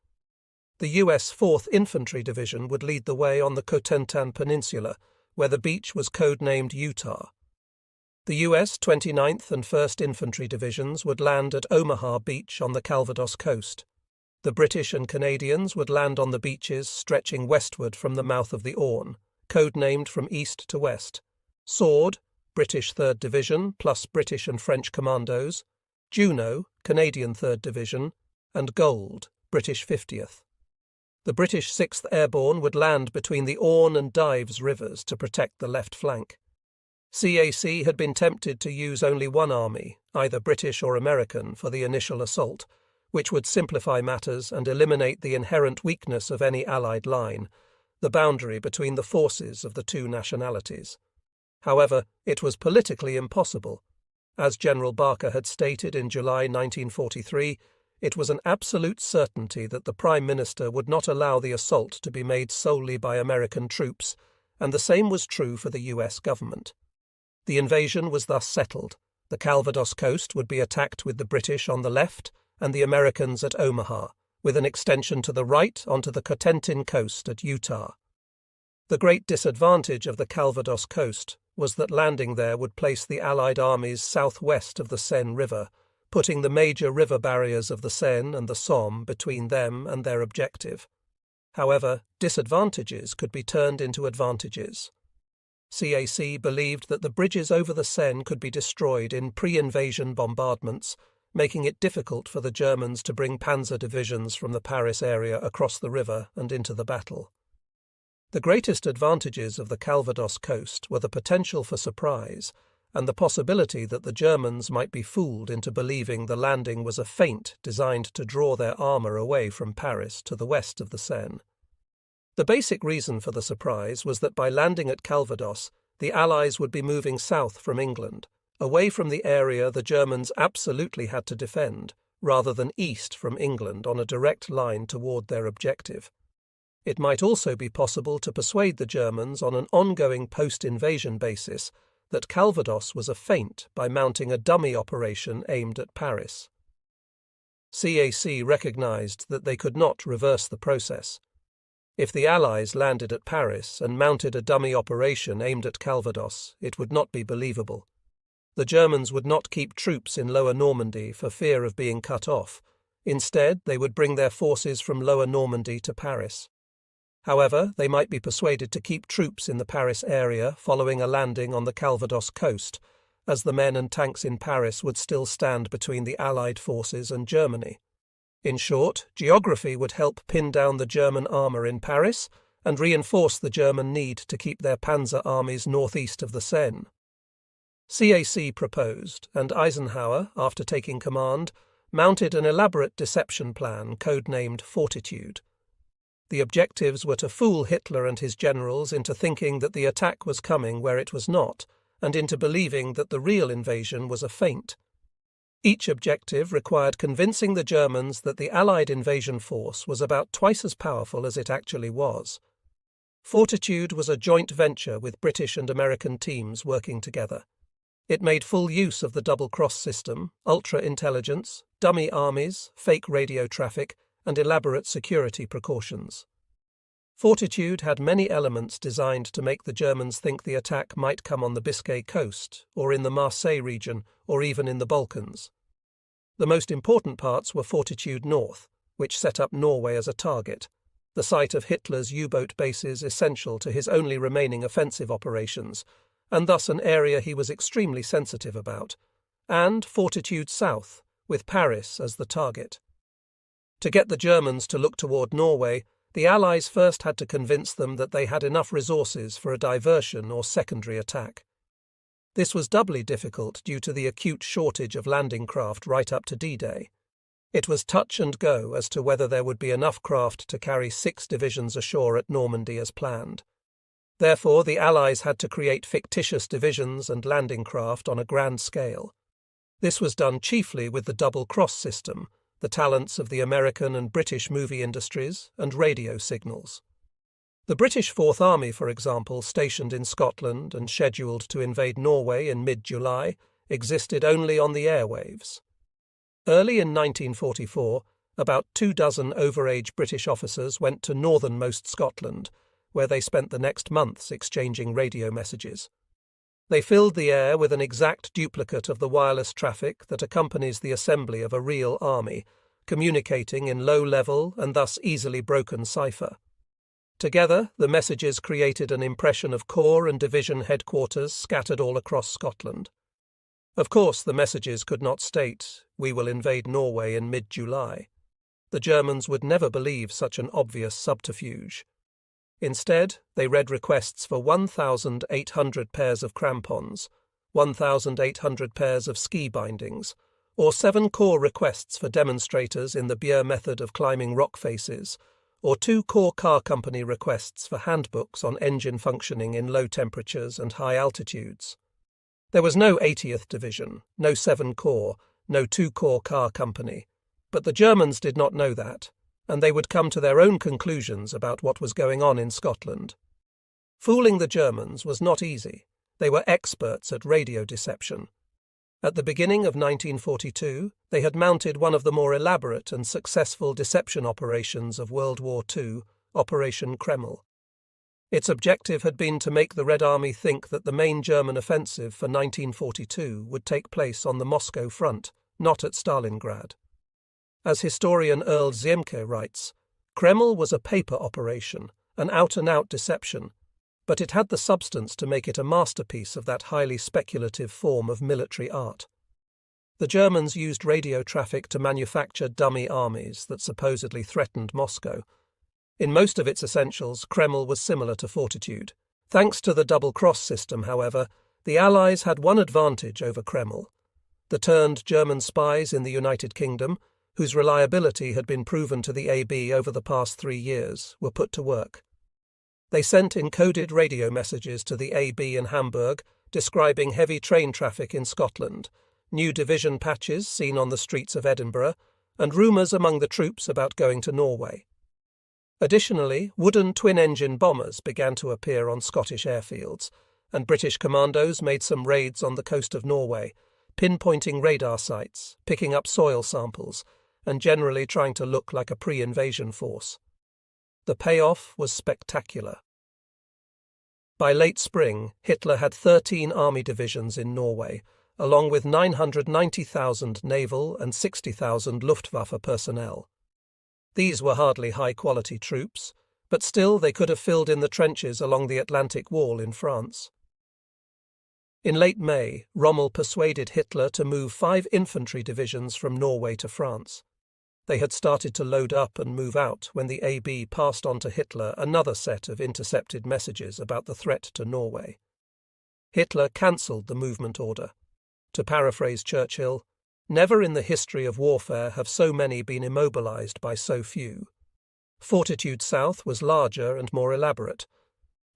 The U.S. 4th Infantry Division would lead the way on the Cotentin Peninsula, where the beach was codenamed Utah. The U.S. 29th and 1st Infantry Divisions would land at Omaha Beach on the Calvados coast. The British and Canadians would land on the beaches stretching westward from the mouth of the Orne, codenamed from east to west. Sword, British 3rd Division, plus British and French commandos, Juno, Canadian 3rd Division, and Gold, British 50th. The British 6th Airborne would land between the Orne and Dives rivers to protect the left flank. CAC had been tempted to use only one army, either British or American, for the initial assault, which would simplify matters and eliminate the inherent weakness of any Allied line, the boundary between the forces of the two nationalities. However, it was politically impossible. As General Barker had stated in July 1943, it was an absolute certainty that the Prime Minister would not allow the assault to be made solely by American troops, and the same was true for the U.S. government. The invasion was thus settled, The Calvados coast would be attacked with the British on the left and the Americans at Omaha, with an extension to the right onto the Cotentin coast at Utah. The great disadvantage of the Calvados coast was that landing there would place the Allied armies southwest of the Seine River, putting the major river barriers of the Seine and the Somme between them and their objective. However, disadvantages could be turned into advantages. CAC believed that the bridges over the Seine could be destroyed in pre-invasion bombardments, making it difficult for the Germans to bring panzer divisions from the Paris area across the river and into the battle. The greatest advantages of the Calvados coast were the potential for surprise and the possibility that the Germans might be fooled into believing the landing was a feint designed to draw their armour away from Paris to the west of the Seine. The basic reason for the surprise was that by landing at Calvados, the Allies would be moving south from England, away from the area the Germans absolutely had to defend, rather than east from England on a direct line toward their objective. It might also be possible to persuade the Germans on an ongoing post-invasion basis that Calvados was a feint by mounting a dummy operation aimed at Paris. CAC recognized that they could not reverse the process. If the Allies landed at Paris and mounted a dummy operation aimed at Calvados, it would not be believable. The Germans would not keep troops in Lower Normandy for fear of being cut off. Instead, they would bring their forces from Lower Normandy to Paris. However, they might be persuaded to keep troops in the Paris area following a landing on the Calvados coast, as the men and tanks in Paris would still stand between the Allied forces and Germany. In short, geography would help pin down the German armour in Paris and reinforce the German need to keep their panzer armies northeast of the Seine. CAC proposed, and Eisenhower, after taking command, mounted an elaborate deception plan codenamed Fortitude. The objectives were to fool Hitler and his generals into thinking that the attack was coming where it was not, and into believing that the real invasion was a feint. Each objective required convincing the Germans that the Allied invasion force was about twice as powerful as it actually was. Fortitude was a joint venture with British and American teams working together. It made full use of the double-cross system, ultra-intelligence, dummy armies, fake radio traffic, and elaborate security precautions. Fortitude had many elements designed to make the Germans think the attack might come on the Biscay coast, or in the Marseille region, or even in the Balkans. The most important parts were Fortitude North, which set up Norway as a target, the site of Hitler's U-boat bases essential to his only remaining offensive operations, and thus an area he was extremely sensitive about, and Fortitude South, with Paris as the target. To get the Germans to look toward Norway, the Allies first had to convince them that they had enough resources for a diversion or secondary attack. This was doubly difficult due to the acute shortage of landing craft right up to D-Day. It was touch and go as to whether there would be enough craft to carry 6 divisions ashore at Normandy as planned. Therefore, the Allies had to create fictitious divisions and landing craft on a grand scale. This was done chiefly with the double-cross system, the talents of the American and British movie industries, and radio signals. The British Fourth Army, for example, stationed in Scotland and scheduled to invade Norway in mid-July, existed only on the airwaves. Early in 1944, about 24 overage British officers went to northernmost Scotland, where they spent the next months exchanging radio messages. They filled the air with an exact duplicate of the wireless traffic that accompanies the assembly of a real army, communicating in low-level and thus easily broken cipher. Together, the messages created an impression of corps and division headquarters scattered all across Scotland. Of course, the messages could not state, "We will invade Norway in mid-July." The Germans would never believe such an obvious subterfuge. Instead, they read requests for 1,800 pairs of crampons, 1,800 pairs of ski bindings, or 7 corps requests for demonstrators in the Beer method of climbing rock faces, or 2 corps car company requests for handbooks on engine functioning in low temperatures and high altitudes. There was no 80th Division, no 7 Corps, no 2 Corps car company, but the Germans did not know that, and they would come to their own conclusions about what was going on in Scotland. Fooling the Germans was not easy. They were experts at radio deception. At the beginning of 1942, they had mounted one of the more elaborate and successful deception operations of World War II, Operation Kreml. Its objective had been to make the Red Army think that the main German offensive for 1942 would take place on the Moscow front, not at Stalingrad. As historian Earl Ziemke writes, Kreml was a paper operation, an out-and-out deception, but it had the substance to make it a masterpiece of that highly speculative form of military art. The Germans used radio traffic to manufacture dummy armies that supposedly threatened Moscow. In most of its essentials, Kreml was similar to Fortitude. Thanks to the double-cross system, however, the Allies had one advantage over Kreml. The turned German spies in the United Kingdom, whose reliability had been proven to the AB over the past 3 years, were put to work. They sent encoded radio messages to the AB in Hamburg describing heavy train traffic in Scotland, new division patches seen on the streets of Edinburgh, and rumours among the troops about going to Norway. Additionally, wooden twin-engine bombers began to appear on Scottish airfields, and British commandos made some raids on the coast of Norway, pinpointing radar sites, picking up soil samples, and generally trying to look like a pre-invasion force. The payoff was spectacular. By late spring, Hitler had 13 army divisions in Norway, along with 990,000 naval and 60,000 Luftwaffe personnel. These were hardly high-quality troops, but still they could have filled in the trenches along the Atlantic Wall in France. In late May, Rommel persuaded Hitler to move 5 infantry divisions from Norway to France. They had started to load up and move out when the AB passed on to Hitler another set of intercepted messages about the threat to Norway. Hitler cancelled the movement order. To paraphrase Churchill, "Never in the history of warfare have so many been immobilized by so few." Fortitude South was larger and more elaborate.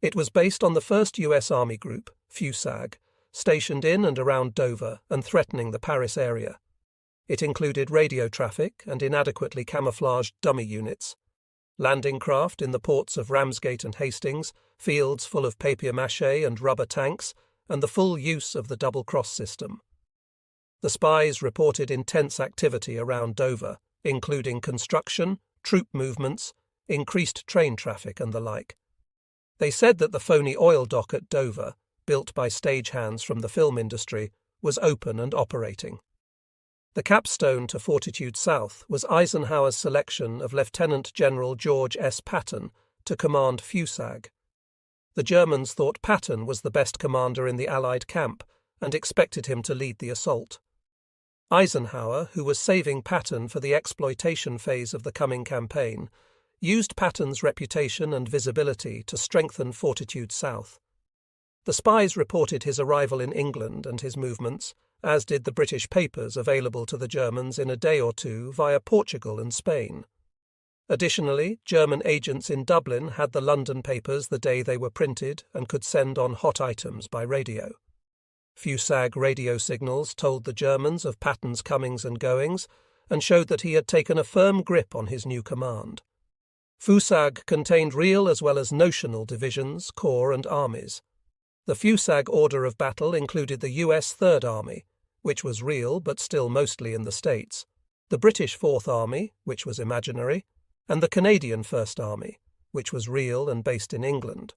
It was based on the 1st US Army Group, FUSAG, stationed in and around Dover and threatening the Paris area. It included radio traffic and inadequately camouflaged dummy units, landing craft in the ports of Ramsgate and Hastings, fields full of papier-mâché and rubber tanks, and the full use of the double-cross system. The spies reported intense activity around Dover, including construction, troop movements, increased train traffic and the like. They said that the phony oil dock at Dover, built by stagehands from the film industry, was open and operating. The capstone to Fortitude South was Eisenhower's selection of Lieutenant General George S. Patton to command FUSAG. The Germans thought Patton was the best commander in the Allied camp and expected him to lead the assault. Eisenhower, who was saving Patton for the exploitation phase of the coming campaign, used Patton's reputation and visibility to strengthen Fortitude South. The spies reported his arrival in England and his movements, as did the British papers available to the Germans in a day or two via Portugal and Spain. Additionally, German agents in Dublin had the London papers the day they were printed and could send on hot items by radio. FUSAG radio signals told the Germans of Patton's comings and goings and showed that he had taken a firm grip on his new command. FUSAG contained real as well as notional divisions, corps and armies. The FUSAG order of battle included the US Third Army, which was real but still mostly in the States, the British Fourth Army, which was imaginary, and the Canadian First Army, which was real and based in England.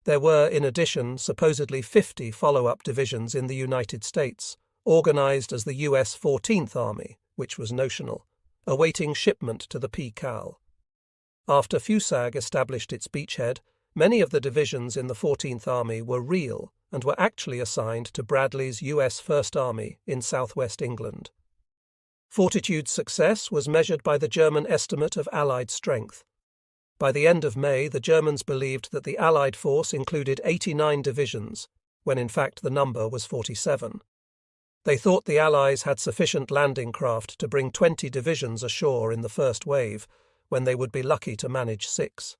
There were, in addition, supposedly 50 follow-up divisions in the United States, organized as the US 14th Army, which was notional, awaiting shipment to the PCAL. After FUSAG established its beachhead, many of the divisions in the 14th Army were real and were actually assigned to Bradley's US First Army in southwest England. Fortitude's success was measured by the German estimate of Allied strength. By the end of May, the Germans believed that the Allied force included 89 divisions, when in fact the number was 47. They thought the Allies had sufficient landing craft to bring 20 divisions ashore in the first wave, when they would be lucky to manage 6.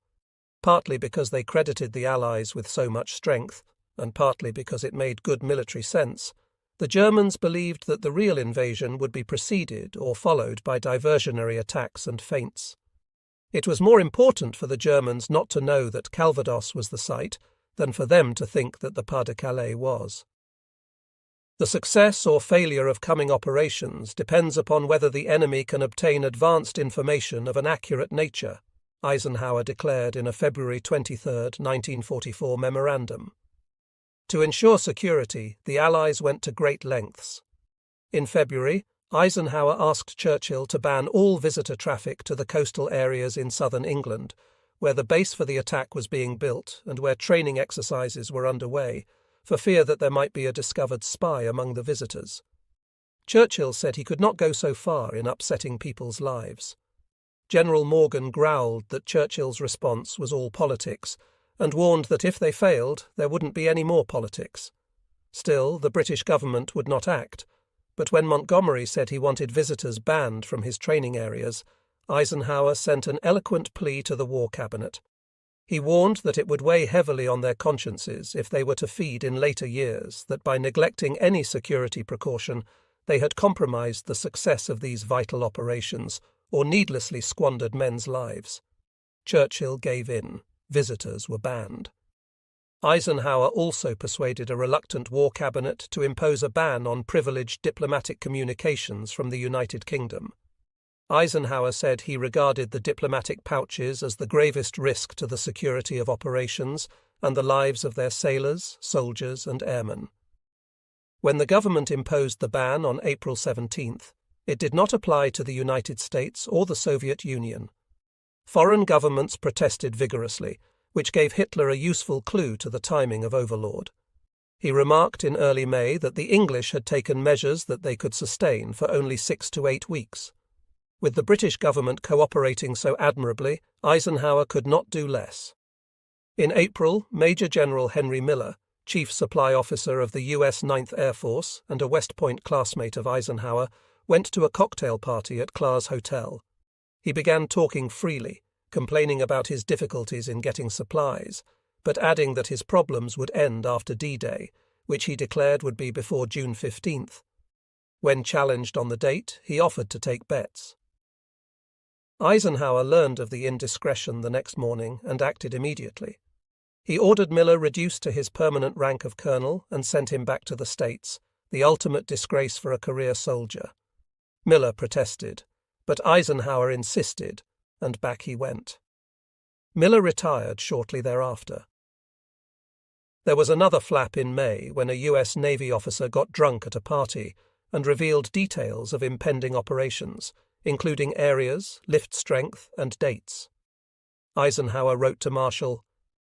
Partly because they credited the Allies with so much strength, and partly because it made good military sense, the Germans believed that the real invasion would be preceded or followed by diversionary attacks and feints. It was more important for the Germans not to know that Calvados was the site than for them to think that the Pas-de-Calais was. The success or failure of coming operations depends upon whether the enemy can obtain advanced information of an accurate nature, Eisenhower declared in a February 23, 1944 memorandum. To ensure security, the Allies went to great lengths. In February, Eisenhower asked Churchill to ban all visitor traffic to the coastal areas in southern England, where the base for the attack was being built and where training exercises were underway, for fear that there might be a discovered spy among the visitors. Churchill said he could not go so far in upsetting people's lives. General Morgan growled that Churchill's response was all politics, and warned that if they failed, there wouldn't be any more politics. Still, the British government would not act, but when Montgomery said he wanted visitors banned from his training areas, Eisenhower sent an eloquent plea to the War Cabinet. He warned that it would weigh heavily on their consciences if they were to feed in later years that by neglecting any security precaution, they had compromised the success of these vital operations or needlessly squandered men's lives. Churchill gave in. Visitors were banned. Eisenhower also persuaded a reluctant War Cabinet to impose a ban on privileged diplomatic communications from the United Kingdom. Eisenhower said he regarded the diplomatic pouches as the gravest risk to the security of operations and the lives of their sailors, soldiers, and airmen. When the government imposed the ban on April 17th, it did not apply to the United States or the Soviet Union. Foreign governments protested vigorously, which gave Hitler a useful clue to the timing of overlord. He remarked in early May that the English had taken measures that they could sustain for only 6 to 8 weeks. With the British government cooperating so admirably, Eisenhower could not do less. In April, Major General Henry Miller, Chief Supply Officer of the U.S. 9th Air Force and a West Point classmate of Eisenhower, went to a cocktail party at Clar's Hotel. He began talking freely, complaining about his difficulties in getting supplies, but adding that his problems would end after D-Day, which he declared would be before June 15th. When challenged on the date, he offered to take bets. Eisenhower learned of the indiscretion the next morning and acted immediately. He ordered Miller reduced to his permanent rank of colonel and sent him back to the States, the ultimate disgrace for a career soldier. Miller protested, but Eisenhower insisted, and back he went. Miller retired shortly thereafter. There was another flap in May when a U.S. Navy officer got drunk at a party and revealed details of impending operations, including areas, lift strength, and dates. Eisenhower wrote to Marshall,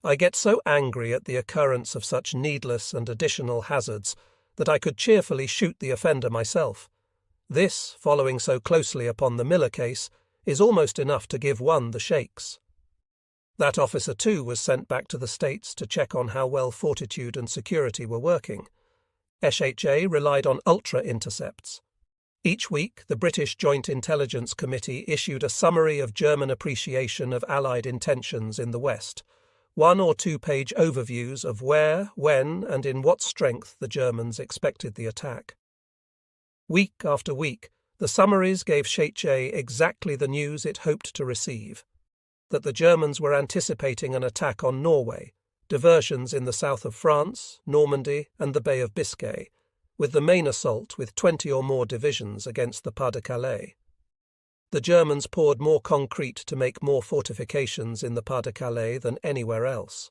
"I get so angry at the occurrence of such needless and additional hazards that I could cheerfully shoot the offender myself. This, following so closely upon the Miller case, is almost enough to give one the shakes." That officer, too, was sent back to the States to check on how well fortitude and security were working. SHA relied on ultra-intercepts. Each week, the British Joint Intelligence Committee issued a summary of German appreciation of Allied intentions in the West, 1- or 2-page overviews of where, when, and in what strength the Germans expected the attack. Week after week, the summaries gave SHA exactly the news it hoped to receive: that the Germans were anticipating an attack on Norway, diversions in the south of France, Normandy, and the Bay of Biscay, with the main assault with 20 or more divisions against the Pas-de-Calais. The Germans poured more concrete to make more fortifications in the Pas-de-Calais than anywhere else.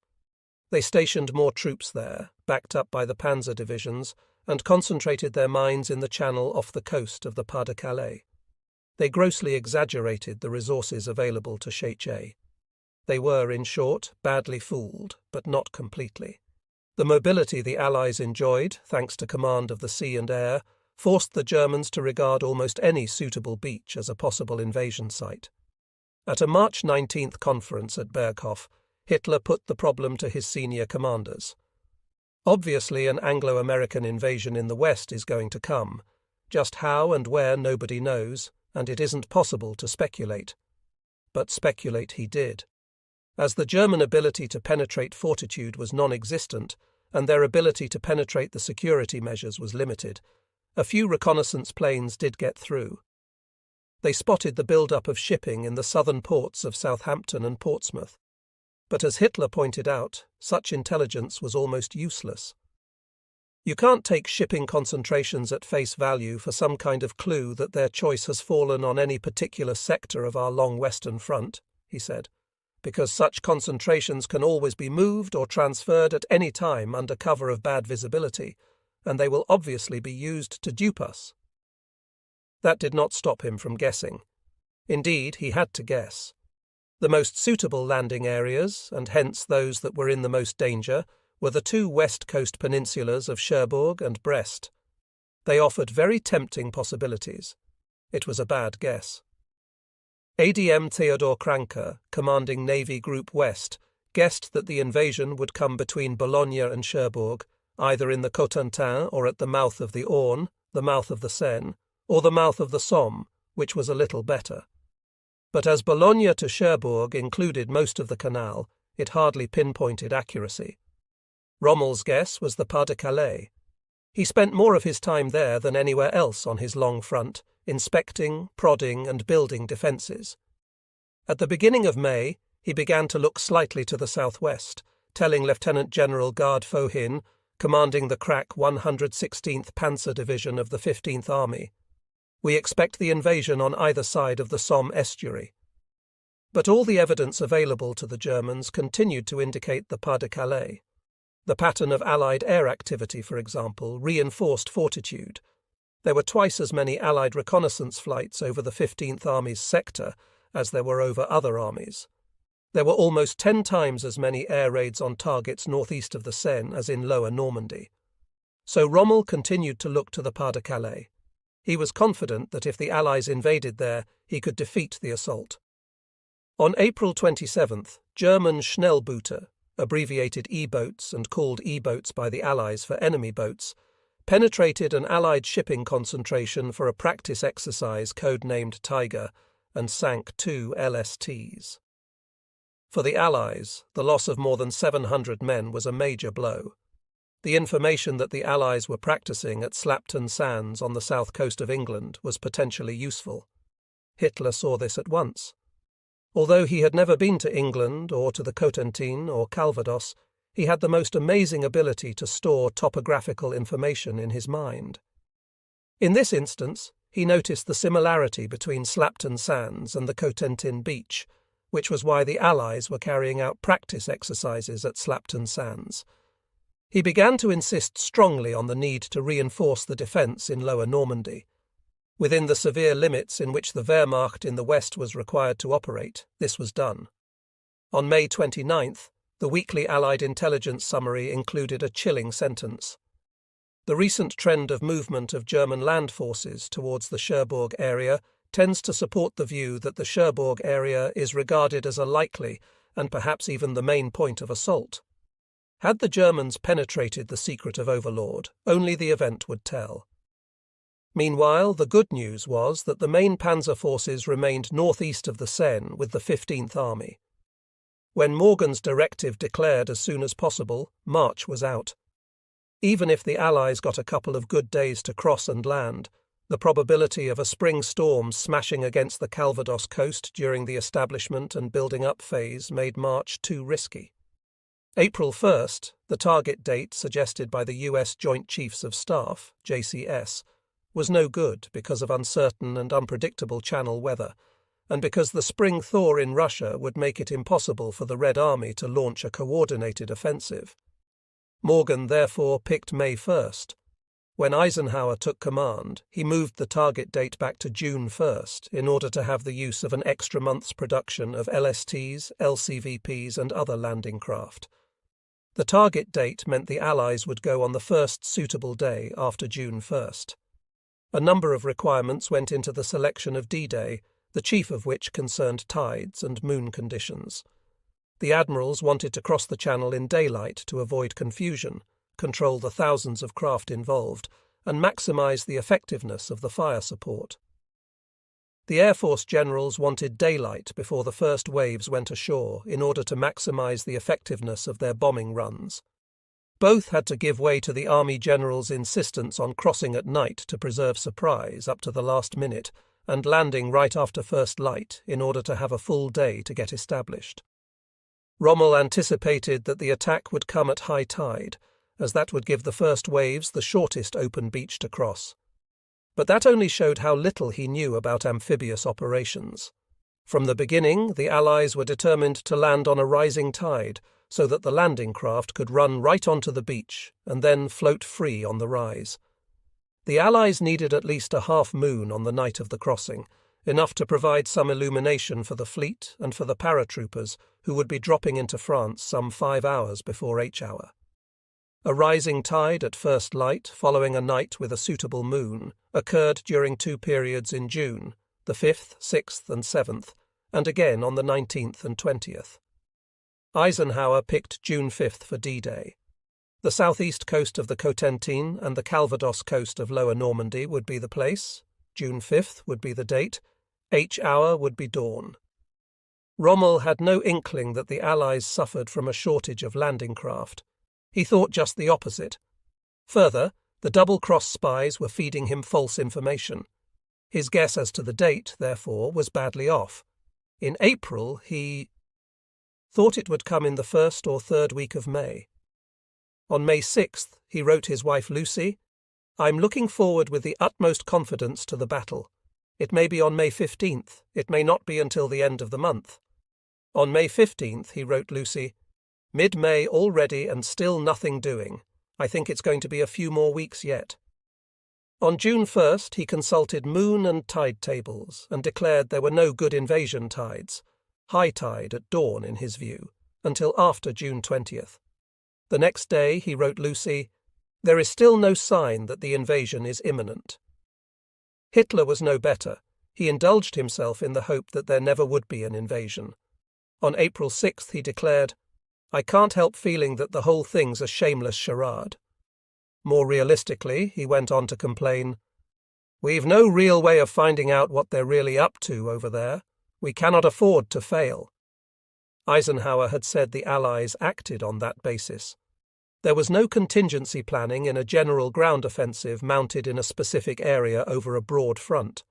They stationed more troops there, backed up by the panzer divisions, and concentrated their mines in the channel off the coast of the Pas-de-Calais. They grossly exaggerated the resources available to SHA. They were, in short, badly fooled, but not completely. The mobility the Allies enjoyed, thanks to command of the sea and air, forced the Germans to regard almost any suitable beach as a possible invasion site. At a March 19th conference at Berghof, Hitler put the problem to his senior commanders. Obviously, an Anglo-American invasion in the West is going to come. Just how and where nobody knows, and it isn't possible to speculate. But speculate he did. As the German ability to penetrate fortitude was non-existent, and their ability to penetrate the security measures was limited, a few reconnaissance planes did get through. They spotted the build-up of shipping in the southern ports of Southampton and Portsmouth. But as Hitler pointed out, such intelligence was almost useless. You can't take shipping concentrations at face value for some kind of clue that their choice has fallen on any particular sector of our long Western Front, he said, because such concentrations can always be moved or transferred at any time under cover of bad visibility, and they will obviously be used to dupe us. That did not stop him from guessing. Indeed, he had to guess. The most suitable landing areas, and hence those that were in the most danger, were the two west coast peninsulas of Cherbourg and Brest. They offered very tempting possibilities. It was a bad guess. ADM Theodor Kranke, commanding Navy Group West, guessed that the invasion would come between Boulogne and Cherbourg, either in the Cotentin or at the mouth of the Orne, the mouth of the Seine, or the mouth of the Somme, which was a little better. But as Boulogne to Cherbourg included most of the canal, it hardly pinpointed accuracy. Rommel's guess was the Pas-de-Calais. He spent more of his time there than anywhere else on his long front, inspecting, prodding, and building defences. At the beginning of May, he began to look slightly to the southwest, telling Lieutenant General Gard Fauhin, commanding the crack 116th Panzer Division of the 15th Army, "We expect the invasion on either side of the Somme estuary." But all the evidence available to the Germans continued to indicate the Pas-de-Calais. The pattern of Allied air activity, for example, reinforced fortitude. There were twice as many Allied reconnaissance flights over the 15th Army's sector as there were over other armies. There were almost 10 times as many air raids on targets northeast of the Seine as in Lower Normandy. So Rommel continued to look to the Pas-de-Calais. He was confident that if the Allies invaded there, he could defeat the assault. On April 27th, German Schnellboote, abbreviated E-boats and called E-boats by the Allies for enemy boats, penetrated an Allied shipping concentration for a practice exercise codenamed Tiger and sank 2 LSTs. For the Allies, the loss of more than 700 men was a major blow. The information that the Allies were practicing at Slapton Sands on the south coast of England was potentially useful. Hitler saw this at once. Although he had never been to England or to the Cotentin or Calvados, he had the most amazing ability to store topographical information in his mind. In this instance, he noticed the similarity between Slapton Sands and the Cotentin beach, which was why the Allies were carrying out practice exercises at Slapton Sands. He began to insist strongly on the need to reinforce the defence in Lower Normandy. Within the severe limits in which the Wehrmacht in the west was required to operate, this was done. On May 29th, the weekly Allied intelligence summary included a chilling sentence. The recent trend of movement of German land forces towards the Cherbourg area tends to support the view that the Cherbourg area is regarded as a likely and perhaps even the main point of assault. Had the Germans penetrated the secret of Overlord, only the event would tell. Meanwhile, the good news was that the main panzer forces remained northeast of the Seine with the 15th Army. When Morgan's directive declared as soon as possible, march was out. Even if the Allies got a couple of good days to cross and land, the probability of a spring storm smashing against the Calvados coast during the establishment and building up phase made march too risky. April 1st, the target date suggested by the U.S. Joint Chiefs of Staff, JCS, was no good because of uncertain and unpredictable Channel weather, and because the spring thaw in Russia would make it impossible for the Red Army to launch a coordinated offensive. Morgan therefore picked May 1st. When Eisenhower took command, he moved the target date back to June 1st in order to have the use of an extra month's production of LSTs, LCVPs and other landing craft. The target date meant the Allies would go on the first suitable day after June 1st. A number of requirements went into the selection of D-Day, the chief of which concerned tides and moon conditions. The admirals wanted to cross the Channel in daylight to avoid confusion, control the thousands of craft involved, and maximize the effectiveness of the fire support. The Air Force generals wanted daylight before the first waves went ashore in order to maximize the effectiveness of their bombing runs. Both had to give way to the Army generals' insistence on crossing at night to preserve surprise up to the last minute and landing right after first light in order to have a full day to get established. Rommel anticipated that the attack would come at high tide, as that would give the first waves the shortest open beach to cross. But that only showed how little he knew about amphibious operations. From the beginning, the Allies were determined to land on a rising tide so that the landing craft could run right onto the beach and then float free on the rise. The Allies needed at least a half moon on the night of the crossing, enough to provide some illumination for the fleet and for the paratroopers who would be dropping into France some 5 hours before H-hour. A rising tide at first light, following a night with a suitable moon, occurred during 2 periods in June, the 5th, 6th and 7th, and again on the 19th and 20th. Eisenhower picked June 5th for D-Day. The southeast coast of the Cotentin and the Calvados coast of Lower Normandy would be the place, June 5th would be the date, H-hour would be dawn. Rommel had no inkling that the Allies suffered from a shortage of landing craft. He thought just the opposite. Further, the double-cross spies were feeding him false information. His guess as to the date, therefore, was badly off. In April, he thought it would come in the 1st or 3rd week of May. On May 6th, he wrote his wife Lucy, "I'm looking forward with the utmost confidence to the battle. It may be on May 15th, it may not be until the end of the month." On May 15th, he wrote Lucy, "Mid-May already and still nothing doing. I think it's going to be a few more weeks yet." On June 1st, he consulted moon and tide tables and declared there were no good invasion tides, high tide at dawn in his view, until after June 20th. The next day he wrote Lucy, "There is still no sign that the invasion is imminent." Hitler was no better. He indulged himself in the hope that there never would be an invasion. On April 6th he declared, "I can't help feeling that the whole thing's a shameless charade." More realistically, he went on to complain, "We've no real way of finding out what they're really up to over there. We cannot afford to fail." Eisenhower had said the Allies acted on that basis. There was no contingency planning in a general ground offensive mounted in a specific area over a broad front.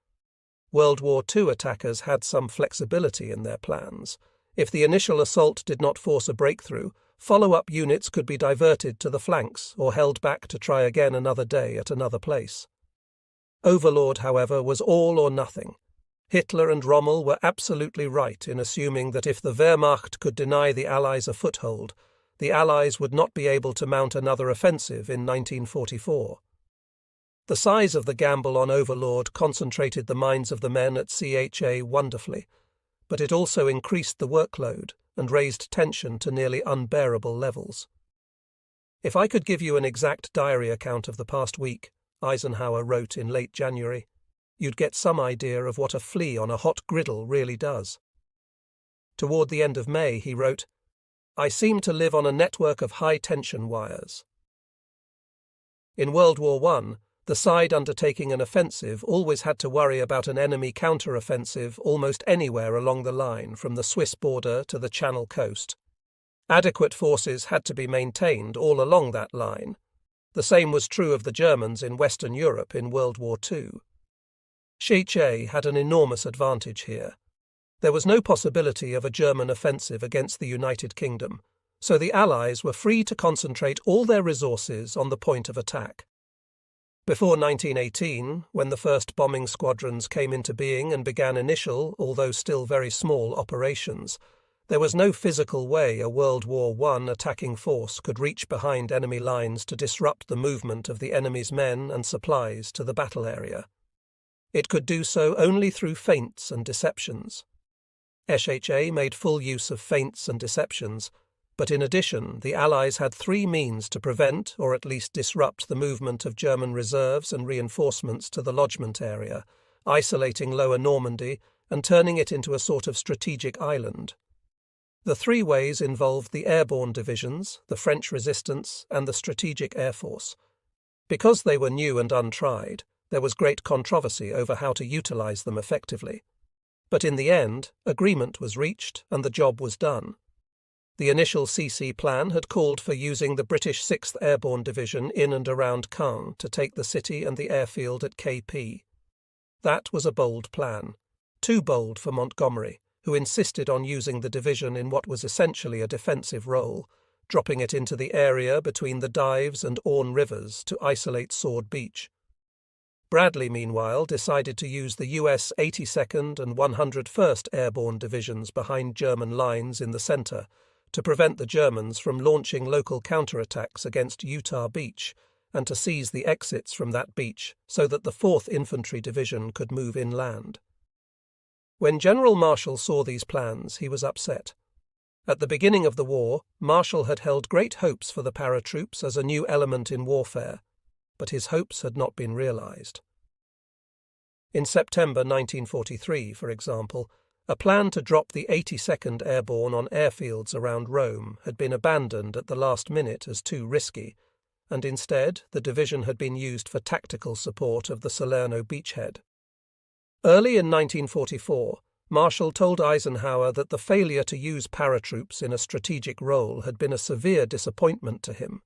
World War II attackers had some flexibility in their plans. If the initial assault did not force a breakthrough, follow-up units could be diverted to the flanks or held back to try again another day at another place. Overlord, however, was all or nothing. Hitler and Rommel were absolutely right in assuming that if the Wehrmacht could deny the Allies a foothold, the Allies would not be able to mount another offensive in 1944. The size of the gamble on Overlord concentrated the minds of the men at CHA wonderfully, but it also increased the workload and raised tension to nearly unbearable levels. "If I could give you an exact diary account of the past week," Eisenhower wrote in late January, "you'd get some idea of what a flea on a hot griddle really does." Toward the end of May, he wrote, "I seem to live on a network of high-tension wires." In World War I, the side undertaking an offensive always had to worry about an enemy counter-offensive almost anywhere along the line from the Swiss border to the Channel coast. Adequate forces had to be maintained all along that line. The same was true of the Germans in Western Europe in World War II. CHA had an enormous advantage here. There was no possibility of a German offensive against the United Kingdom, so the Allies were free to concentrate all their resources on the point of attack. Before 1918, when the first bombing squadrons came into being and began initial, although still very small, operations, there was no physical way a World War I attacking force could reach behind enemy lines to disrupt the movement of the enemy's men and supplies to the battle area. It could do so only through feints and deceptions. SHA made full use of feints and deceptions, but in addition, the Allies had 3 means to prevent or at least disrupt the movement of German reserves and reinforcements to the lodgement area, isolating Lower Normandy and turning it into a sort of strategic island. The 3 ways involved the airborne divisions, the French resistance, and the Strategic Air Force. Because they were new and untried, there was great controversy over how to utilize them effectively. But in the end, agreement was reached and the job was done. The initial CC plan had called for using the British 6th Airborne Division in and around Caen to take the city and the airfield at KP. That was a bold plan, too bold for Montgomery, who insisted on using the division in what was essentially a defensive role, dropping it into the area between the Dives and Orne rivers to isolate Sword Beach. Bradley, meanwhile, decided to use the US 82nd and 101st Airborne Divisions behind German lines in the center to prevent the Germans from launching local counterattacks against Utah Beach and to seize the exits from that beach so that the 4th Infantry Division could move inland. When General Marshall saw these plans, he was upset. At the beginning of the war, Marshall had held great hopes for the paratroops as a new element in warfare, but his hopes had not been realized. In September 1943, for example, a plan to drop the 82nd Airborne on airfields around Rome had been abandoned at the last minute as too risky, and instead the division had been used for tactical support of the Salerno beachhead. Early in 1944, Marshall told Eisenhower that the failure to use paratroops in a strategic role had been a severe disappointment to him.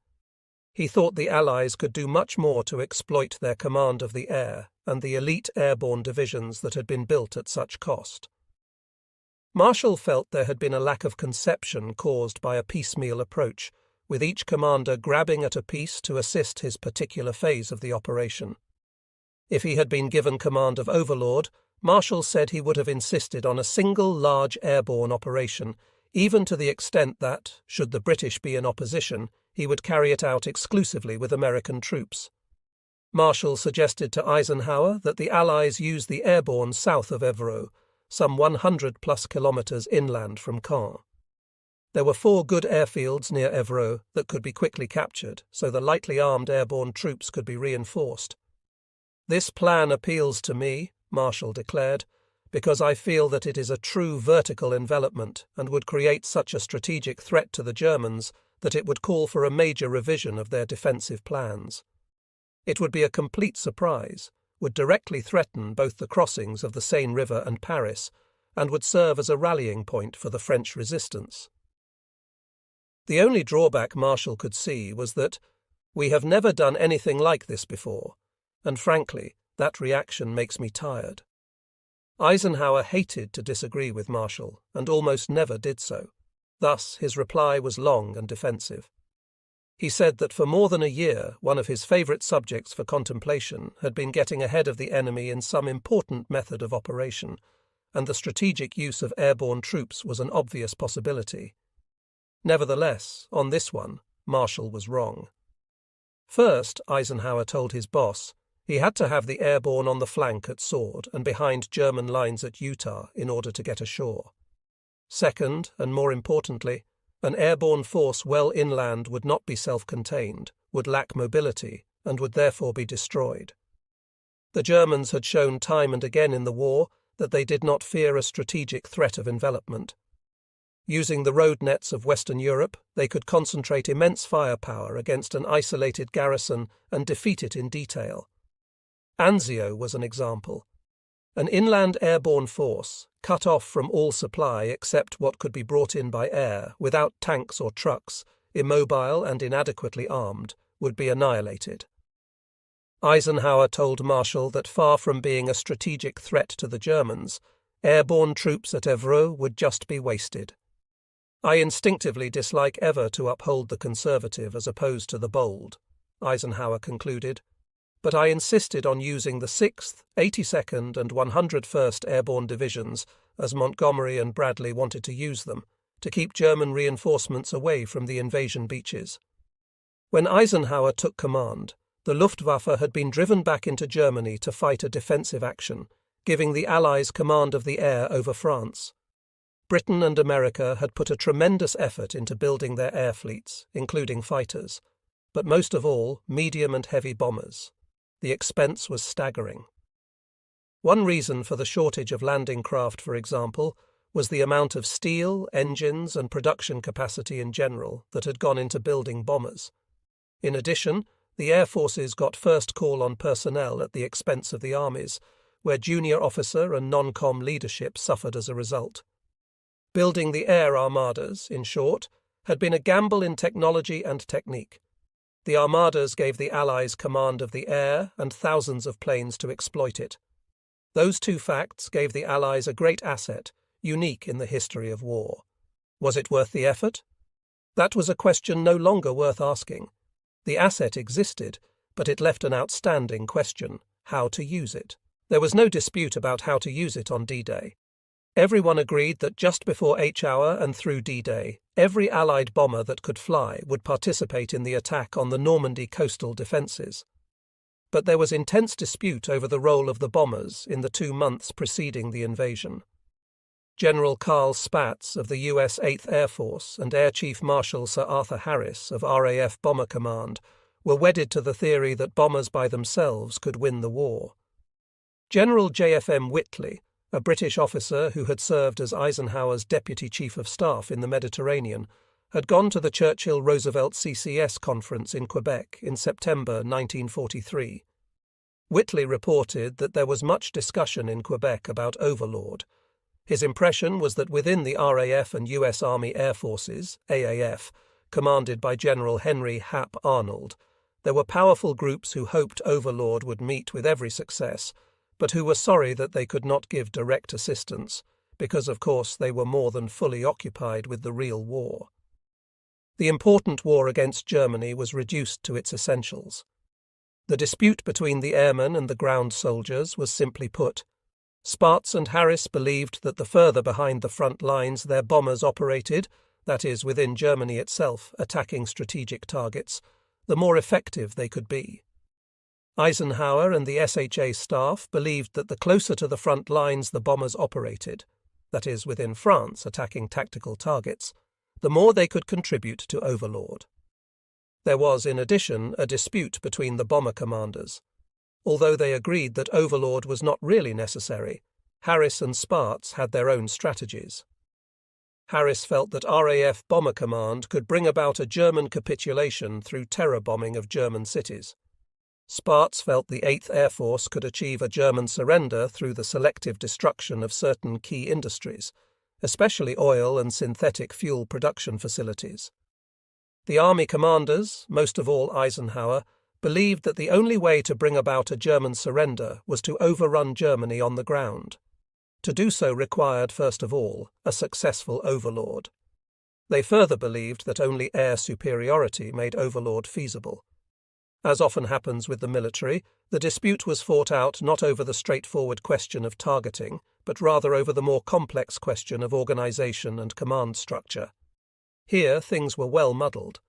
He thought the Allies could do much more to exploit their command of the air and the elite airborne divisions that had been built at such cost. Marshall felt there had been a lack of conception caused by a piecemeal approach, with each commander grabbing at a piece to assist his particular phase of the operation. If he had been given command of Overlord, Marshall said he would have insisted on a single large airborne operation, even to the extent that, should the British be in opposition, he would carry it out exclusively with American troops. Marshall suggested to Eisenhower that the Allies use the airborne south of Évreux, some 100-plus kilometers inland from Caen. There were 4 good airfields near Évreux that could be quickly captured, so the lightly armed airborne troops could be reinforced. "This plan appeals to me," Marshall declared, "because I feel that it is a true vertical envelopment and would create such a strategic threat to the Germans that it would call for a major revision of their defensive plans. It would be a complete surprise, would directly threaten both the crossings of the Seine River and Paris, and would serve as a rallying point for the French resistance." The only drawback Marshall could see was that, "We have never done anything like this before, and frankly, that reaction makes me tired." Eisenhower hated to disagree with Marshall, and almost never did so. Thus, his reply was long and defensive. He said that for more than a year, one of his favorite subjects for contemplation had been getting ahead of the enemy in some important method of operation, and the strategic use of airborne troops was an obvious possibility. Nevertheless, on this one, Marshall was wrong. First, Eisenhower told his boss, he had to have the airborne on the flank at Sword and behind German lines at Utah in order to get ashore. Second, and more importantly, an airborne force well inland would not be self-contained, would lack mobility, and would therefore be destroyed. The Germans had shown time and again in the war that they did not fear a strategic threat of envelopment. Using the road nets of Western Europe, they could concentrate immense firepower against an isolated garrison and defeat it in detail. Anzio was an example. An inland airborne force, cut off from all supply except what could be brought in by air, without tanks or trucks, immobile and inadequately armed, would be annihilated. Eisenhower told Marshall that far from being a strategic threat to the Germans, airborne troops at Évreux would just be wasted. "I instinctively dislike ever to uphold the conservative as opposed to the bold," Eisenhower concluded, "but I insisted on using the 6th, 82nd, and 101st Airborne Divisions, as Montgomery and Bradley wanted to use them, to keep German reinforcements away from the invasion beaches." When Eisenhower took command, the Luftwaffe had been driven back into Germany to fight a defensive action, giving the Allies command of the air over France. Britain and America had put a tremendous effort into building their air fleets, including fighters, but most of all, medium and heavy bombers. The expense was staggering. One reason for the shortage of landing craft, for example, was the amount of steel, engines, and production capacity in general that had gone into building bombers. In addition, the air forces got first call on personnel at the expense of the armies, where junior officer and non-com leadership suffered as a result. Building the air armadas, in short, had been a gamble in technology and technique. The armadas gave the Allies command of the air and thousands of planes to exploit it. Those two facts gave the Allies a great asset, unique in the history of war. Was it worth the effort? That was a question no longer worth asking. The asset existed, but it left an outstanding question: how to use it. There was no dispute about how to use it on D-Day. Everyone agreed that just before H-hour and through D-Day, every Allied bomber that could fly would participate in the attack on the Normandy coastal defences. But there was intense dispute over the role of the bombers in the 2 months preceding the invasion. General Carl Spaatz of the U.S. 8th Air Force and Air Chief Marshal Sir Arthur Harris of RAF Bomber Command were wedded to the theory that bombers by themselves could win the war. General J.F.M. Whitley, a British officer who had served as Eisenhower's Deputy Chief of Staff in the Mediterranean, had gone to the Churchill-Roosevelt CCS conference in Quebec in September 1943. Whitley reported that there was much discussion in Quebec about Overlord. His impression was that within the RAF and U.S. Army Air Forces, AAF, commanded by General Henry Hap Arnold, there were powerful groups who hoped Overlord would meet with every success, but who were sorry that they could not give direct assistance, because of course they were more than fully occupied with the real war. The important war against Germany was reduced to its essentials. The dispute between the airmen and the ground soldiers was simply put: Spaatz and Harris believed that the further behind the front lines their bombers operated, that is, within Germany itself, attacking strategic targets, the more effective they could be. Eisenhower and the SHA staff believed that the closer to the front lines the bombers operated, that is, within France attacking tactical targets, the more they could contribute to Overlord. There was, in addition, a dispute between the bomber commanders. Although they agreed that Overlord was not really necessary, Harris and Spaatz had their own strategies. Harris felt that RAF Bomber Command could bring about a German capitulation through terror bombing of German cities. Spaatz felt the 8th Air Force could achieve a German surrender through the selective destruction of certain key industries, especially oil and synthetic fuel production facilities. The Army commanders, most of all Eisenhower, believed that the only way to bring about a German surrender was to overrun Germany on the ground. To do so required, first of all, a successful Overlord. They further believed that only air superiority made Overlord feasible. As often happens with the military, the dispute was fought out not over the straightforward question of targeting, but rather over the more complex question of organization and command structure. Here things were well muddled.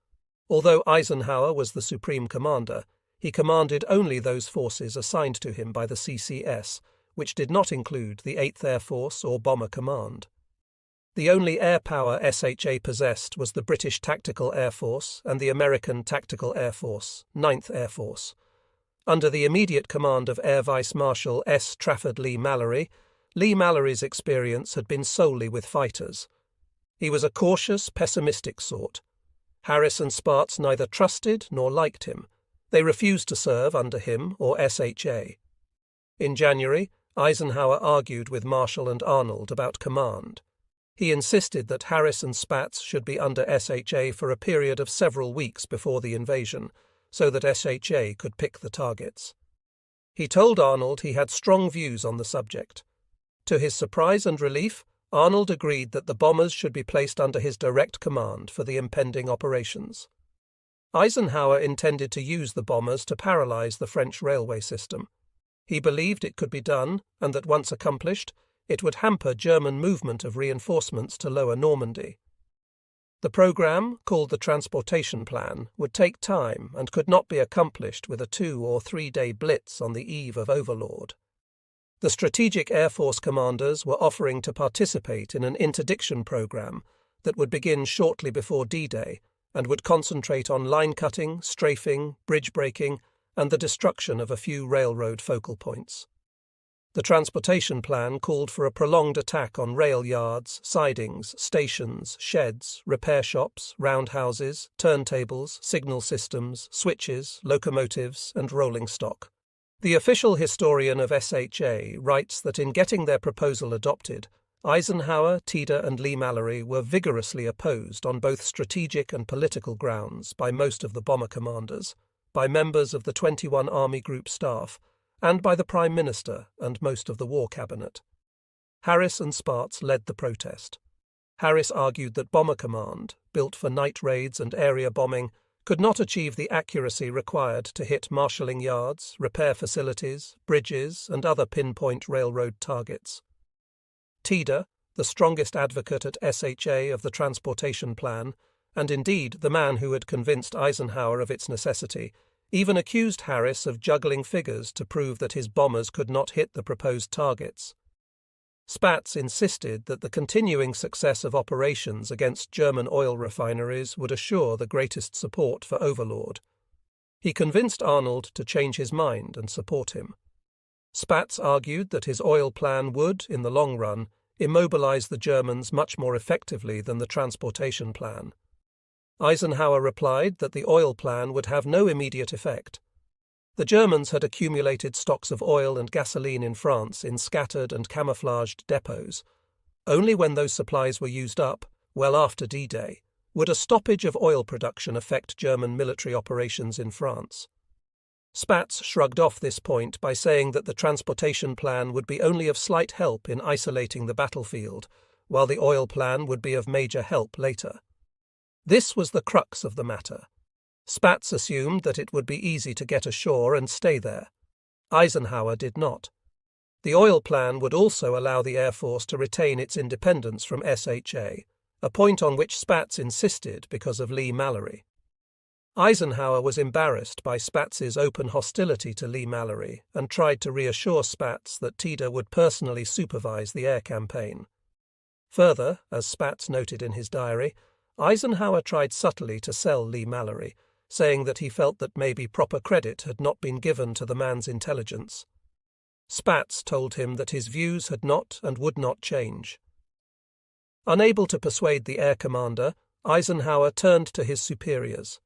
Although Eisenhower was the supreme commander, he commanded only those forces assigned to him by the CCS, which did not include the 8th Air Force or Bomber Command. The only air power SHA possessed was the British Tactical Air Force and the American Tactical Air Force, 9th Air Force. Under the immediate command of Air Vice Marshal S. Trafford Leigh-Mallory, Leigh-Mallory's experience had been solely with fighters. He was a cautious, pessimistic sort. Harris and Spaatz neither trusted nor liked him. They refused to serve under him or SHA. In January, Eisenhower argued with Marshall and Arnold about command. He insisted that Harris and Spaatz should be under SHA for a period of several weeks before the invasion, so that SHA could pick the targets. He told Arnold he had strong views on the subject. To his surprise and relief, Arnold agreed that the bombers should be placed under his direct command for the impending operations. Eisenhower intended to use the bombers to paralyze the French railway system. He believed it could be done, and that once accomplished, it would hamper German movement of reinforcements to Lower Normandy. The program, called the Transportation Plan, would take time and could not be accomplished with a 2 or 3 day blitz on the eve of Overlord. The Strategic Air Force commanders were offering to participate in an interdiction program that would begin shortly before D-Day and would concentrate on line cutting, strafing, bridge breaking, and the destruction of a few railroad focal points. The transportation plan called for a prolonged attack on rail yards, sidings, stations, sheds, repair shops, roundhouses, turntables, signal systems, switches, locomotives, and rolling stock. The official historian of SHA writes that in getting their proposal adopted, Eisenhower, Tida, and Leigh-Mallory were vigorously opposed on both strategic and political grounds by most of the bomber commanders, by members of the 21 Army Group staff, and by the Prime Minister and most of the War Cabinet. Harris and Spaatz led the protest. Harris argued that Bomber Command, built for night raids and area bombing, could not achieve the accuracy required to hit marshalling yards, repair facilities, bridges, and other pinpoint railroad targets. Tida, the strongest advocate at SHA of the transportation plan, and indeed the man who had convinced Eisenhower of its necessity, even accused Harris of juggling figures to prove that his bombers could not hit the proposed targets. Spaatz insisted that the continuing success of operations against German oil refineries would assure the greatest support for Overlord. He convinced Arnold to change his mind and support him. Spaatz argued that his oil plan would, in the long run, immobilize the Germans much more effectively than the transportation plan. Eisenhower replied that the oil plan would have no immediate effect. The Germans had accumulated stocks of oil and gasoline in France in scattered and camouflaged depots. Only when those supplies were used up, well after D-Day, would a stoppage of oil production affect German military operations in France. Spaatz shrugged off this point by saying that the transportation plan would be only of slight help in isolating the battlefield, while the oil plan would be of major help later. This was the crux of the matter. Spaatz assumed that it would be easy to get ashore and stay there. Eisenhower did not. The oil plan would also allow the Air Force to retain its independence from SHA, a point on which Spaatz insisted because of Lee-Mallory. Eisenhower was embarrassed by Spatz's open hostility to Lee-Mallory and tried to reassure Spaatz that Tida would personally supervise the air campaign. Further, as Spaatz noted in his diary, Eisenhower tried subtly to sell Lee-Mallory, saying that he felt that maybe proper credit had not been given to the man's intelligence. Spaatz told him that his views had not and would not change. Unable to persuade the air commander, Eisenhower turned to his superiors.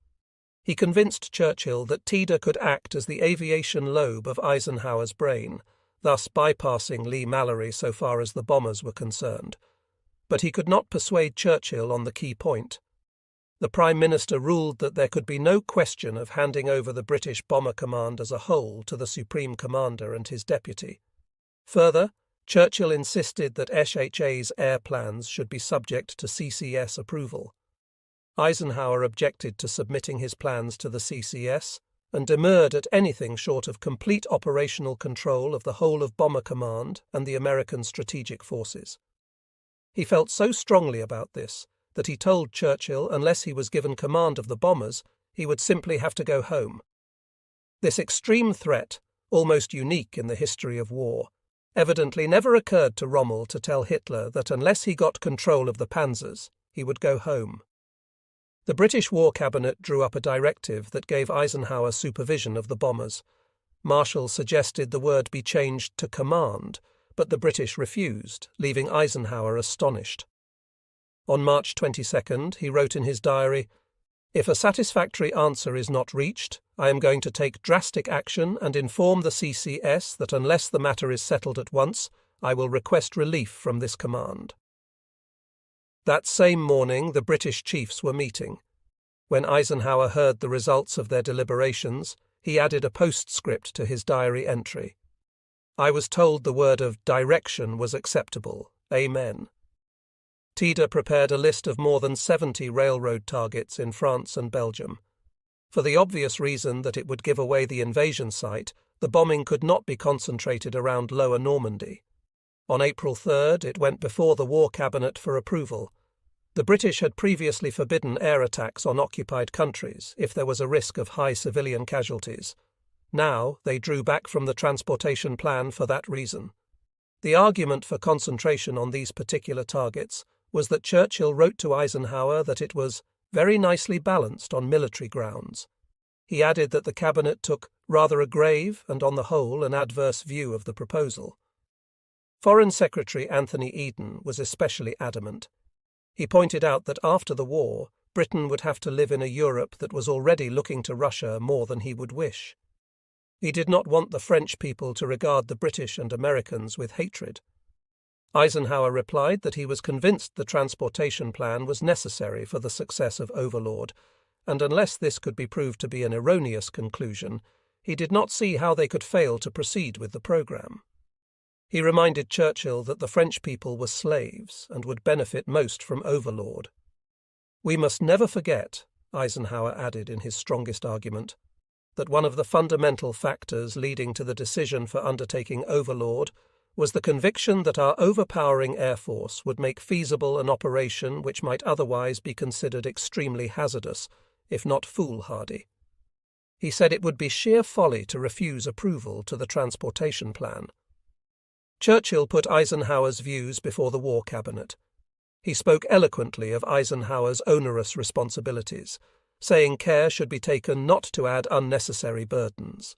He convinced Churchill that Tida could act as the aviation lobe of Eisenhower's brain, thus bypassing Lee-Mallory so far as the bombers were concerned. But he could not persuade Churchill on the key point. The Prime Minister ruled that there could be no question of handing over the British Bomber Command as a whole to the Supreme Commander and his deputy. Further, Churchill insisted that SHA's air plans should be subject to CCS approval. Eisenhower objected to submitting his plans to the CCS and demurred at anything short of complete operational control of the whole of Bomber Command and the American strategic forces. He felt so strongly about this that he told Churchill unless he was given command of the bombers, he would simply have to go home. This extreme threat, almost unique in the history of war, evidently never occurred to Rommel to tell Hitler that unless he got control of the panzers, he would go home. The British War Cabinet drew up a directive that gave Eisenhower supervision of the bombers. Marshall suggested the word be changed to command, but the British refused, leaving Eisenhower astonished. On March 22nd, he wrote in his diary, "If a satisfactory answer is not reached, I am going to take drastic action and inform the CCS that unless the matter is settled at once, I will request relief from this command." That same morning, the British chiefs were meeting. When Eisenhower heard the results of their deliberations, he added a postscript to his diary entry. "I was told the word of direction was acceptable. Amen." Tida prepared a list of more than 70 railroad targets in France and Belgium. For the obvious reason that it would give away the invasion site, the bombing could not be concentrated around Lower Normandy. On April 3rd, it went before the War Cabinet for approval. The British had previously forbidden air attacks on occupied countries if there was a risk of high civilian casualties. Now they drew back from the transportation plan for that reason. The argument for concentration on these particular targets was that Churchill wrote to Eisenhower that it was very nicely balanced on military grounds. He added that the cabinet took rather a grave and on the whole an adverse view of the proposal. Foreign Secretary Anthony Eden was especially adamant. He pointed out that after the war, Britain would have to live in a Europe that was already looking to Russia more than he would wish. He did not want the French people to regard the British and Americans with hatred. Eisenhower replied that he was convinced the transportation plan was necessary for the success of Overlord, and unless this could be proved to be an erroneous conclusion, he did not see how they could fail to proceed with the program. He reminded Churchill that the French people were slaves and would benefit most from overlord. "We must never forget," Eisenhower added in his strongest argument, "that one of the fundamental factors leading to the decision for undertaking overlord was the conviction that our overpowering air force would make feasible an operation which might otherwise be considered extremely hazardous, if not foolhardy." He said it would be sheer folly to refuse approval to the transportation plan. Churchill put Eisenhower's views before the War Cabinet. He spoke eloquently of Eisenhower's onerous responsibilities, saying care should be taken not to add unnecessary burdens.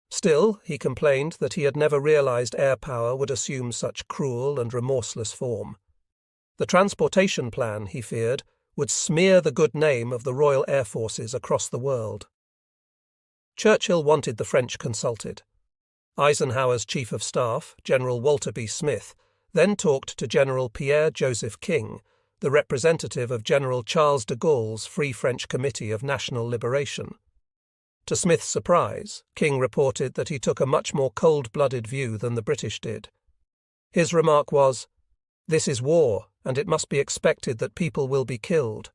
Still, he complained that he had never realized air power would assume such cruel and remorseless form. The transportation plan, he feared, would smear the good name of the Royal Air Forces across the world. Churchill wanted the French consulted. Eisenhower's Chief of Staff, General Walter B. Smith, then talked to General Pierre-Joseph King, the representative of General Charles de Gaulle's Free French Committee of National Liberation. To Smith's surprise, King reported that he took a much more cold-blooded view than the British did. His remark was, "This is war, and it must be expected that people will be killed.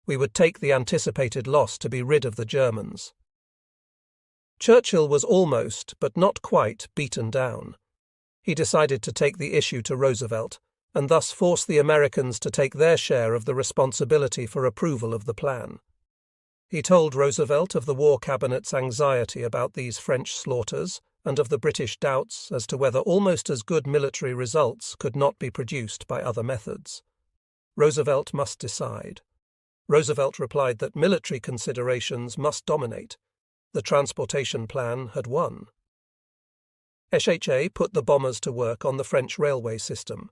We would take the anticipated loss to be rid of the Germans." Churchill was almost, but not quite, beaten down. He decided to take the issue to Roosevelt, and thus force the Americans to take their share of the responsibility for approval of the plan. He told Roosevelt of the War Cabinet's anxiety about these French slaughters and of the British doubts as to whether almost as good military results could not be produced by other methods. Roosevelt must decide. Roosevelt replied that military considerations must dominate. The transportation plan had won. SHA put the bombers to work on the French railway system.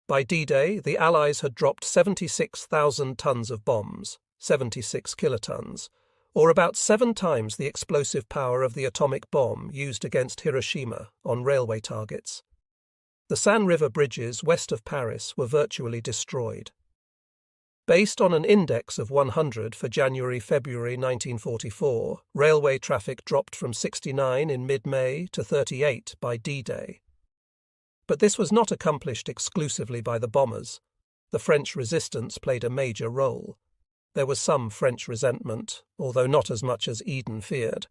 By D-Day, the Allies had dropped 76,000 tons of bombs, 76 kilotons, or about 7 times the explosive power of the atomic bomb used against Hiroshima on railway targets. The Seine River bridges west of Paris were virtually destroyed. Based on an index of 100 for January-February 1944, railway traffic dropped from 69 in mid-May to 38 by D-Day. But this was not accomplished exclusively by the bombers. The French resistance played a major role. There was some French resentment, although not as much as Eden feared.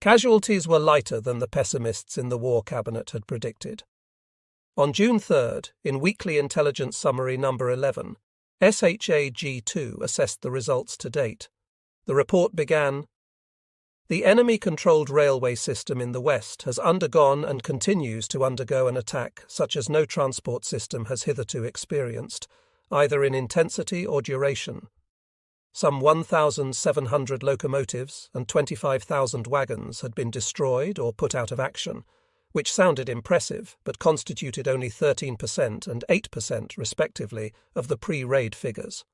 Casualties were lighter than the pessimists in the War Cabinet had predicted. On June 3rd, in Weekly Intelligence Summary No. 11, SHAG-2 assessed the results to date. The report began, "The enemy-controlled railway system in the West has undergone and continues to undergo an attack such as no transport system has hitherto experienced, either in intensity or duration. Some 1,700 locomotives and 25,000 wagons had been destroyed or put out of action, which sounded impressive but constituted only 13% and 8% respectively of the pre-raid figures.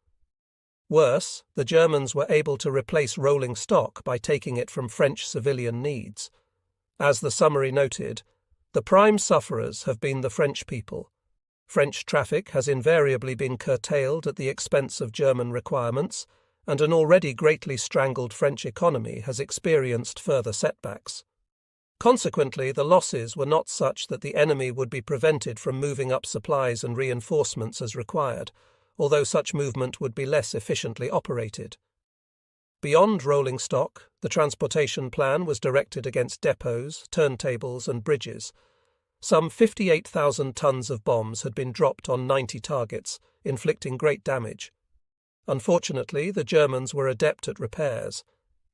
Worse, the Germans were able to replace rolling stock by taking it from French civilian needs. As the summary noted, the prime sufferers have been the French people. French traffic has invariably been curtailed at the expense of German requirements, and an already greatly strangled French economy has experienced further setbacks. Consequently, the losses were not such that the enemy would be prevented from moving up supplies and reinforcements as required, although such movement would be less efficiently operated. Beyond rolling stock, the transportation plan was directed against depots, turntables, and bridges. Some 58,000 tons of bombs had been dropped on 90 targets, inflicting great damage. Unfortunately, the Germans were adept at repairs.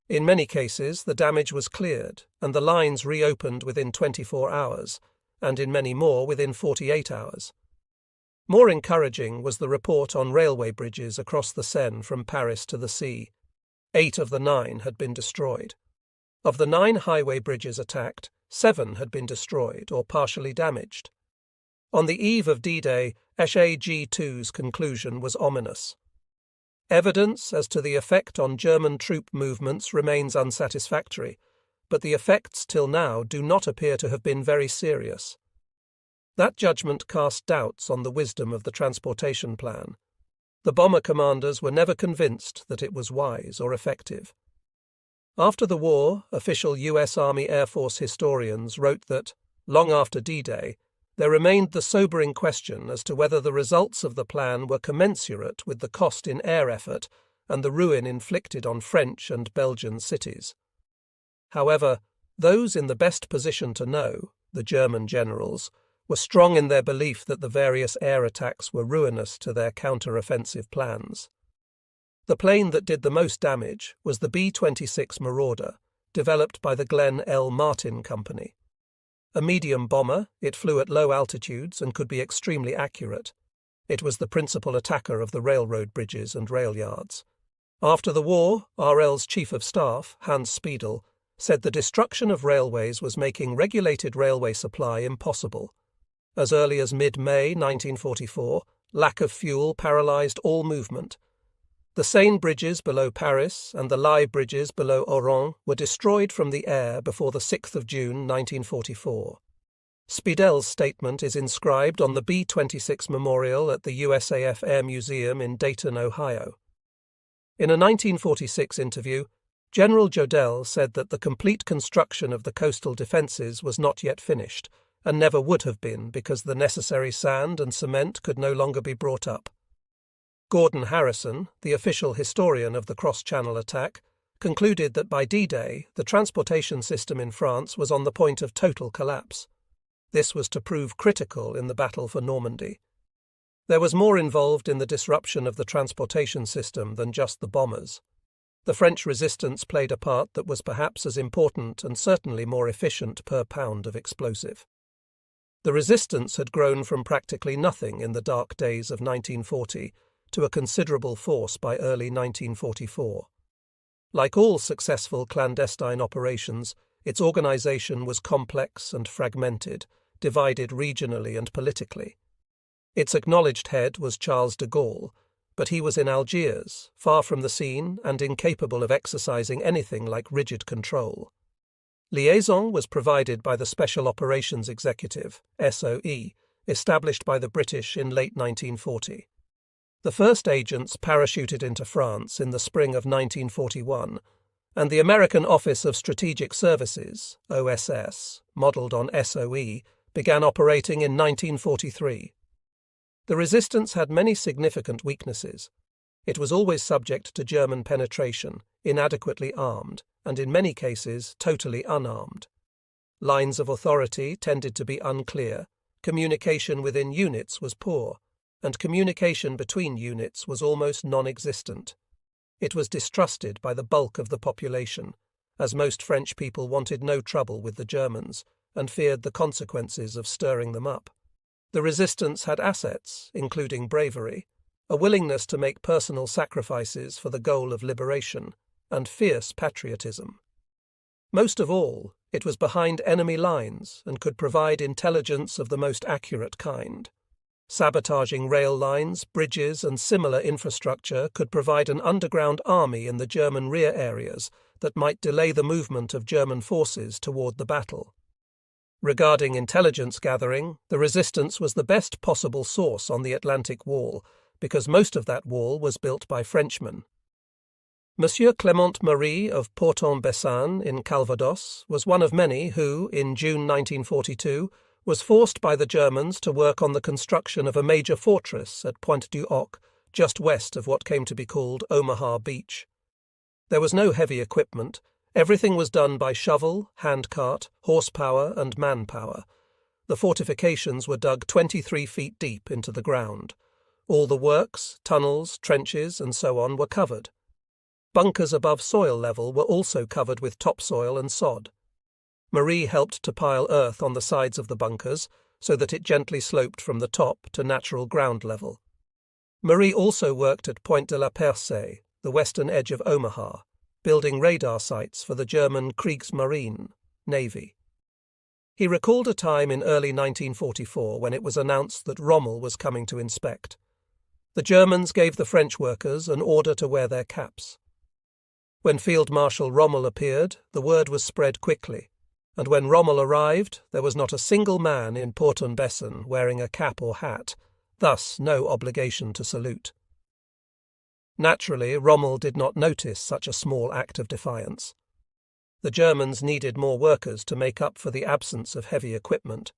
In many cases, the damage was cleared, and the lines reopened within 24 hours, and in many more within 48 hours. More encouraging was the report on railway bridges across the Seine from Paris to the sea. 8 of the 9 had been destroyed. Of the 9 highway bridges attacked, 7 had been destroyed or partially damaged. On the eve of D-Day, SHAG-2's conclusion was ominous. Evidence as to the effect on German troop movements remains unsatisfactory, but the effects till now do not appear to have been very serious. That judgment cast doubts on the wisdom of the transportation plan. The bomber commanders were never convinced that it was wise or effective. After the war, official U.S. Army Air Force historians wrote that, long after D-Day, there remained the sobering question as to whether the results of the plan were commensurate with the cost in air effort and the ruin inflicted on French and Belgian cities. However, those in the best position to know, the German generals, were strong in their belief that the various air attacks were ruinous to their counter-offensive plans. The plane that did the most damage was the B-26 Marauder, developed by the Glenn L. Martin Company. A medium bomber, it flew at low altitudes and could be extremely accurate. It was the principal attacker of the railroad bridges and rail yards. After the war, RL's Chief of Staff, Hans Speidel, said the destruction of railways was making regulated railway supply impossible. As early as mid-May 1944, lack of fuel paralysed all movement. The Seine bridges below Paris and the Lai bridges below Oran were destroyed from the air before the 6th of June 1944. Speidel's statement is inscribed on the B-26 memorial at the USAF Air Museum in Dayton, Ohio. In a 1946 interview, General Jodel said that the complete construction of the coastal defences was not yet finished, and never would have been because the necessary sand and cement could no longer be brought up. Gordon Harrison, the official historian of the cross-channel attack, concluded that by D-Day the transportation system in France was on the point of total collapse. This was to prove critical in the battle for Normandy. There was more involved in the disruption of the transportation system than just the bombers. The French resistance played a part that was perhaps as important and certainly more efficient per pound of explosive. The resistance had grown from practically nothing in the dark days of 1940 to a considerable force by early 1944. Like all successful clandestine operations, its organisation was complex and fragmented, divided regionally and politically. Its acknowledged head was Charles de Gaulle, but he was in Algiers, far from the scene and incapable of exercising anything like rigid control. Liaison was provided by the Special Operations Executive, SOE, established by the British in late 1940. The first agents parachuted into France in the spring of 1941, and the American Office of Strategic Services, OSS, modelled on SOE, began operating in 1943. The resistance had many significant weaknesses. It was always subject to German penetration, inadequately armed, and in many cases totally unarmed. Lines of authority tended to be unclear, communication within units was poor, and communication between units was almost non-existent. It was distrusted by the bulk of the population, as most French people wanted no trouble with the Germans and feared the consequences of stirring them up. The resistance had assets, including bravery, a willingness to make personal sacrifices for the goal of liberation, and fierce patriotism. Most of all, it was behind enemy lines and could provide intelligence of the most accurate kind. Sabotaging rail lines, bridges, and similar infrastructure could provide an underground army in the German rear areas that might delay the movement of German forces toward the battle. Regarding intelligence gathering, the resistance was the best possible source on the Atlantic Wall, because most of that wall was built by Frenchmen. Monsieur Clément Marie of Porton-Bessin in Calvados was one of many who, in June 1942, was forced by the Germans to work on the construction of a major fortress at Pointe du Hoc, just west of what came to be called Omaha Beach. There was no heavy equipment. Everything was done by shovel, handcart, horsepower, and manpower. The fortifications were dug 23 feet deep into the ground. All the works, tunnels, trenches, and so on were covered. Bunkers above soil level were also covered with topsoil and sod. Marie helped to pile earth on the sides of the bunkers so that it gently sloped from the top to natural ground level. Marie also worked at Pointe de la Percée, the western edge of Omaha, building radar sites for the German Kriegsmarine, Navy. He recalled a time in early 1944 when it was announced that Rommel was coming to inspect. The Germans gave the French workers an order to wear their caps. When Field Marshal Rommel appeared, the word was spread quickly, and when Rommel arrived, there was not a single man in Porton-Bessin wearing a cap or hat, thus no obligation to salute. Naturally, Rommel did not notice such a small act of defiance. The Germans needed more workers to make up for the absence of heavy equipment.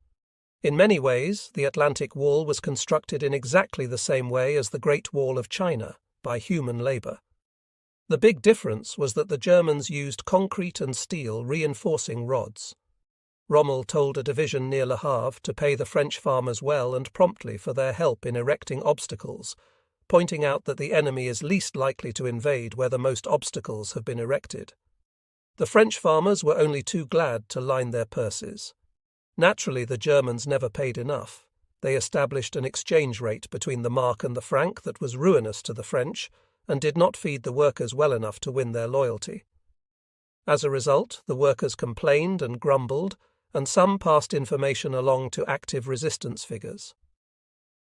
In many ways, the Atlantic Wall was constructed in exactly the same way as the Great Wall of China, by human labour. The big difference was that the Germans used concrete and steel reinforcing rods. Rommel told a division near Le Havre to pay the French farmers well and promptly for their help in erecting obstacles, pointing out that the enemy is least likely to invade where the most obstacles have been erected. The French farmers were only too glad to line their purses. Naturally, the Germans never paid enough. They established an exchange rate between the mark and the franc that was ruinous to the French and did not feed the workers well enough to win their loyalty. As a result, the workers complained and grumbled, and some passed information along to active resistance figures.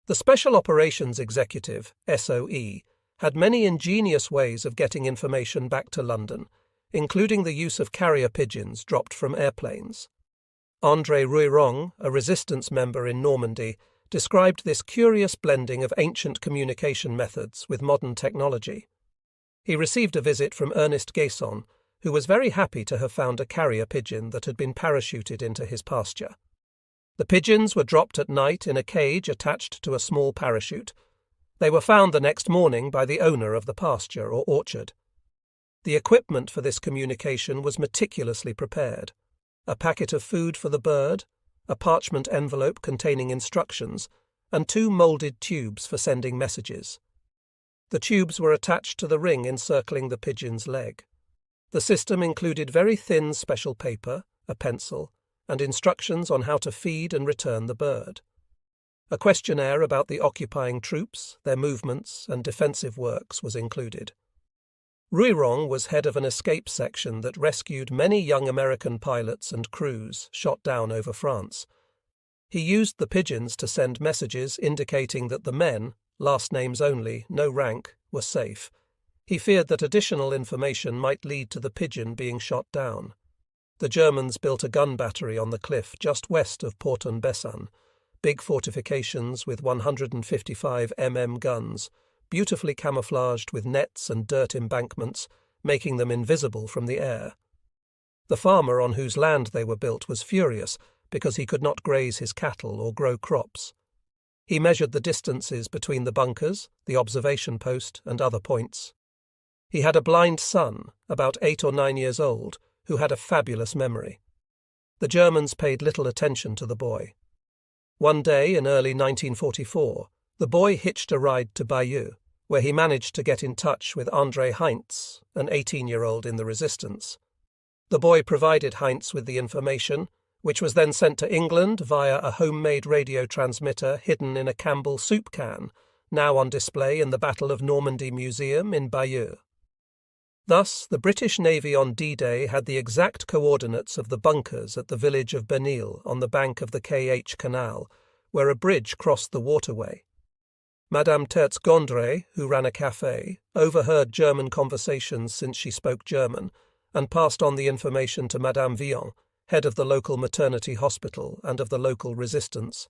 The Special Operations Executive, SOE, had many ingenious ways of getting information back to London, including the use of carrier pigeons dropped from airplanes. André Rouyrong, a resistance member in Normandy, described this curious blending of ancient communication methods with modern technology. He received a visit from Ernest Gaisson, who was very happy to have found a carrier pigeon that had been parachuted into his pasture. The pigeons were dropped at night in a cage attached to a small parachute. They were found the next morning by the owner of the pasture or orchard. The equipment for this communication was meticulously prepared. A packet of food for the bird, a parchment envelope containing instructions, and 2 moulded tubes for sending messages. The tubes were attached to the ring encircling the pigeon's leg. The system included very thin special paper, a pencil, and instructions on how to feed and return the bird. A questionnaire about the occupying troops, their movements, and defensive works was included. Rouyrong was head of an escape section that rescued many young American pilots and crews shot down over France. He used the pigeons to send messages indicating that the men, last names only, no rank, were safe. He feared that additional information might lead to the pigeon being shot down. The Germans built a gun battery on the cliff just west of Port-en-Bessin, big fortifications with 155 mm guns, beautifully camouflaged with nets and dirt embankments, making them invisible from the air. The farmer on whose land they were built was furious because he could not graze his cattle or grow crops. He measured the distances between the bunkers, the observation post, and other points. He had a blind son, about 8 or 9 years old, who had a fabulous memory. The Germans paid little attention to the boy. One day in early 1944, the boy hitched a ride to Bayeux, where he managed to get in touch with André Heinz, an 18-year-old in the resistance. The boy provided Heinz with the information, which was then sent to England via a homemade radio transmitter hidden in a Campbell soup can, now on display in the Battle of Normandy Museum in Bayeux. Thus, the British Navy on D-Day had the exact coordinates of the bunkers at the village of Benil on the bank of the KH Canal, where a bridge crossed the waterway. Madame Tertz-Gondry, who ran a café, overheard German conversations since she spoke German, and passed on the information to Madame Villon, head of the local maternity hospital and of the local resistance.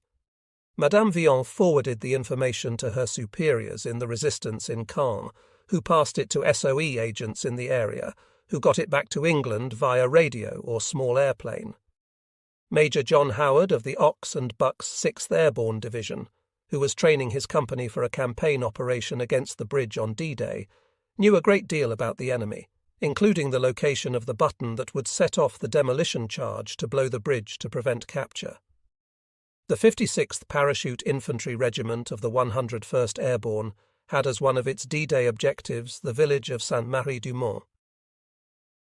Madame Villon forwarded the information to her superiors in the resistance in Caen, who passed it to SOE agents in the area, who got it back to England via radio or small airplane. Major John Howard of the Ox and Bucks 6th Airborne Division, who was training his company for a campaign operation against the bridge on D-Day, knew a great deal about the enemy, including the location of the button that would set off the demolition charge to blow the bridge to prevent capture. The 56th Parachute Infantry Regiment of the 101st Airborne had as one of its D-Day objectives the village of Saint-Marie-du-Mont.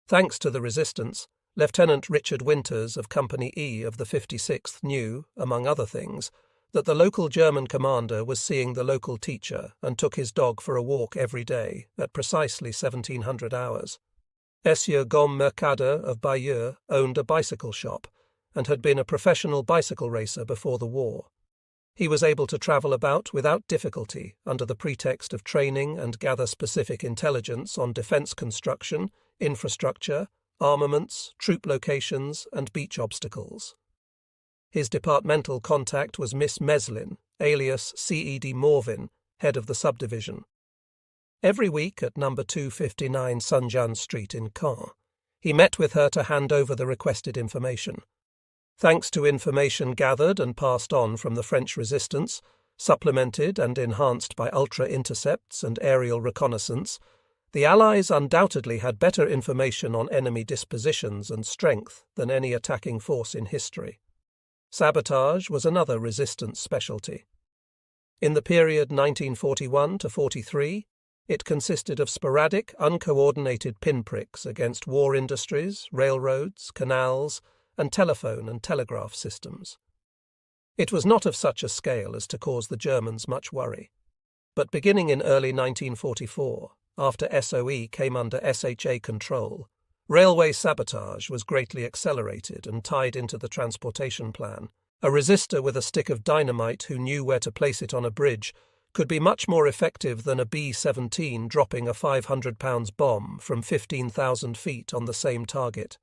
Thanks to the resistance, Lieutenant Richard Winters of Company E of the 56th knew, among other things, that the local German commander was seeing the local teacher and took his dog for a walk every day at precisely 1700 hours. Sieur Gomme Mercader of Bayeux owned a bicycle shop and had been a professional bicycle racer before the war. He was able to travel about without difficulty under the pretext of training and gather specific intelligence on defense construction, infrastructure, armaments, troop locations, and beach obstacles. His departmental contact was Miss Meslin, alias C.E.D. Morvin, head of the subdivision. Every week at number 259 St. Jean Street in Caen, He met with her to hand over the requested information. Thanks to information gathered and passed on from the French resistance, supplemented and enhanced by ultra-intercepts and aerial reconnaissance, the Allies undoubtedly had better information on enemy dispositions and strength than any attacking force in history. Sabotage was another resistance specialty. In the period 1941 to 43, it consisted of sporadic, uncoordinated pinpricks against war industries, railroads, canals, and telephone and telegraph systems. It was not of such a scale as to cause the Germans much worry. But beginning in early 1944, after SOE came under SHA control, railway sabotage was greatly accelerated and tied into the transportation plan. A resistor with a stick of dynamite who knew where to place it on a bridge could be much more effective than a B-17 dropping a 500-pound bomb from 15,000 feet on the same target.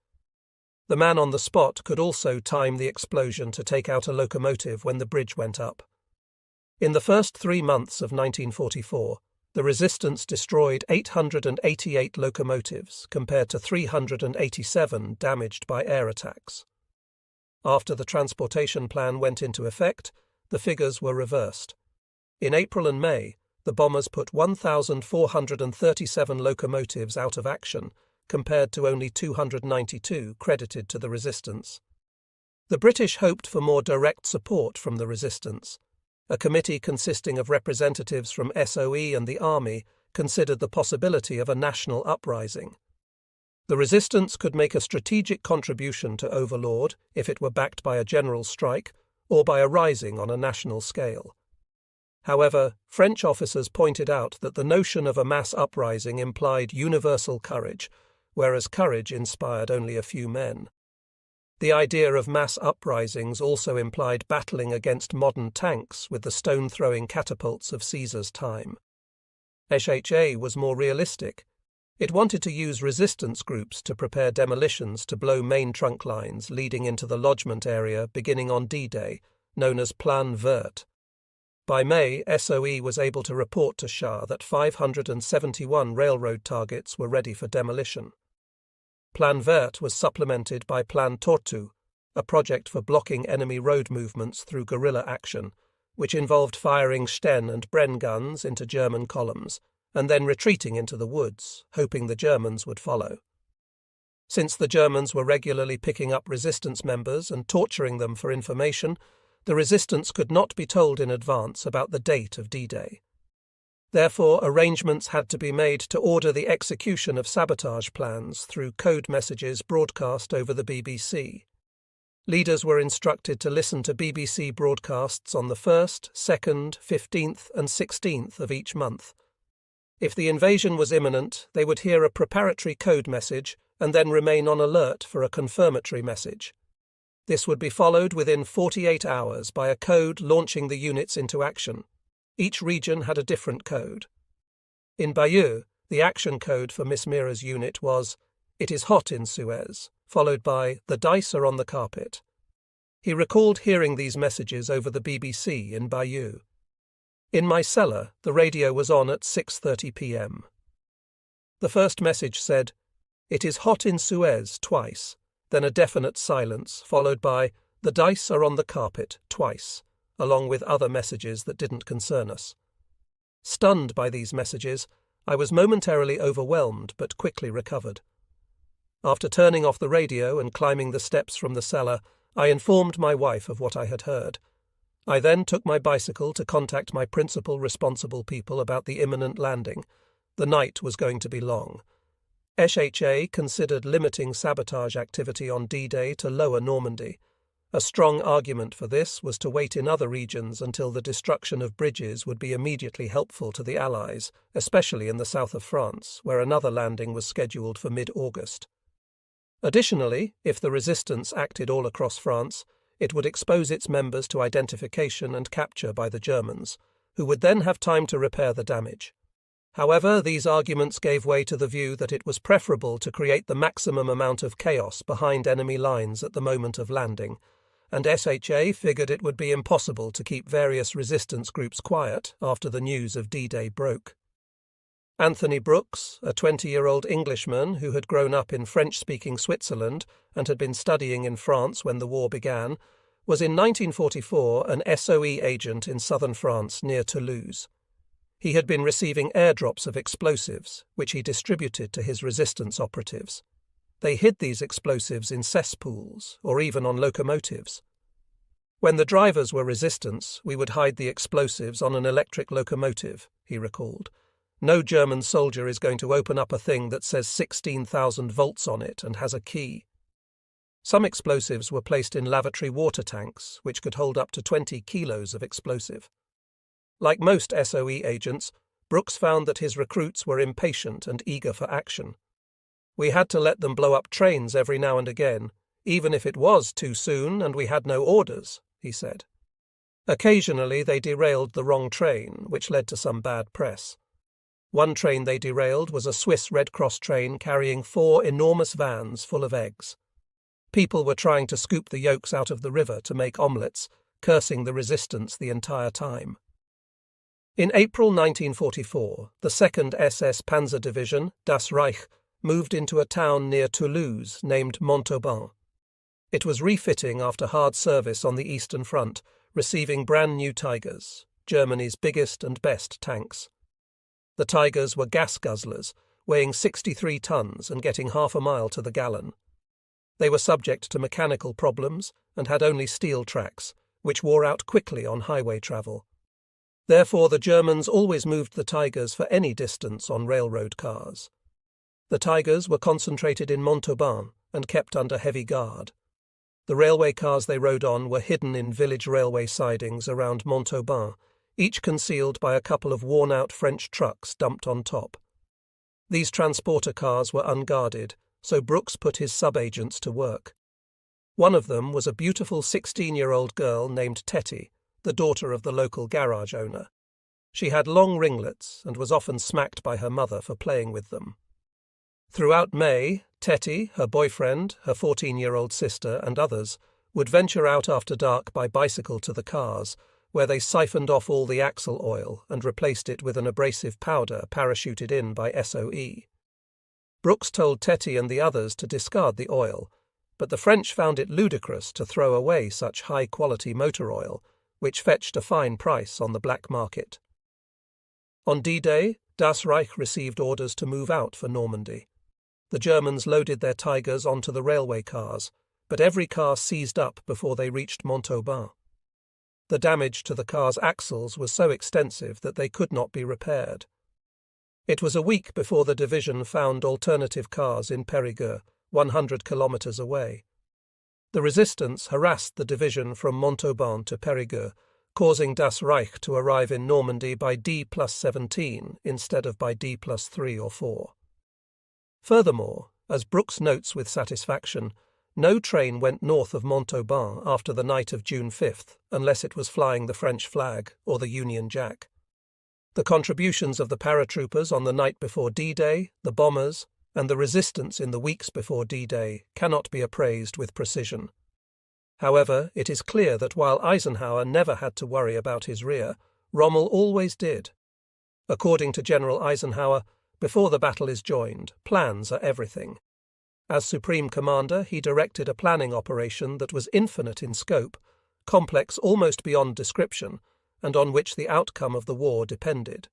The man on the spot could also time the explosion to take out a locomotive when the bridge went up. In the first 3 months of 1944, the resistance destroyed 888 locomotives compared to 387 damaged by air attacks. After the transportation plan went into effect, the figures were reversed. In April and May, the bombers put 1,437 locomotives out of action, compared to only 292 credited to the resistance. The British hoped for more direct support from the resistance. A committee consisting of representatives from SOE and the Army considered the possibility of a national uprising. The resistance could make a strategic contribution to Overlord if it were backed by a general strike or by a rising on a national scale. However, French officers pointed out that the notion of a mass uprising implied universal courage, whereas courage inspired only a few men. The idea of mass uprisings also implied battling against modern tanks with the stone-throwing catapults of Caesar's time. SHA was more realistic. It wanted to use resistance groups to prepare demolitions to blow main trunk lines leading into the lodgement area beginning on D-Day, known as Plan Vert. By May, SOE was able to report to Shah that 571 railroad targets were ready for demolition. Plan Vert was supplemented by Plan Tortue, a project for blocking enemy road movements through guerrilla action, which involved firing Sten and Bren guns into German columns, and then retreating into the woods, hoping the Germans would follow. Since the Germans were regularly picking up resistance members and torturing them for information, the resistance could not be told in advance about the date of D-Day. Therefore, arrangements had to be made to order the execution of sabotage plans through code messages broadcast over the BBC. Leaders were instructed to listen to BBC broadcasts on the 1st, 2nd, 15th and 16th of each month. If the invasion was imminent, they would hear a preparatory code message and then remain on alert for a confirmatory message. This would be followed within 48 hours by a code launching the units into action. Each region had a different code. In Bayeux, the action code for Miss Mira's unit was, "It is hot in Suez," followed by, "The dice are on the carpet." He recalled hearing these messages over the BBC in Bayeux. In my cellar, the radio was on at 6:30 p.m. The first message said, "It is hot in Suez," twice, then a definite silence, followed by, "The dice are on the carpet," twice, along with other messages that didn't concern us. Stunned by these messages, I was momentarily overwhelmed but quickly recovered. After turning off the radio and climbing the steps from the cellar, I informed my wife of what I had heard. I then took my bicycle to contact my principal responsible people about the imminent landing. The night was going to be long. SHA considered limiting sabotage activity on D-Day to Lower Normandy. A strong argument for this was to wait in other regions until the destruction of bridges would be immediately helpful to the Allies, especially in the south of France, where another landing was scheduled for mid-August. Additionally, if the resistance acted all across France, it would expose its members to identification and capture by the Germans, who would then have time to repair the damage. However, these arguments gave way to the view that it was preferable to create the maximum amount of chaos behind enemy lines at the moment of landing, and SHA figured it would be impossible to keep various resistance groups quiet after the news of D-Day broke. Anthony Brooks, a 20-year-old Englishman who had grown up in French-speaking Switzerland and had been studying in France when the war began, was in 1944 an SOE agent in southern France near Toulouse. He had been receiving airdrops of explosives, which he distributed to his resistance operatives. They hid these explosives in cesspools or even on locomotives. When the drivers were resistance, we would hide the explosives on an electric locomotive, he recalled. No German soldier is going to open up a thing that says 16,000 volts on it and has a key. Some explosives were placed in lavatory water tanks, which could hold up to 20 kilos of explosive. Like most SOE agents, Brooks found that his recruits were impatient and eager for action. We had to let them blow up trains every now and again, even if it was too soon and we had no orders, he said. Occasionally they derailed the wrong train, which led to some bad press. One train they derailed was a Swiss Red Cross train carrying 4 enormous vans full of eggs. People were trying to scoop the yolks out of the river to make omelettes, cursing the resistance the entire time. In April 1944, the 2nd SS Panzer Division, Das Reich, moved into a town near Toulouse named Montauban. It was refitting after hard service on the Eastern Front, receiving brand new Tigers, Germany's biggest and best tanks. The Tigers were gas guzzlers, weighing 63 tons and getting half a mile to the gallon. They were subject to mechanical problems and had only steel tracks, which wore out quickly on highway travel. Therefore, the Germans always moved the Tigers for any distance on railroad cars. The Tigers were concentrated in Montauban and kept under heavy guard. The railway cars they rode on were hidden in village railway sidings around Montauban, each concealed by a couple of worn-out French trucks dumped on top. These transporter cars were unguarded, so Brooks put his sub-agents to work. One of them was a beautiful 16-year-old girl named Tetty, the daughter of the local garage owner. She had long ringlets and was often smacked by her mother for playing with them. Throughout May, Tetty, her boyfriend, her 14-year-old sister, and others would venture out after dark by bicycle to the cars, where they siphoned off all the axle oil and replaced it with an abrasive powder parachuted in by SOE. Brooks told Tetty and the others to discard the oil, but the French found it ludicrous to throw away such high-quality motor oil, which fetched a fine price on the black market. On D-Day, Das Reich received orders to move out for Normandy. The Germans loaded their Tigers onto the railway cars, but every car seized up before they reached Montauban. The damage to the car's axles was so extensive that they could not be repaired. It was a week before the division found alternative cars in Périgueux, 100 kilometers away. The resistance harassed the division from Montauban to Périgueux, causing Das Reich to arrive in Normandy by D+17 instead of by D+3 or 4. Furthermore, as Brooks notes with satisfaction, no train went north of Montauban after the night of June 5th unless it was flying the French flag or the Union Jack. The contributions of the paratroopers on the night before D-Day, the bombers, and the resistance in the weeks before D-Day cannot be appraised with precision. However, it is clear that while Eisenhower never had to worry about his rear, Rommel always did. According to General Eisenhower, before the battle is joined, plans are everything. As Supreme Commander, he directed a planning operation that was infinite in scope, complex almost beyond description, and on which the outcome of the war depended.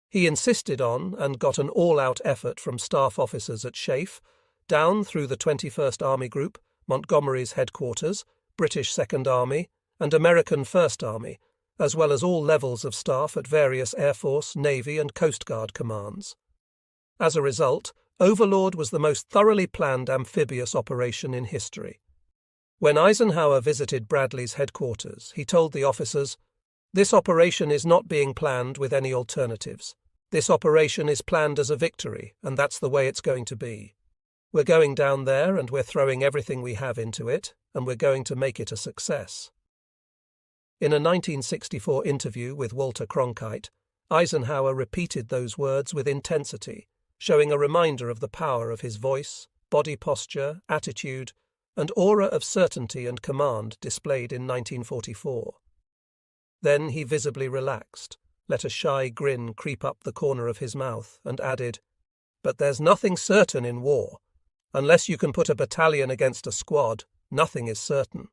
He insisted on and got an all-out effort from staff officers at SHAEF, down through the 21st Army Group, Montgomery's headquarters, British Second Army, and American First Army, as well as all levels of staff at various Air Force, Navy, and Coast Guard commands. As a result, Overlord was the most thoroughly planned amphibious operation in history. When Eisenhower visited Bradley's headquarters, he told the officers, "This operation is not being planned with any alternatives. This operation is planned as a victory, and that's the way it's going to be. We're going down there and we're throwing everything we have into it, and we're going to make it a success." In a 1964 interview with Walter Cronkite, Eisenhower repeated those words with intensity, showing a reminder of the power of his voice, body posture, attitude, and aura of certainty and command displayed in 1944. Then he visibly relaxed, let a shy grin creep up the corner of his mouth, and added, "But there's nothing certain in war. Unless you can put a battalion against a squad, nothing is certain."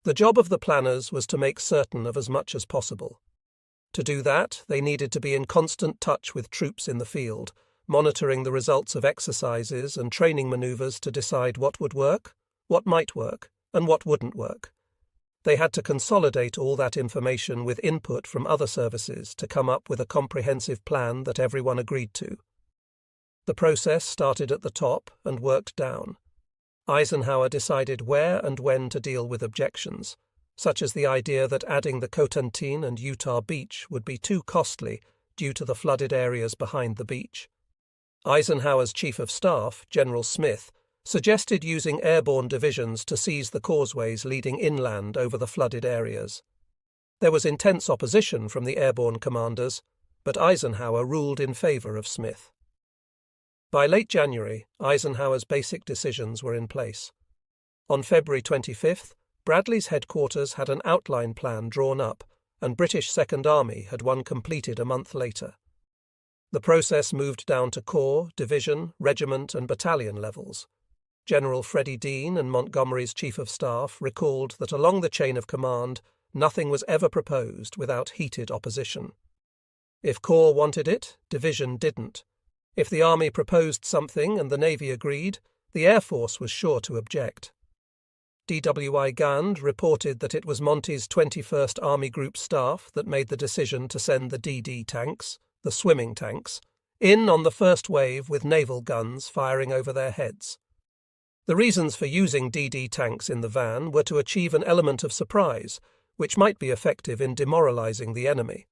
The job of the planners was to make certain of as much as possible. To do that, they needed to be in constant touch with troops in the field, monitoring the results of exercises and training maneuvers to decide what would work, what might work, and what wouldn't work. They had to consolidate all that information with input from other services to come up with a comprehensive plan that everyone agreed to. The process started at the top and worked down. Eisenhower decided where and when to deal with objections, such as the idea that adding the Cotentin and Utah Beach would be too costly due to the flooded areas behind the beach. Eisenhower's Chief of Staff, General Smith, suggested using airborne divisions to seize the causeways leading inland over the flooded areas. There was intense opposition from the airborne commanders, but Eisenhower ruled in favor of Smith. By late January, Eisenhower's basic decisions were in place. On February 25th, Bradley's headquarters had an outline plan drawn up, and British Second Army had one completed a month later. The process moved down to corps, division, regiment, and battalion levels. General Freddie Dean and Montgomery's Chief of Staff recalled that along the chain of command, nothing was ever proposed without heated opposition. If corps wanted it, division didn't. If the Army proposed something and the Navy agreed, the Air Force was sure to object. D.W.I. Gand reported that it was Monty's 21st Army Group staff that made the decision to send the DD tanks, the swimming tanks, in on the first wave with naval guns firing over their heads. The reasons for using DD tanks in the van were to achieve an element of surprise, which might be effective in demoralizing the enemy.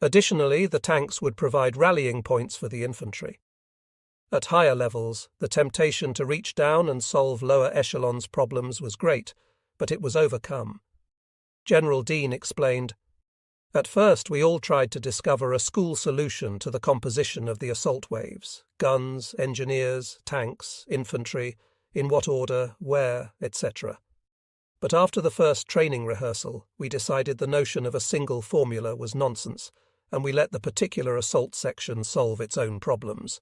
Additionally, the tanks would provide rallying points for the infantry. At higher levels, the temptation to reach down and solve lower echelons' problems was great, but it was overcome. General Dean explained, "At first we all tried to discover a school solution to the composition of the assault waves, guns, engineers, tanks, infantry, in what order, where, etc. But after the first training rehearsal, we decided the notion of a single formula was nonsense, and we let the particular assault section solve its own problems.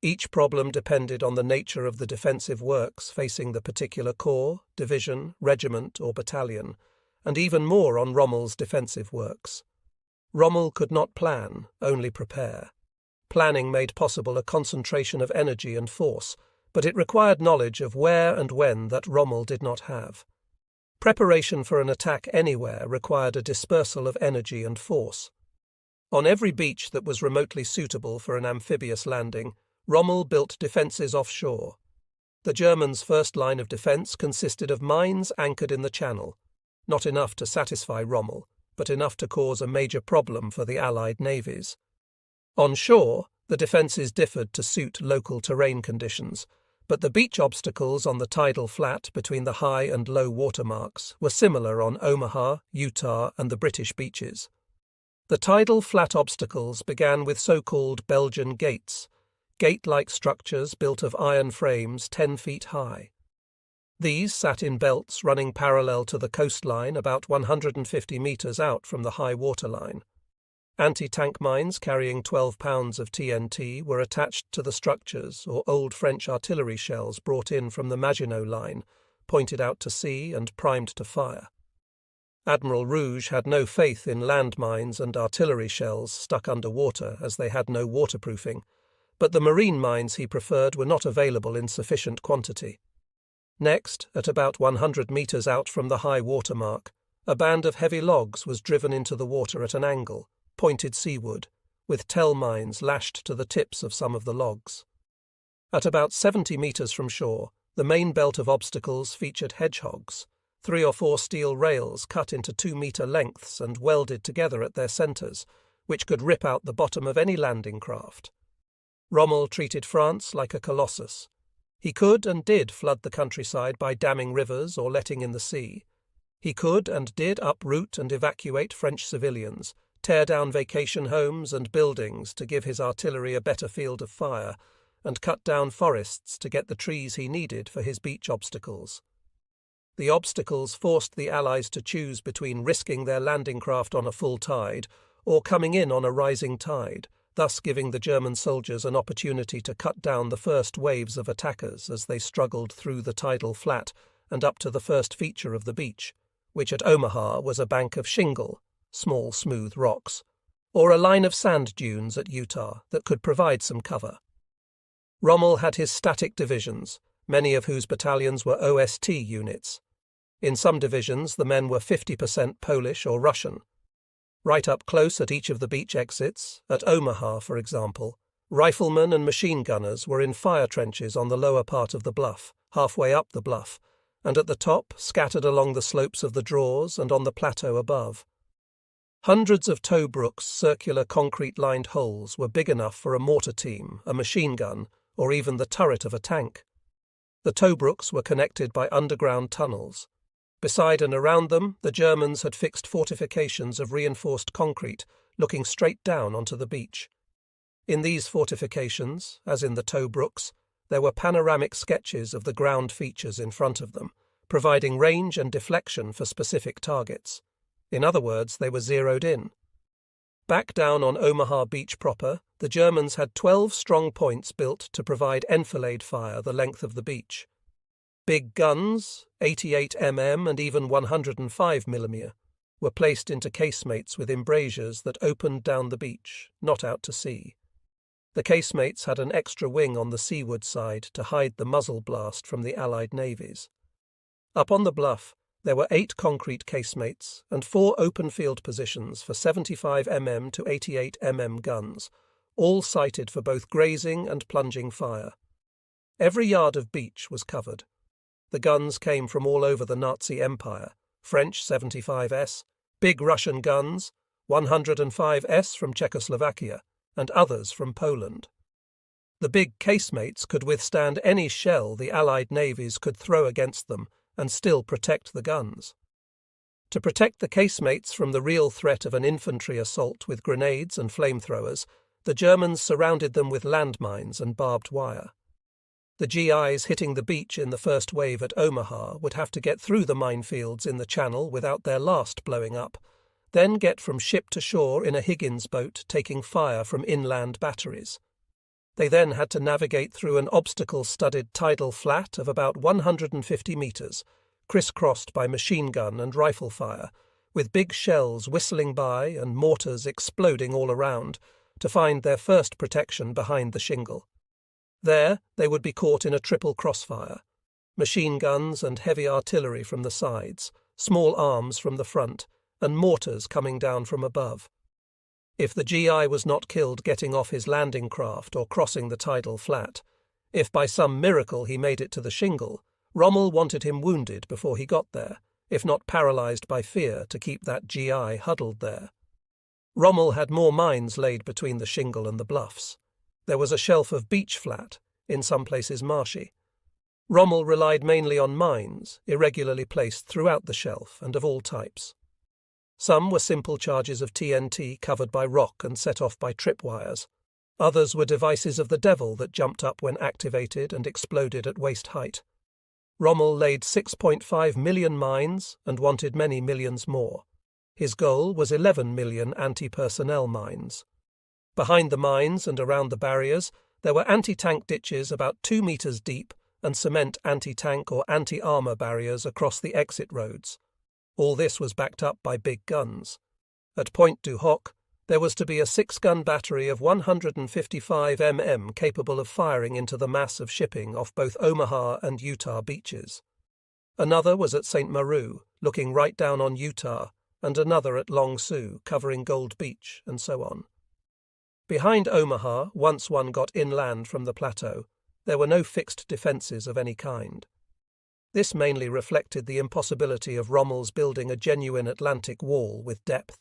Each problem depended on the nature of the defensive works facing the particular corps, division, regiment, or battalion, and even more on Rommel's defensive works. Rommel could not plan, only prepare. Planning made possible a concentration of energy and force, but it required knowledge of where and when that Rommel did not have. Preparation for an attack anywhere required a dispersal of energy and force. On every beach that was remotely suitable for an amphibious landing, Rommel built defences offshore. The Germans' first line of defence consisted of mines anchored in the channel, not enough to satisfy Rommel, but enough to cause a major problem for the Allied navies. On shore, the defences differed to suit local terrain conditions, but the beach obstacles on the tidal flat between the high and low water marks were similar on Omaha, Utah, and the British beaches. The tidal flat obstacles began with so-called Belgian gates, gate-like structures built of iron frames 10 feet high. These sat in belts running parallel to the coastline about 150 metres out from the high water line. Anti-tank mines carrying 12 pounds of TNT were attached to the structures, or old French artillery shells brought in from the Maginot Line, pointed out to sea and primed to fire. Admiral Rouge had no faith in landmines and artillery shells stuck under water as they had no waterproofing, but the marine mines he preferred were not available in sufficient quantity. Next, at about 100 metres out from the high water mark, a band of heavy logs was driven into the water at an angle, pointed seaward, with tell mines lashed to the tips of some of the logs. At about 70 metres from shore, the main belt of obstacles featured hedgehogs, 3 or 4 steel rails cut into 2-metre lengths and welded together at their centres, which could rip out the bottom of any landing craft. Rommel treated France like a colossus. He could and did flood the countryside by damming rivers or letting in the sea. He could and did uproot and evacuate French civilians, tear down vacation homes and buildings to give his artillery a better field of fire, and cut down forests to get the trees he needed for his beach obstacles. The obstacles forced the Allies to choose between risking their landing craft on a full tide or coming in on a rising tide, thus giving the German soldiers an opportunity to cut down the first waves of attackers as they struggled through the tidal flat and up to the first feature of the beach, which at Omaha was a bank of shingle, small smooth rocks, or a line of sand dunes at Utah that could provide some cover. Rommel had his static divisions, many of whose battalions were OST units. In some divisions, the men were 50% Polish or Russian. Right up close at each of the beach exits, at Omaha, for example, riflemen and machine gunners were in fire trenches on the lower part of the bluff, halfway up the bluff, and at the top, scattered along the slopes of the draws and on the plateau above. Hundreds of Tobruk's circular concrete-lined holes were big enough for a mortar team, a machine gun, or even the turret of a tank. The Tobruks were connected by underground tunnels. Beside and around them, the Germans had fixed fortifications of reinforced concrete, looking straight down onto the beach. In these fortifications, as in the Tobruks, there were panoramic sketches of the ground features in front of them, providing range and deflection for specific targets. In other words, they were zeroed in. Back down on Omaha Beach proper, the Germans had 12 strong points built to provide enfilade fire the length of the beach. Big guns, 88 mm and even 105 mm, were placed into casemates with embrasures that opened down the beach, not out to sea. The casemates had an extra wing on the seaward side to hide the muzzle blast from the Allied navies. Up on the bluff, there were 8 concrete casemates and 4 open field positions for 75 mm to 88 mm guns, all sighted for both grazing and plunging fire. Every yard of beach was covered. The guns came from all over the Nazi Empire, French 75s, big Russian guns, 105s from Czechoslovakia, and others from Poland. The big casemates could withstand any shell the Allied navies could throw against them and still protect the guns. To protect the casemates from the real threat of an infantry assault with grenades and flamethrowers, the Germans surrounded them with landmines and barbed wire. The GIs hitting the beach in the first wave at Omaha would have to get through the minefields in the channel without their last blowing up, then get from ship to shore in a Higgins boat taking fire from inland batteries. They then had to navigate through an obstacle-studded tidal flat of about 150 metres, crisscrossed by machine gun and rifle fire, with big shells whistling by and mortars exploding all around, to find their first protection behind the shingle. There they would be caught in a triple crossfire: machine guns and heavy artillery from the sides, small arms from the front, and mortars coming down from above. If the GI was not killed getting off his landing craft or crossing the tidal flat, if by some miracle he made it to the shingle, Rommel wanted him wounded before he got there, if not paralysed by fear to keep that GI huddled there. Rommel had more mines laid between the shingle and the bluffs. There was a shelf of beach flat, in some places marshy. Rommel relied mainly on mines, irregularly placed throughout the shelf and of all types. Some were simple charges of TNT covered by rock and set off by tripwires. Others were devices of the devil that jumped up when activated and exploded at waist height. Rommel laid 6.5 million mines and wanted many millions more. His goal was 11 million anti-personnel mines. Behind the mines and around the barriers, there were anti-tank ditches about 2 metres deep and cement anti-tank or anti-armour barriers across the exit roads. All this was backed up by big guns. At Point du Hoc, there was to be a 6-gun battery of 155 mm capable of firing into the mass of shipping off both Omaha and Utah beaches. Another was at St. Maru, looking right down on Utah, and another at Long Sault, covering Gold Beach, and so on. Behind Omaha, once one got inland from the plateau, there were no fixed defences of any kind. This mainly reflected the impossibility of Rommel's building a genuine Atlantic wall with depth.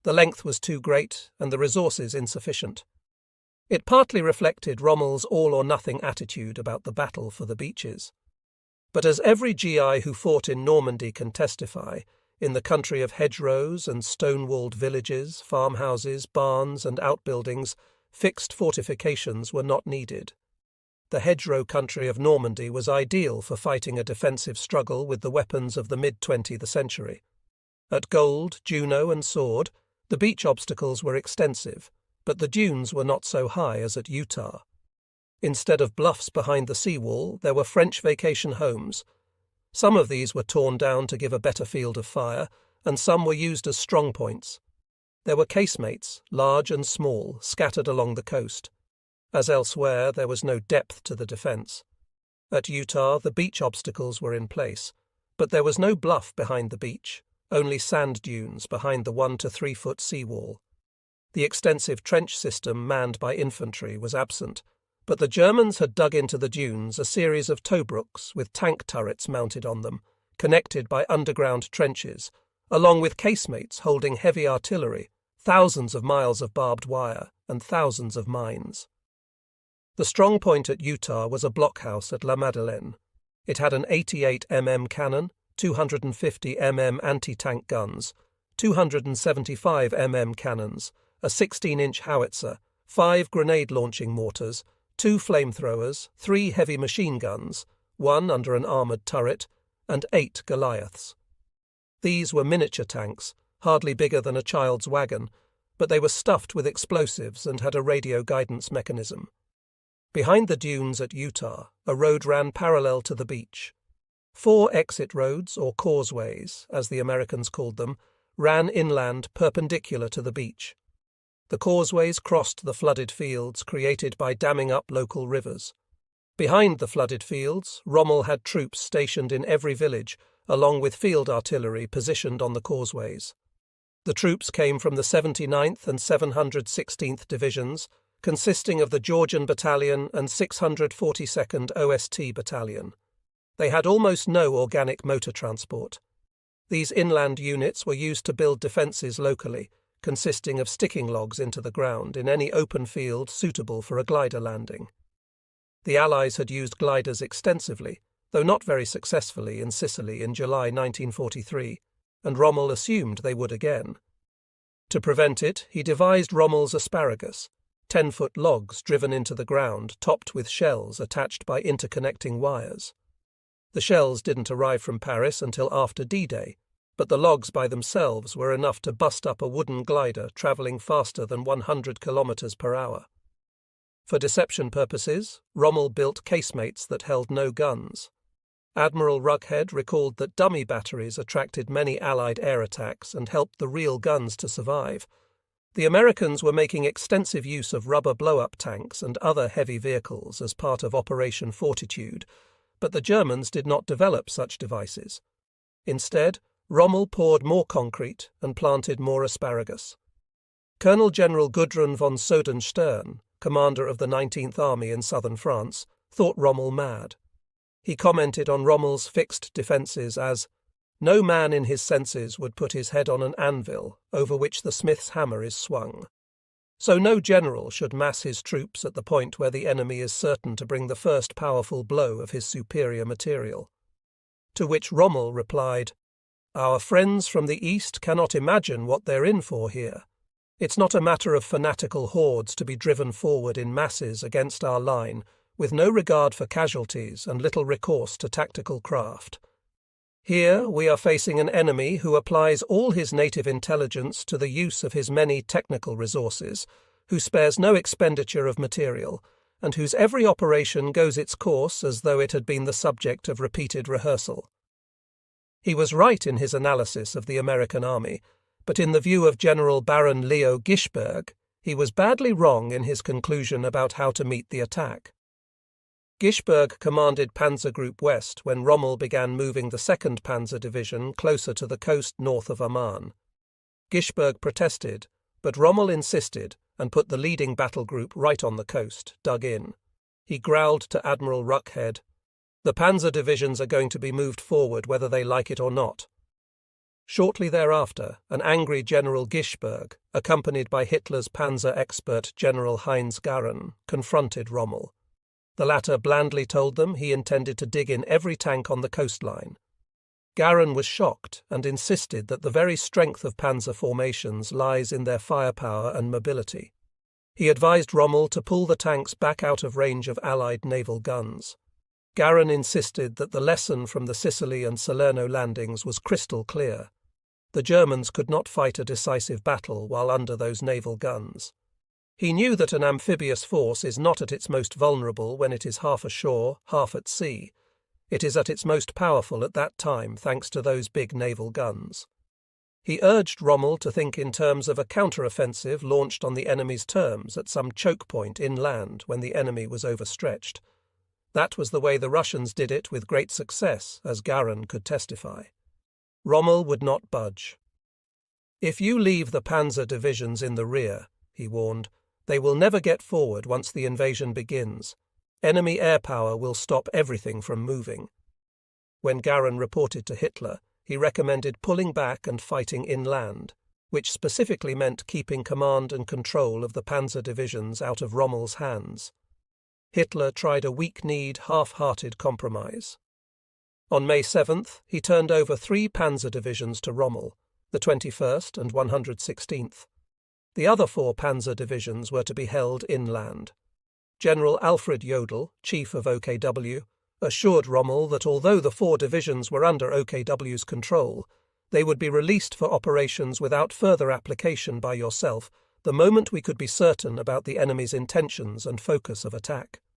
The length was too great and the resources insufficient. It partly reflected Rommel's all-or-nothing attitude about the battle for the beaches. But as every GI who fought in Normandy can testify, in the country of hedgerows and stone-walled villages, farmhouses, barns and outbuildings, fixed fortifications were not needed. the hedgerow country of Normandy was ideal for fighting a defensive struggle with the weapons of the mid-20th century. At Gold, Juno and Sword, the beach obstacles were extensive, but the dunes were not so high as at Utah. Instead of bluffs behind the seawall, there were French vacation homes. Some of these were torn down to give a better field of fire, and some were used as strongpoints. There were casemates, large and small, scattered along the coast. As elsewhere, there was no depth to the defence. At Utah, the beach obstacles were in place, but there was no bluff behind the beach, only sand dunes behind the 1 to 3 foot seawall. The extensive trench system manned by infantry was absent, but the Germans had dug into the dunes a series of Tobruk's with tank turrets mounted on them, connected by underground trenches, along with casemates holding heavy artillery, thousands of miles of barbed wire, and thousands of mines. The strong point at Utah was a blockhouse at La Madeleine. It had an 88 mm cannon, 250 mm anti-tank guns, 275 mm cannons, a 16-inch howitzer, 5 grenade-launching mortars, 2 flamethrowers, 3 heavy machine guns, 1 under an armoured turret, and 8 Goliaths. These were miniature tanks, hardly bigger than a child's wagon, but they were stuffed with explosives and had a radio guidance mechanism. Behind the dunes at Utah, a road ran parallel to the beach. 4 exit roads, or causeways, as the Americans called them, ran inland perpendicular to the beach. The causeways crossed the flooded fields created by damming up local rivers. Behind the flooded fields, Rommel had troops stationed in every village, along with field artillery positioned on the causeways. The troops came from the 79th and 716th Divisions, consisting of the Georgian Battalion and 642nd OST Battalion. They had almost no organic motor transport. These inland units were used to build defences locally, consisting of sticking logs into the ground in any open field suitable for a glider landing. The Allies had used gliders extensively, though not very successfully, in Sicily in July 1943, and Rommel assumed they would again. To prevent it, he devised Rommel's asparagus, 10-foot logs driven into the ground topped with shells attached by interconnecting wires. The shells didn't arrive from Paris until after D-Day, but the logs by themselves were enough to bust up a wooden glider travelling faster than 100 kilometers per hour. For deception purposes, Rommel built casemates that held no guns. Admiral Ruckhead recalled that dummy batteries attracted many Allied air attacks and helped the real guns to survive. The Americans were making extensive use of rubber blow-up tanks and other heavy vehicles as part of Operation Fortitude, but the Germans did not develop such devices. Instead, Rommel poured more concrete and planted more asparagus. Colonel General Gudrun von Sodenstern, commander of the 19th Army in southern France, thought Rommel mad. He commented on Rommel's fixed defences as, "No man in his senses would put his head on an anvil over which the smith's hammer is swung. So no general should mass his troops at the point where the enemy is certain to bring the first powerful blow of his superior material." To which Rommel replied, "Our friends from the east cannot imagine what they're in for here. It's not a matter of fanatical hordes to be driven forward in masses against our line, with no regard for casualties and little recourse to tactical craft. Here we are facing an enemy who applies all his native intelligence to the use of his many technical resources, who spares no expenditure of material, and whose every operation goes its course as though it had been the subject of repeated rehearsal." He was right in his analysis of the American army, but in the view of General Baron Leo Gischberg, he was badly wrong in his conclusion about how to meet the attack. Gischberg commanded Panzer Group West when Rommel began moving the 2nd Panzer Division closer to the coast north of Amman. Gischberg protested, but Rommel insisted and put the leading battle group right on the coast, dug in. He growled to Admiral Ruckhead, "The Panzer divisions are going to be moved forward whether they like it or not." Shortly thereafter, an angry General Gischberg, accompanied by Hitler's panzer expert General Heinz Garren, confronted Rommel. The latter blandly told them he intended to dig in every tank on the coastline. Garren was shocked and insisted that the very strength of panzer formations lies in their firepower and mobility. He advised Rommel to pull the tanks back out of range of Allied naval guns. Garin insisted that the lesson from the Sicily and Salerno landings was crystal clear. The Germans could not fight a decisive battle while under those naval guns. He knew that an amphibious force is not at its most vulnerable when it is half ashore, half at sea. It is at its most powerful at that time thanks to those big naval guns. He urged Rommel to think in terms of a counter-offensive launched on the enemy's terms at some choke point inland when the enemy was overstretched. That was the way the Russians did it with great success, as Garin could testify. Rommel would not budge. "If you leave the panzer divisions in the rear," he warned, "they will never get forward once the invasion begins. Enemy air power will stop everything from moving." When Garin reported to Hitler, he recommended pulling back and fighting inland, which specifically meant keeping command and control of the panzer divisions out of Rommel's hands. Hitler tried a weak-kneed, half-hearted compromise. On May 7th, he turned over 3 panzer divisions to Rommel, the 21st and 116th. The other 4 panzer divisions were to be held inland. General Alfred Jodl, chief of OKW, assured Rommel that although the 4 divisions were under OKW's control, they would be released for operations without further application by yourself the moment we could be certain about the enemy's intentions and focus of attack.